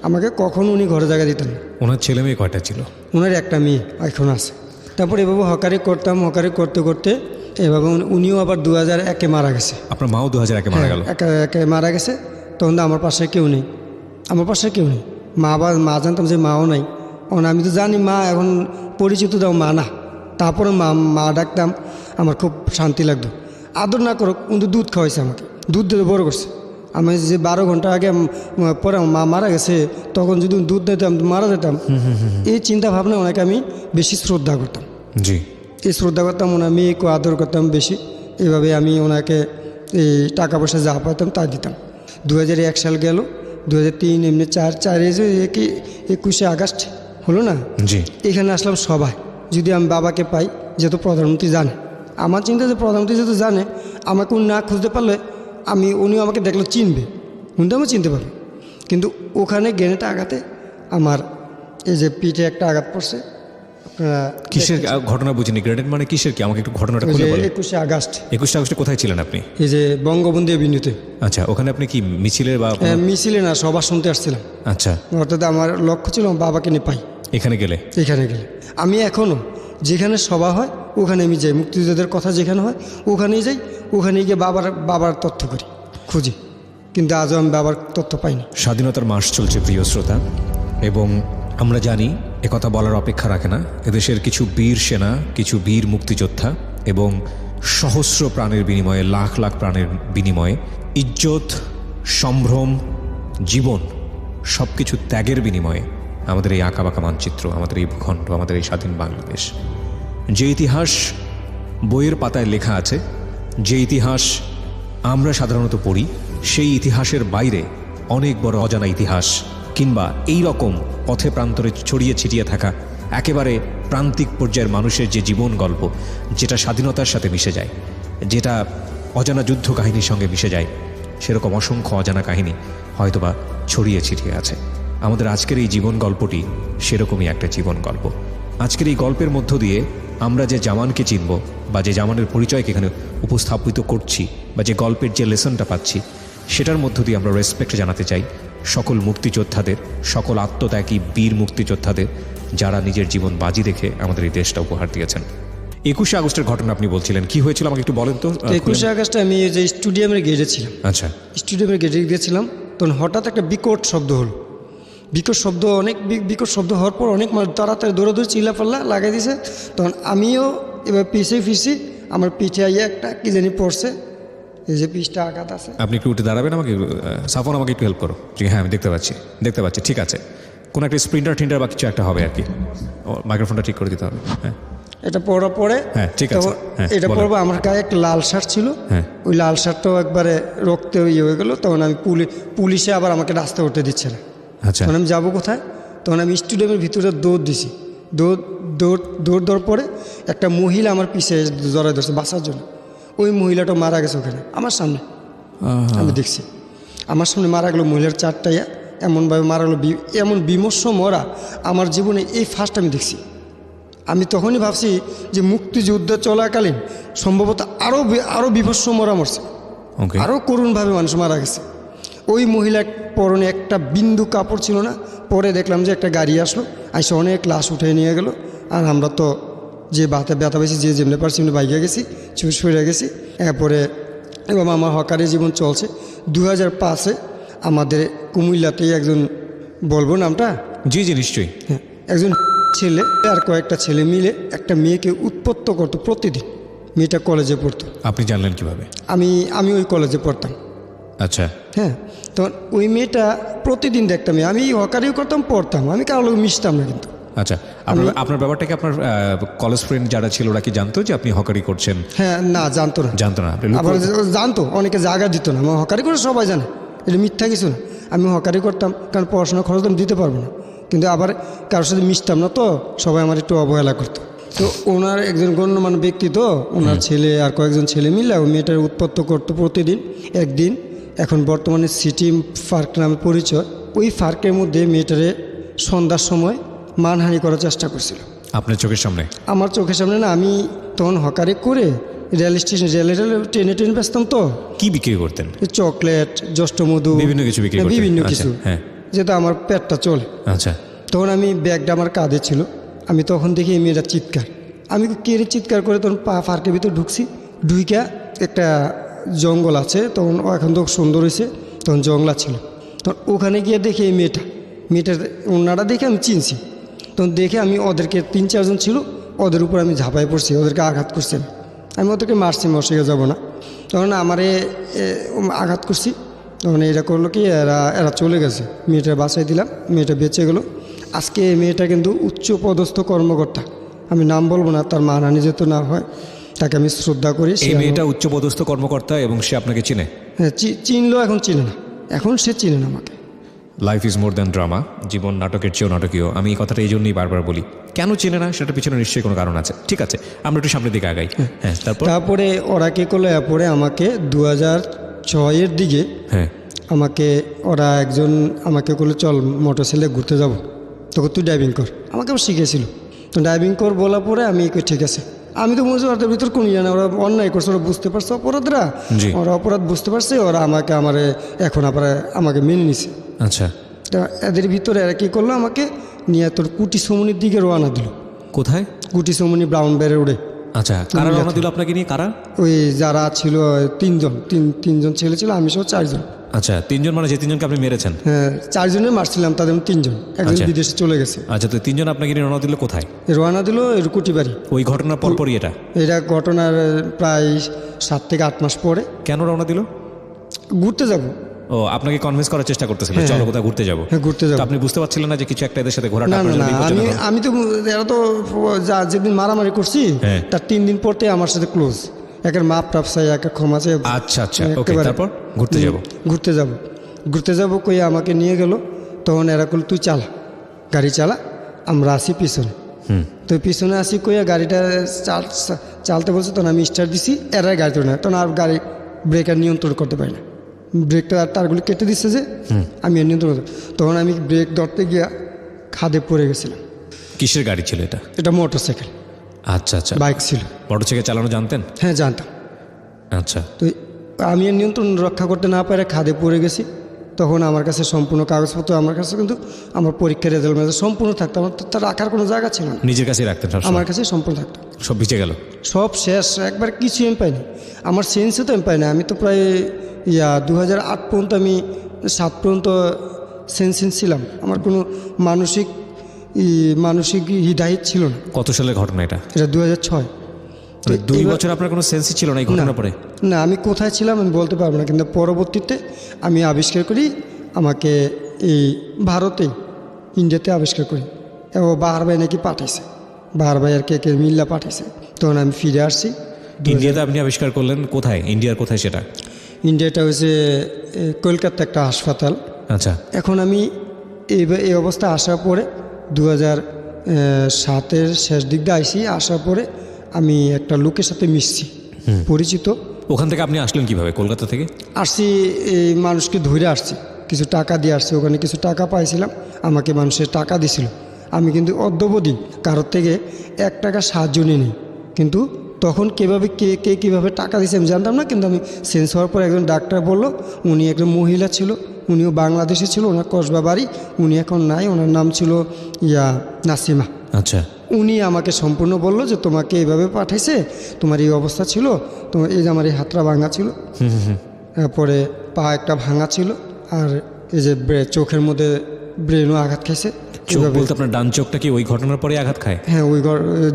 Speaker 3: আমাকে, কখনো উনি ঘরে জায়গা দিতেন না।
Speaker 1: ওনার ছেলে মেয়ে কয়টা ছিল? ওনার
Speaker 3: একটা মেয়ে এখন আছে। তারপর এভাবে হকারি করতাম, হকারি করতে করতে এভাবে উনিও আবার 2001-এ মারা গেছে।
Speaker 1: আপনার মাও 2001-এ মারা গেল?
Speaker 3: একে মারা গেছে। তখন আমার পাশে কেউ নেই, মা জানতাম যে মাও নাই। এখন আমি তো জানি মা এখন পরিচিত দাও মা না, তারপরে মা ডাকতাম, আমার খুব শান্তি লাগতো। আদর না করুক, কিন্তু দুধ খাওয়াইছে আমাকে, দুধ দিয়ে বড় করছে। আমি যে 12 ঘন্টা আগে পরে মা মারা গেছে, তখন যদি দুধ দিতাম মারা যেতাম। এই চিন্তা ভাবনা ওনাকে আমি বেশি শ্রদ্ধা করতাম।
Speaker 1: জি।
Speaker 3: এই শ্রদ্ধা করতাম, ওনার মেয়েকে আদর করতাম বেশি। এইভাবে আমি ওনাকে এই টাকা পয়সা যা পাইতাম তা দিতাম। 2001 সাল গেল, 2003 এমনি 21 আগস্ট হলো না?
Speaker 1: জি।
Speaker 3: এখানে আসলাম সবাই, যদি আমি বাবাকে পাই, যেহেতু প্রধানমন্ত্রী জানে, আমার চিন্তা যে প্রধানমন্ত্রী যেহেতু জানে, আমাকে না খুঁজতে পারলে উনিও আমাকে দেখলো চিনবে, উনি তো আমি চিনতে পারবে, কিন্তু ওখানে গ্রেনেডটা আঘাতে আমার এই যে পিঠে একটা আঘাত পড়ছে। আপনারা
Speaker 1: কিসের ঘটনা বুঝিনি, গ্রেনেড মানে কিসের কি, আমাকে একটু ঘটনাটা
Speaker 3: ওই
Speaker 1: খুলে
Speaker 3: যে
Speaker 1: বলেন।
Speaker 3: 21শে আগস্ট
Speaker 1: 21 আগস্টে কোথায় ছিলেন আপনি?
Speaker 3: এই যে বঙ্গবন্ধু এভিনিউতে।
Speaker 1: আচ্ছা, ওখানে আপনি কি মিছিলের বা
Speaker 3: মিছিলে না, সভা শুনতে আসছিলাম।
Speaker 1: আচ্ছা,
Speaker 3: অর্থাৎ আমার লক্ষ্য ছিল আমার বাবাকে নিয়ে পাই
Speaker 1: এখানে গেলে
Speaker 3: এখানে গেলে। আমি এখনও যেখানে সভা হয় ওখানে আমি যাই, মুক্তিযোদ্ধাদের কথা যেখানে হয় ওখানেই যাই, ওখানে গিয়ে বাবার তথ্য করি, খুঁজি, কিন্তু আজও আমি বাবার তথ্য পাইনি।
Speaker 1: স্বাধীনতার মাস চলছে প্রিয় শ্রোতা, এবং আমরা জানি একথা বলার অপেক্ষা রাখে না, এদেশের কিছু বীর সেনা, কিছু বীর মুক্তিযোদ্ধা এবং সহস্র প্রাণের বিনিময়ে, লাখ লাখ প্রাণের বিনিময়ে, ইজ্জত, সম্ভ্রম, জীবন সব কিছু ত্যাগের বিনিময়ে আমাদের এই আঁকাবাঁকা মানচিত্র, আমাদের এই ভূখণ্ড, আমাদের এই স্বাধীন বাংলাদেশ, যে ইতিহাস বইয়ের পাতায় লেখা আছে, যে ইতিহাস আমরা সাধারণত পড়ি, সেই ইতিহাসের বাইরে অনেক বড় অজানা ইতিহাস, কিংবা এই রকম পথে প্রান্তরে ছড়িয়ে ছিটিয়ে থাকা একেবারে প্রান্তিক পর্যায়ের মানুষের যে জীবন গল্প, যেটা স্বাধীনতার সাথে মিশে যায়, যেটা অজানা যুদ্ধ কাহিনীর সঙ্গে মিশে যায়, সেরকম অসংখ্য অজানা কাহিনী হয়তোবা ছড়িয়ে ছিটিয়ে আছে। আমাদের আজকের এই জীবন গল্পটি সেরকমই একটা জীবন গল্প। আজকের এই গল্পের মধ্য দিয়ে আমরা যে জামানকে চিনব, বা যে জামানের পরিচয়কে এখানে উপস্থাপিত করছি, বা যে গল্পের যে লেসনটা পাচ্ছি, সেটার মধ্য দিয়ে আমরা রেসপেক্ট জানাতে চাই সকল মুক্তিযোদ্ধাদের, সকল আত্মত্যাগী বীর মুক্তিযোদ্ধাদের, যারা নিজের জীবন বাজি রেখে আমাদের এই দেশটা উপহার দিয়েছেন। 21শে আগস্টের ঘটনা আপনি বলছিলেন, কি হয়েছিল আমাকে একটু বলেন তো।
Speaker 3: 21শে আগস্টে আমি এই যে স্টেডিয়ামের গেটে ছিলাম।
Speaker 1: আচ্ছা,
Speaker 3: স্টেডিয়ামের গেটে গিয়েছিলাম, তখন হঠাৎ একটা বিকট শব্দ হলো। বিকট শব্দ, অনেক বিকট শব্দ হওয়ার পর অনেক মানুষ তাড়াতাড়ি দৌড়াদৌড়ি চিল্লাপাল্লা লাগাই দিয়েছে। তখন আমিও এবার পিছিয়ে ফিরছি, আমার পিঠে আইয়া একটা কি জানি পড়ছে, এই যে পিঠটা আঘাত আছে।
Speaker 1: আপনি একটু উঠে দাঁড়াবেন, আমাকে সাফন আমাকে একটু হেল্প করো। হ্যাঁ, আমি দেখতে পাচ্ছি, ঠিক আছে। কোনো একটা স্প্রিন্টার বা কিছু একটা হবে আর কি, মাইক্রোফোনটা ঠিক করে দিতে হবে। হ্যাঁ,
Speaker 3: এটা পড়ার পরে,
Speaker 1: হ্যাঁ ঠিক আছে, হ্যাঁ,
Speaker 3: এটা
Speaker 1: বলেন।
Speaker 3: পড়বো। আমার গায়ে একটা লাল শার্ট ছিল,
Speaker 1: হ্যাঁ।
Speaker 3: ওই লাল শার্টটাও একবারে রক্তে ইয়ে হয়ে গেলো। তখন আমি পুলিশে আবার আমাকে রাস্তা উঠতে দিচ্ছে না।
Speaker 1: আচ্ছা,
Speaker 3: তখন আমি যাবো কোথায়? তখন আমি স্টেডিয়ামের ভিতরে দৌড় দিছি। দৌড় দেওয়ার পরে একটা মহিলা আমার পিছিয়ে জড়াই ধরছে বাঁচার জন্য। ওই মহিলাটা মারা গেছে ওখানে আমার সামনে, আমি দেখছি আমার সামনে মারা গেলো। মহিলার চারটাইয়া এমনভাবে মারা গেলো, এমন বিমর্ষ মরা আমার জীবনে এই ফার্স্ট আমি দেখছি। আমি তখনই ভাবছি যে মুক্তিযুদ্ধ চলাকালীন সম্ভবত আরও বিভৎস মরা মরছে,
Speaker 1: ওকে,
Speaker 3: আরও করুণভাবে মানুষ মারা গেছে। ওই মহিলার পরনে একটা বিন্দু কাপড় ছিল না। পরে দেখলাম যে একটা গাড়ি আসলো, এসে অনেক লাশ উঠে নিয়ে গেল। আর আমরা তো যে ব্যথা পেয়েছি, যে যেমনি পারছি এমনি বাইকে গেছি, সরে গেছি। এরপরে এবং আমার হকারি জীবন চলছে। 2005-এ আমাদের কুমিল্লাতেই একজন, বলবো নামটা?
Speaker 1: জি নিশ্চয়ই।
Speaker 3: হ্যাঁ, একজন ছেলে আর কয়েকটা ছেলে মিলে একটা মেয়েকে উৎপত্ত করতো প্রতিদিন। মেয়েটা কলেজে পড়তো।
Speaker 1: আপনি জানলেন কিভাবে?
Speaker 3: আমি ওই কলেজে পড়তাম।
Speaker 1: আচ্ছা,
Speaker 3: হ্যাঁ, তখন ওই মেয়েটা প্রতিদিন দেখতাম। আমি হকারিও করতাম, পড়তাম, আমি কারো লোক মিশতাম না। কিন্তু
Speaker 1: আচ্ছা, আপনার ব্যাপারটা কি আপনার কলেজ ফ্রেন্ড যারা ছিল ওরা কি জানতো যে আপনি হকারি করছেন?
Speaker 3: হ্যাঁ, না, জানতো না।
Speaker 1: জানতো না?
Speaker 3: আবার জানতো, অনেকে জায়গা দিত না। আমার হকারি করে সবাই জানে, এটা মিথ্যা কিছু না। আমি হকারি করতাম কারণ পড়াশোনার খরচ আমি দিতে পারবো না, কিন্তু আবার কারোর সাথে মিশতাম না, তো সবাই আমার একটু অবহেলা করতো। তো ওনার একজন গণ্যমান্য ব্যক্তি, তো ওনার ছেলে আর কয়েকজন ছেলে মিলে ওই মেয়েটার উৎপত্ত করতো প্রতিদিন। একদিন, এখন বর্তমানে সিটি পার্ক নামে পরিচয়, ওই পার্কের মধ্যে মেয়েটারে সন্ধ্যার সময় মানহানি করার চেষ্টা করছিল।
Speaker 1: আপনার চোখের সামনে?
Speaker 3: আমার চোখের সামনে না। আমি তখন হকারি করে রেল স্টেশন ট্রেনে বেচতাম। তো
Speaker 1: কি বিক্রি করতেন?
Speaker 3: চকলেট, জ্যৈষ্ঠ মধু,
Speaker 1: বিভিন্ন কিছু বিক্রি করতেন?
Speaker 3: বিভিন্ন
Speaker 1: আচ্ছা,
Speaker 3: কিছু,
Speaker 1: হ্যাঁ,
Speaker 3: যেটা আমার পেটটা চলে।
Speaker 1: আচ্ছা,
Speaker 3: তখন আমি ব্যাগটা আমার কাঁধে ছিল। আমি তখন দেখি এই মেয়েটা চিৎকার, আমি কেড়ে চিৎকার করে তখন পার্কের ভিতরে ঢুকছি। ঢুইকা একটা জঙ্গল আছে, তখন এখন তো সুন্দর হয়েছে, তখন জঙ্গলা ছিল। তখন ওখানে গিয়ে দেখি এই মেয়েটার ওনারা দেখে আমি চিনছি। তখন দেখে আমি ওদেরকে 3-4 জন ছিল, ওদের উপর আমি ঝাঁপাই পড়ছি, ওদেরকে আঘাত করছি। আমি ওদেরকে মারছি, মশিয়ে যাব না। তখন আমারে আঘাত করছি। তখন এরা করলো কি, এরা চলে গেছে। মেয়েটা বাঁচাই দিলাম, মেয়েটা বেঁচে গেল। আজকে এই মেয়েটা কিন্তু উচ্চ পদস্থ কর্মকর্তা, আমি নাম বলবো না, তার মানহানি যেত না হয়, তাকে আমি শ্রদ্ধা করি।
Speaker 1: এই মেয়েটা উচ্চপদস্থ কর্মকর্তা এবং সে আপনাকে চিনে?
Speaker 3: হ্যাঁ, চিনলো, এখন চিনে না, এখন সে চিনে না আমাকে।
Speaker 1: Life is more than drama, জীবন নাটকের চেয়েও নাটকীয়। আমি এই কথাটা এই জন্যই বারবার বলি। কেন চেনে না সেটার পিছনে নিশ্চয়ই কোনো কারণ আছে। ঠিক আছে, আমরা একটু সামনের দিকে আগাই। হ্যাঁ,
Speaker 3: তারপরে ওরা কী করলো, এরপরে আমাকে 6-এর দিকে
Speaker 1: হ্যাঁ
Speaker 3: আমাকে ওরা একজন আমাকে বললো চল মোটর সাইকেলে ঘুরতে যাব, তখন তুই ড্রাইভিং কর, আমাকে আবার শিখেছিল। তো ড্রাইভিং কর বলার পরে আমি ঠিক আছে, আমি তো মনে হচ্ছে ওদের ভিতর কোনো জানে ওরা অন্যায় করছে, ওরা বুঝতে পারছে অপরাধরা,
Speaker 1: জি।
Speaker 3: ওরা অপরাধ বুঝতে পারছে, ওরা এখন আবার আমাকে মেনে নিছে।
Speaker 1: আচ্ছা
Speaker 3: তা এদের ভিতরে এরা কী করলো, আমাকে নিয়ে তোর কুটি সমনির দিকে রওনা দিল।
Speaker 1: কোথায়?
Speaker 3: কুটি সমনি ব্রাউন ব্যারের উড়ে।
Speaker 1: আচ্ছা কারা রওনা দিল আপনাকে নিয়ে? কারা?
Speaker 3: ওই যারা ছিল তিনজন ছেলে ছিল, আমি সহ 4 জন।
Speaker 1: আচ্ছা 3 জন, মানে যে 3 জনকে আপনি মেরেছেন?
Speaker 3: হ্যাঁ 4 জনের মারছিলাম, তাদের 3 জন, একজন
Speaker 1: আচ্ছা।
Speaker 3: বিদেশে চলে গেছে।
Speaker 1: আচ্ছা তো 3 জন আপনাকে নিয়ে রওনা দিল কোথায়?
Speaker 3: রওনা দিল এর কুটিবাড়ি।
Speaker 1: ওই ঘটনার পরপরই এটা?
Speaker 3: এটা ঘটনার প্রায় 7 থেকে 8 মাস পরে।
Speaker 1: কেন রওনা দিল?
Speaker 3: ঘুরতে যাব।
Speaker 1: ও আপনাকে কনভিন্স করার চেষ্টা করতেছিল, চলো কোথাও ঘুরতে যাবো।
Speaker 3: হ্যাঁ ঘুরতে
Speaker 1: তো
Speaker 3: যাব।
Speaker 1: আপনি বুঝতে পারছিলেন না যে কিছু একটা এদের সাথে ঘোরাটা
Speaker 3: না
Speaker 1: আপনার
Speaker 3: না
Speaker 1: জন্য
Speaker 3: না,
Speaker 1: বিপজ্জনক হবে?
Speaker 3: আমি তো এরা তো যেদিন মারামারি করছি
Speaker 1: হ্যাঁ।
Speaker 3: তার 3 দিন পরতে আমার সাথে ক্লোজ, একের মাপ টাপ চাই, একের ক্ষমা চাই।
Speaker 1: আচ্ছা আচ্ছা ওকে,
Speaker 3: একেবারে।
Speaker 1: তারপর ঘুরতে যাব?
Speaker 3: ঘুরতে যাব কই আমাকে নিয়ে গেল, তখন এরা কল তুই চালা, গাড়ি চালা, আমরা আসি পিছনে। তো পিছনে আসি কইয়া গাড়িটা চালতে বলছে, তখন আমি স্টার্ট দিছি, এরাই গাড়ি তোলে না, তখন আর গাড়ি ব্রেক আর নিয়ন্ত্রণ করতে পারি না, ব্রেকটা আর তারগুলি কেটে দিচ্ছে যে আমি আর নিয়ন্ত্রণ করতে, তখন আমি ব্রেক ধরতে গিয়া খাদে পড়ে গেছিলাম।
Speaker 1: কিসের গাড়ি ছিল এটা?
Speaker 3: এটা মোটর সাইকেল,
Speaker 1: আচ্ছা আচ্ছা,
Speaker 3: বাইক ছিল।
Speaker 1: মোটরসাইকেল চালানো জানতেন?
Speaker 3: হ্যাঁ জানতাম।
Speaker 1: আচ্ছা
Speaker 3: তো আমি আর নিয়ন্ত্রণ রক্ষা করতে না পারে খাদে পড়ে গেছি। তখন আমার কাছে সম্পূর্ণ কাগজপত্র, আমার কাছে কিন্তু আমার পরীক্ষার রেজাল্ট সম্পূর্ণ থাকতো, আমার তো তার রাখার কোনো জায়গা ছিল না,
Speaker 1: নিজের কাছেই রাখতেন সব?
Speaker 3: আমার কাছে সম্পূর্ণ থাকতো।
Speaker 1: সব ভিজে গেল?
Speaker 3: সব শেষ, একবার কিছু আমি পাইনি, আমার সেন্সে তো আমি পাই না। আমি তো প্রায় 2008 পর্যন্ত, আমি 7 পর্যন্ত সেন্স ছিলাম, আমার কোনো মানসিক হিদায়ত ছিল না।
Speaker 1: কত সালের ঘটনা এটা?
Speaker 3: এটা 2006।
Speaker 1: 2 বছর আপনার কোনো সেন্সই ছিল না এই ঘটনার পরে?
Speaker 3: না, আমি কোথায় ছিলাম আমি বলতে পারবো না, কিন্তু পরবর্তীতে আমি আবিষ্কার করি, আমাকে এই ভারতেই, ইন্ডিয়াতে আবিষ্কার করি, এবং বাহার ভাই নাকি পাঠাইছে, বাহার ভাই আর কে মিল্লা পাঠাইছে, তখন আমি ফিরে আসছি।
Speaker 1: ইন্ডিয়াতে আপনি আবিষ্কার করলেন? কোথায়? ইন্ডিয়ার কোথায় সেটা?
Speaker 3: ইন্ডিয়াটা হচ্ছে কলকাতা একটা হাসপাতাল।
Speaker 1: আচ্ছা
Speaker 3: এখন আমি এই অবস্থা আসার পরে 2007-এর শেষ দিক দিয়ে আইসি, আসার পরে আমি একটা লোকের সাথে মিশছি, পরিচিত।
Speaker 1: ওখান থেকে আপনি আসলেন কিভাবে? কলকাতা থেকে
Speaker 3: আসছি, এই মানুষকে ধরে আসছি, কিছু টাকা দিয়ে আসছি, ওখানে কিছু টাকা পাইছিলাম, আমাকে মানুষের টাকা দিছিল। আমি কিন্তু অদ্যবধি কারোর থেকে 1 টাকা সাহায্য নিই, কিন্তু তখন কে কীভাবে টাকা দিয়েছে আমি জানতাম না। কিন্তু আমি সেন্স হওয়ার পর একজন ডাক্তার বলল, উনি একজন মহিলা ছিল, উনিও বাংলাদেশে ছিল, ওনার কসবা বাড়ি, উনি এখন নাই, ওনার নাম ছিল নাসিমা।
Speaker 1: আচ্ছা
Speaker 3: উনি আমাকে সম্পূর্ণ বলল যে তোমাকে এইভাবে পাঠাইছে, তোমার এই অবস্থা ছিল, তোমার এই যে আমার এই হাতটা ভাঙা ছিল, তারপরে পা একটা ভাঙা ছিল, আর এই যে চোখের মধ্যে ব্রেনও আঘাত খাইছে।
Speaker 1: চোখ বলতে আপনার ডান চোখটা কি ওই ঘটনার পরে আঘাত খায়?
Speaker 3: হ্যাঁ, ওই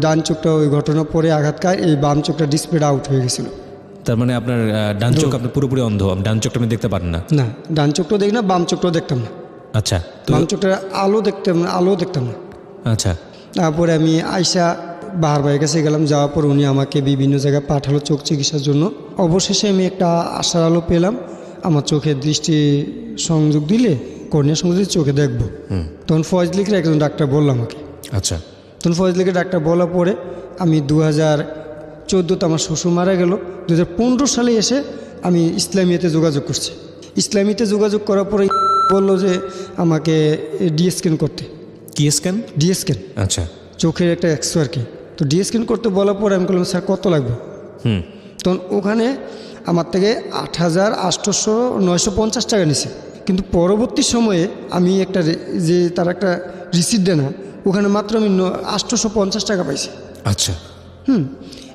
Speaker 3: ডান চোখটা ওই ঘটনার পরে আঘাত খায়, এই বাম চোখটা ডিসপ্লেটা আউট হয়ে গেছিল।
Speaker 1: তার মানে আপনার ডান চোখ আপনার পুরোপুরি অন্ধ, ডান চোখটা আপনি দেখতে পারেন না?
Speaker 3: না, ডান চোখটাও দেখি না, বাম চোখটাও দেখতাম না।
Speaker 1: আচ্ছা তো
Speaker 3: বাম চোখটা আলো দেখতাম না।
Speaker 1: আচ্ছা
Speaker 3: তারপরে আমি আইসা বাহার ভাইয়ের কাছে গেলাম, যাওয়ার পর উনি আমাকে বিভিন্ন জায়গায় পাঠালো চোখ চিকিৎসার জন্য। অবশেষে আমি একটা আশার আলো পেলাম, আমার চোখে দৃষ্টি সংযোগ দিলে, কর্নিয়া সংযোগ দিলে চোখে দেখবো। তখন ফজলিকের একজন ডাক্তার বলল আমাকে।
Speaker 1: আচ্ছা
Speaker 3: তখন ফজলিকের ডাক্তার বলার পরে আমি 2014-তে আমার শ্বশুর মারা গেল, 2015 সালে এসে আমি ইসলামিয়াতে যোগাযোগ করছি। ইসলামিয়াতে যোগাযোগ করার পরে বললো যে আমাকে ডিএসক্যান করতে।
Speaker 1: কি স্ক্যান?
Speaker 3: ডিএসক্যান,
Speaker 1: আচ্ছা
Speaker 3: চোখের একটা এক্সরে আর কি। তো ডিএসক্যান করতে বলার পরে আমি বললাম স্যার কত লাগবে? তখন ওখানে আমার থেকে 8,800-950 টাকা নিছে। কিন্তু পরবর্তী সময়ে আমি যে তার একটা রিসিপ্ট দেয় না, ওখানে মাত্র আমি 850 টাকা পাইছি।
Speaker 1: আচ্ছা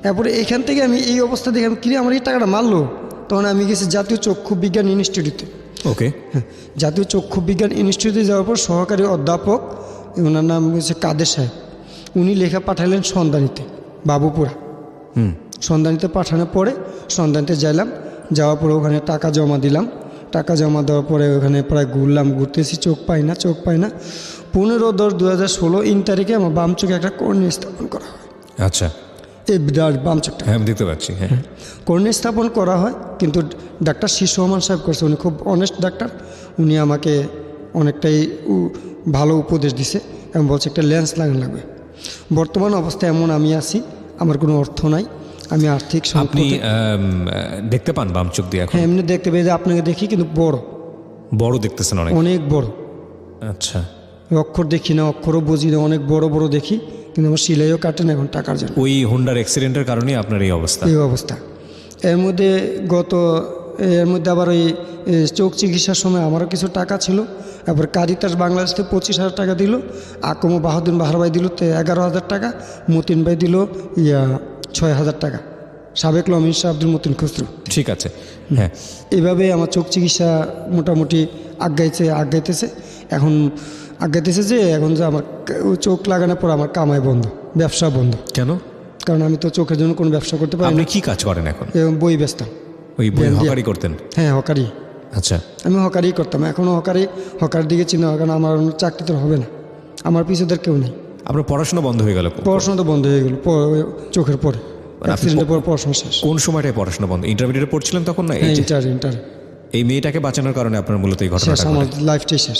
Speaker 3: এরপরে এখান থেকে আমি এই অবস্থা দেখে আমি কিরে আমার এই টাকাটা মারলো, তখন আমি গেছি জাতীয় চক্ষু বিজ্ঞান ইনস্টিটিউটে।
Speaker 1: ওকে
Speaker 3: হ্যাঁ, জাতীয় চক্ষু বিজ্ঞান ইনস্টিটিউটে যাওয়ার পর সহকারী অধ্যাপক, ওনার নাম হচ্ছে কাদের সাহেব, উনি লেখা পাঠালেন সন্ধানীতে, বাবুপুরা। সন্ধানীতে পাঠানোর পরে সন্ধানীতে যাওয়ার পরে ওখানে টাকা জমা দিলাম। টাকা জমা দেওয়ার পরে ওখানে প্রায় ঘুরতেছি, চোখ পাই না। 15/10/2016 তারিখে আমার বাম চোখে একটা কর্নিয়া স্থাপন করা হয়।
Speaker 1: আচ্ছা
Speaker 3: এই বিরাট বাম চোখটা,
Speaker 1: হ্যাঁ আমি দেখতে পাচ্ছি। হ্যাঁ
Speaker 3: কর্নিয়া স্থাপন করা হয়, কিন্তু ডাক্তার শীর্ষ রহমান সাহেব করছে, উনি খুব অনেস্ট ডাক্তার। উনি আমাকে অনেকটাই ভালো উপদেশ দিছে এবং বলছে একটা লেন্স লাগানো লাগবে। বর্তমান অবস্থায় এমন আমি আছি, আমার কোনো অর্থ নাই, আমি আর্থিক
Speaker 1: আপনি
Speaker 3: সংকটে
Speaker 1: দেখতে পান বাম চোখ দিয়ে এখন?
Speaker 3: হ্যাঁ এমনি দেখতে পেয়ে যে আপনাকে দেখি কিন্তু বড়
Speaker 1: বড় দেখতেছেন অনেক?
Speaker 3: অনেক বড়।
Speaker 1: আচ্ছা,
Speaker 3: অক্ষর দেখি না, অক্ষরও বুঝি না, অনেক বড় বড় দেখি, কিন্তু আমার সিলাইও কাটে না এখন টাকার জন্য।
Speaker 1: ওই হোন্ডার অ্যাক্সিডেন্টের কারণে আপনার এই অবস্থা?
Speaker 3: এই অবস্থা। এর মধ্যে আবার ওই চোখ চিকিৎসার সময় আমারও কিছু টাকা ছিল, তারপর কারিতাস বাংলাদেশ থেকে 25,000 টাকা দিল, আকমো বাহাদুর বাহার ভাই দিল 11,000 টাকা, মতিন ভাই দিল 6,000 টাকা, সাবেক লমিন শাহ আব্দুল মতিন খুসরু।
Speaker 1: ঠিক আছে, হ্যাঁ।
Speaker 3: এইভাবে আমার চোখ চিকিৎসা মোটামুটি আগাইতেছে যে এখন যে আমার চোখ লাগানোর পর আমার কামাই বন্ধ, ব্যবসা বন্ধ।
Speaker 1: কেন?
Speaker 3: কারণ আমি তো চোখের জন্য কোনো ব্যবসা করতে পারি
Speaker 1: আপনি
Speaker 3: না।
Speaker 1: কি কাজ করেন এখন?
Speaker 3: এবং বই বেচতাম।
Speaker 1: ওই বই
Speaker 3: ব্যান্ডিয়া।
Speaker 1: হকারি করতেন?
Speaker 3: হ্যাঁ হকারি।
Speaker 1: আচ্ছা,
Speaker 3: আমি হকারি করতাম, এখনও হকার দিকে চিন্তা হয়, কারণ আমার অন্য চাকরি তো হবে না, আমার পিছুদের কেউ নেই।
Speaker 1: আপনার পড়াশোনা বন্ধ হয়ে গেল?
Speaker 3: পড়াশোনা তো বন্ধ হয়ে গেল চোখের পরে, অ্যাক্সিডেন্টের পর পড়াশোনা শেষ।
Speaker 1: কোন সময়টায় পড়াশোনা বন্ধ? ইন্টারমিডিয়েটে পড়ছিলেন তখন না?
Speaker 3: হ্যাঁ ইন্টার
Speaker 1: এই মেয়েটাকে বাঁচানোর কারণে আপনার মূলত এই
Speaker 3: শেষ,
Speaker 1: ঘটনাটা
Speaker 3: আমার
Speaker 1: ঘটে।
Speaker 3: লাইফটাই শেষ।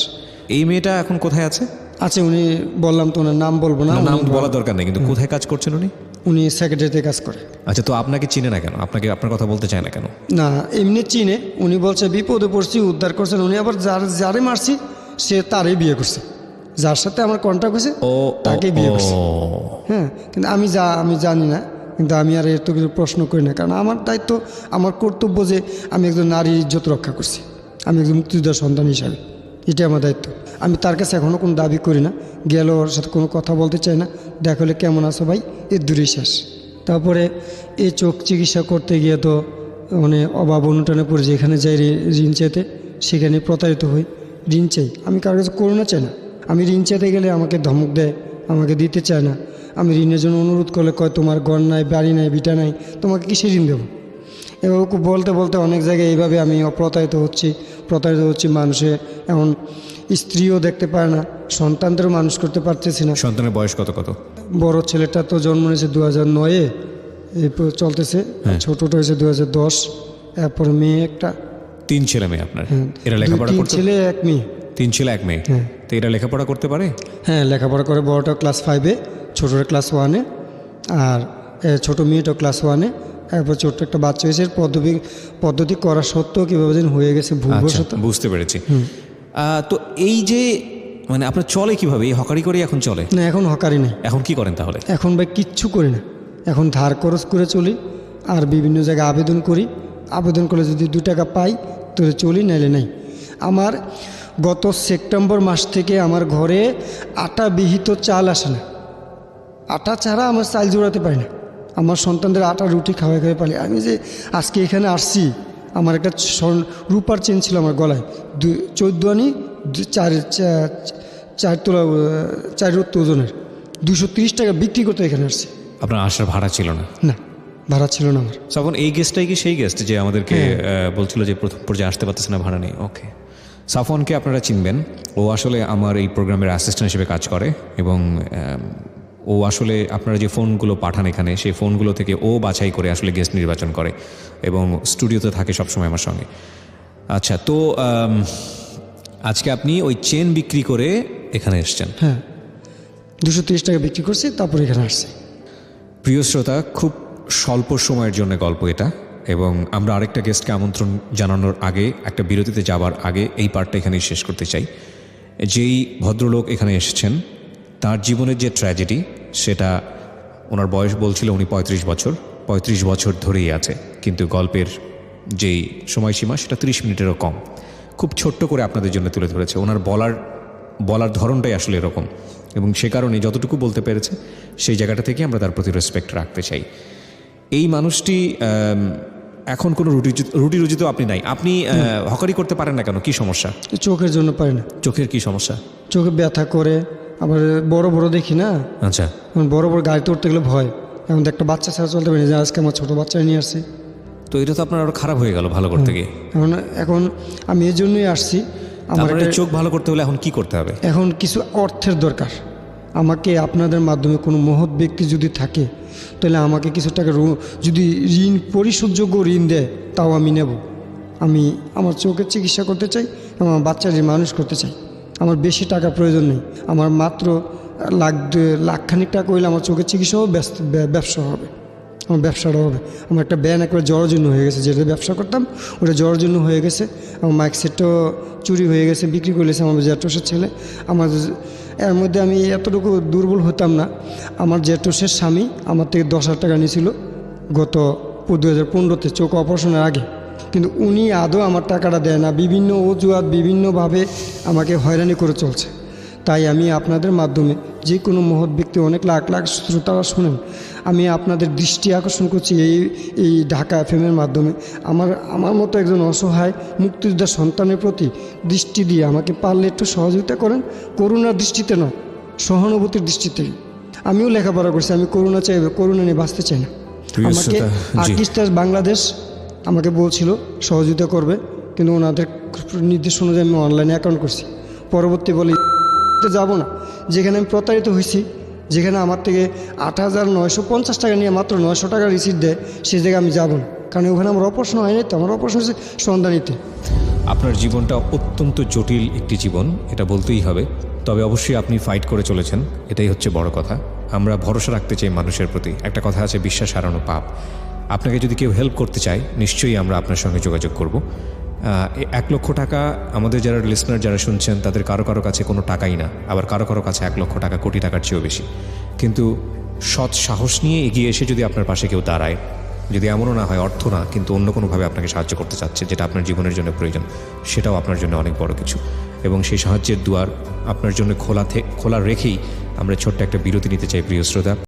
Speaker 1: এই মেয়েটা এখন কোথায় আছে?
Speaker 3: আছে, উনি বললাম তো ওনার নাম বলবো না,
Speaker 1: নাম বলা দরকার নেই, কিন্তু কোথায় কাজ করছেন উনি?
Speaker 3: উনি সেক্রেটারিতে কাজ করে।
Speaker 1: আচ্ছা, তো আপনাকে চিনে না কেন? আপনার কথা বলতে চায় না কেন?
Speaker 3: না এমনি চিনে, উনি বলছে বিপদে পড়ছি উদ্ধার করছেন উনি, আবার যারে মারছি সে তারই বিয়ে করছে, যার সাথে আমার কন্ট্যাক্ট হয়েছে তাকে বিয়ে করছে। হ্যাঁ, কিন্তু আমি জানি না, কিন্তু আমি আর এত কিছু প্রশ্ন করি না, কারণ আমার দায়িত্ব, আমার কর্তব্য যে আমি একজন নারীর ইজ্জত রক্ষা করছি, আমি একজন মুক্তিযোদ্ধা সন্তান হিসাবে, এটাই আমার দায়িত্ব। আমি তার কাছে এখনও কোনো দাবি করি না, গেল ওর সাথে কোনো কথা বলতে চাই না, দেখা হলে কেমন আছো ভাই, এর দূরেই শেষ। তারপরে এই চোখ চিকিৎসা করতে গিয়ে তো মানে অভাব অনুটানে পড়ে, যেখানে যাই ঋণ চাইতে সেখানে প্রতারিত হই। ঋণ চাই, আমি কারোর কাছে করোনা চাই না, আমি ঋণ চাইতে গেলে আমাকে ধমক দেয়, আমাকে দিতে চায় না। আমি ঋণের জন্য অনুরোধ করলে কয় তোমার ঘর নাই, বাড়ি নাই, ভিটা নাই, তোমাকে কিসে ঋণ দেবো? এভাবে বলতে বলতে অনেক জায়গায় এইভাবে আমি প্রতারিত হচ্ছি। মানুষে এমন স্ত্রীও দেখতে পায় না, সন্তানদেরও মানুষ করতে পারতেছি না।
Speaker 1: সন্তানের বয়স কত?
Speaker 3: বড় ছেলেটা তো জন্ম নিয়েছে 2009-এ, এরপর চলতেছে, ছোটটা হয়েছে 2010, এরপর মেয়ে একটা।
Speaker 1: 3 ছেলে মেয়ে আপনার?
Speaker 3: হ্যাঁ,
Speaker 1: এরা লেখাপড়া
Speaker 3: 3
Speaker 1: করতে?
Speaker 3: ছেলে 1 মেয়ে।
Speaker 1: 3 ছেলে 1 মেয়ে?
Speaker 3: হ্যাঁ।
Speaker 1: তো এরা লেখাপড়া করতে পারে?
Speaker 3: হ্যাঁ লেখাপড়া করে, বড়টা ক্লাস 5-এ, ছোটটা ক্লাস 1-এ, আর ছোট মেয়েটাও ক্লাস 1-এ। এরপর ছোট্ট একটা বাচ্চা হয়েছে, পদ্ধতি করা সত্ত্বেও কীভাবে যেন হয়ে গেছে ভুলবশত।
Speaker 1: বুঝতে পেরেছি। তো এই যে মানে আপনার চলে কিভাবে? এই হকারি করে এখন চলে?
Speaker 3: না এখন হকারি নেই।
Speaker 1: এখন কি করেন তাহলে?
Speaker 3: এখন ভাই কিচ্ছু করি না, এখন ধার খরচ করে চলি, আর বিভিন্ন জায়গায় আবেদন করি, আবেদন করলে যদি 2 টাকা পাই তো চলি, নাইলে নাই। আমার গত সেপ্টেম্বর মাস থেকে আমার ঘরে আটা বিহিত চাল আসে না, আটা ছাড়া আমার চাল জোড়াতে পারি না, আমার সন্তানদের আটা রুটি খাওয়াই পারি। আমি যে আজকে এখানে আসছি, আমার একটা রূপার চেন ছিল আমার গলায়, 14 আনি 4 তোলা 4 রত্ত ওজনের, 230 টাকা বিক্রি করতে এখানে আসছি।
Speaker 1: আপনার আসার ভাড়া ছিল না?
Speaker 3: না ভাড়া ছিল না আমার।
Speaker 1: তখন এই গেস্টটাই কি সেই গেস্ট যে আমাদেরকে বলছিল যে প্রথম পর্যায়ে আসতে পারতেছে না, ভাড়া নেই? ওকে। সাফওয়ানকে আপনারা চিনবেন, ও আসলে আমার এই প্রোগ্রামের অ্যাসিস্ট্যান্ট হিসেবে কাজ করে, এবং ও আসলে আপনারা যে ফোনগুলো পাঠান এখানে, সেই ফোনগুলো থেকে ও বাছাই করে আসলে গেস্ট নির্বাচন করে, এবং স্টুডিওতে থাকে সবসময় আমার সঙ্গে। আচ্ছা, তো আজকে আপনি ওই চেন বিক্রি করে এখানে এসছেন?
Speaker 3: হ্যাঁ 230 টাকা বিক্রি করছি, তারপর এখানে আসছি।
Speaker 1: প্রিয় শ্রোতা, খুব স্বল্প সময়ের জন্য গল্প এটা, এবং আমরা আরেকটা গেস্টকে আমন্ত্রণ জানানোর আগে, একটা বিরতিতে যাবার আগে এই পার্টটা এখানেই শেষ করতে চাই। যেই ভদ্রলোক এখানে এসেছেন, তার জীবনের যে ট্র্যাজেডি, সেটা ওনার বয়স বলছিল উনি 35 বছর ধরেই আছে, কিন্তু গল্পের যেই সময়সীমা সেটা 30 মিনিটেরও কম। খুব ছোট্ট করে আপনাদের জন্য তুলে ধরেছে। ওনার বলার ধরনটাই আসলে এরকম, এবং সে কারণে যতটুকু বলতে পেরেছে সেই জায়গাটা থেকে আমরা তার প্রতি রেসপেক্ট রাখতে চাই। এই মানুষটি এখন কোনো রুটি রুজি তো আপনি নাই, আপনি হকারি করতে পারেন না কেন? কি সমস্যা?
Speaker 3: চোখের জন্য পারি না।
Speaker 1: চোখের কি সমস্যা?
Speaker 3: চোখে ব্যথা করে, আবার বড় বড় দেখি না।
Speaker 1: আচ্ছা,
Speaker 3: বড় বড় গাড়িতে উঠতে গেলে ভয়, এখন একটা বাচ্চা ছাড়া চলতে পারি না, যে আজকে আমার ছোটো বাচ্চা নিয়ে আসছি।
Speaker 1: তো এটা তো আপনার আরো খারাপ হয়ে গেল ভালো করতে গিয়ে।
Speaker 3: এখন আমি এই জন্যই আসছি, আমার
Speaker 1: চোখ ভালো করতে হলে এখন কি করতে হবে?
Speaker 3: এখন কিছু অর্থের দরকার আমাকে। আপনাদের মাধ্যমে কোনো মহৎ ব্যক্তি যদি থাকে, তাহলে আমাকে কিছু টাকা যদি ঋণ পরিশোধযোগ্য ঋণ দেয়, তাও আমি নেব। আমি আমার চোখের চিকিৎসা করতে চাই, আমার বাচ্চার মানুষ করতে চাই। আমার বেশি টাকা প্রয়োজন নেই, আমার মাত্র লাখখানিক টাকা হইলে আমার চোখের চিকিৎসাও ব্যবসা হবে। আমার ব্যবসাটা হবে। আমার একটা ব্যান একবার জরাজীর্ণ হয়ে গেছে, যেটা ব্যবসা করতাম ওটা জরাজীর্ণ হয়ে গেছে। আমার মাইক সেটটাও চুরি হয়ে গেছে, বিক্রি করেছে আমার জ্যাঠোসের ছেলে। আমার এর মধ্যে আমি এতটুকু দুর্বল হতাম না। আমার জ্যাঠোসের স্বামী আমার থেকে 10,000 টাকা নিয়েছিল গত 2015-তে চোখ অপারেশনের আগে, কিন্তু উনি আদৌ আমার টাকাটা দেয় না, বিভিন্ন অজুহাত বিভিন্নভাবে আমাকে হয়রানি করে চলছে। তাই আমি আপনাদের মাধ্যমে যে কোনো মহৎ ব্যক্তি, অনেক লাখ লাখ শ্রোতারা শুনেন, আমি আপনাদের দৃষ্টি আকর্ষণ করছি এই ঢাকা এফএমের মাধ্যমে। আমার মতো একজন অসহায় মুক্তিযোদ্ধার সন্তানের প্রতি দৃষ্টি দিয়ে আমাকে পারলে একটু সহযোগিতা করেন, করুণার দৃষ্টিতে নয়, সহানুভূতির দৃষ্টিতে। আমিও লেখাপড়া করছি, আমি করুণা চাই, করুণা নিয়ে বাঁচতে চাই না। আমাকে আর্টিস্টার বাংলাদেশ আমাকে বলছিল সহযোগিতা করবে, কিন্তু ওনাদের নির্দেশ অনুযায়ী আমি অনলাইনে অ্যাকাউন্ট করছি। পরবর্তী বলি যাব না, যেখানে আমি প্রতারিত হয়েছি, যেখানে আমার থেকে 8,950 টাকা নিয়ে মাত্র 900 টাকা রিসিট দেয়, সেই জায়গায় আমি যাব না, কারণ ওখানে আমার অপারেশন হয়নি। তো আমার অপারেশন হচ্ছে সন্ধানীতে।
Speaker 1: আপনার জীবনটা অত্যন্ত জটিল একটি জীবন, এটা বলতেই হবে। তবে অবশ্যই আপনি ফাইট করে চলেছেন, এটাই হচ্ছে বড় কথা। আমরা ভরসা রাখতে চাই মানুষের প্রতি। একটা কথা আছে, বিশ্বাস হারানো পাপ। আপনাকে যদি কেউ হেল্প করতে চায়, নিশ্চয়ই আমরা আপনার সঙ্গে যোগাযোগ করব। 1 লক্ষ টাকা আমাদের যারা লিসনার যারা শুনছেন, তাদের কারো কারো কাছে কোনো টাকাই না, আবার কারো কারো কাছে 1 লক্ষ টাকা কোটি টাকার চেয়েও বেশি। কিন্তু সৎ সাহস নিয়ে এগিয়ে এসে যদি আপনার পাশে কেউ দাঁড়ায়, যদি এমনও না হয় অর্থ না, কিন্তু অন্য কোনোভাবে আপনাকে সাহায্য করতে চাচ্ছে, যেটা আপনার জীবনের জন্য প্রয়োজন, সেটাও আপনার জন্য অনেক বড় কিছু। এবং সেই সাহায্যের দুয়ার আপনার জন্য খোলা রেখেই আমরা ছোট্ট একটা বিরতি নিতে চাই প্রিয় শ্রোতা।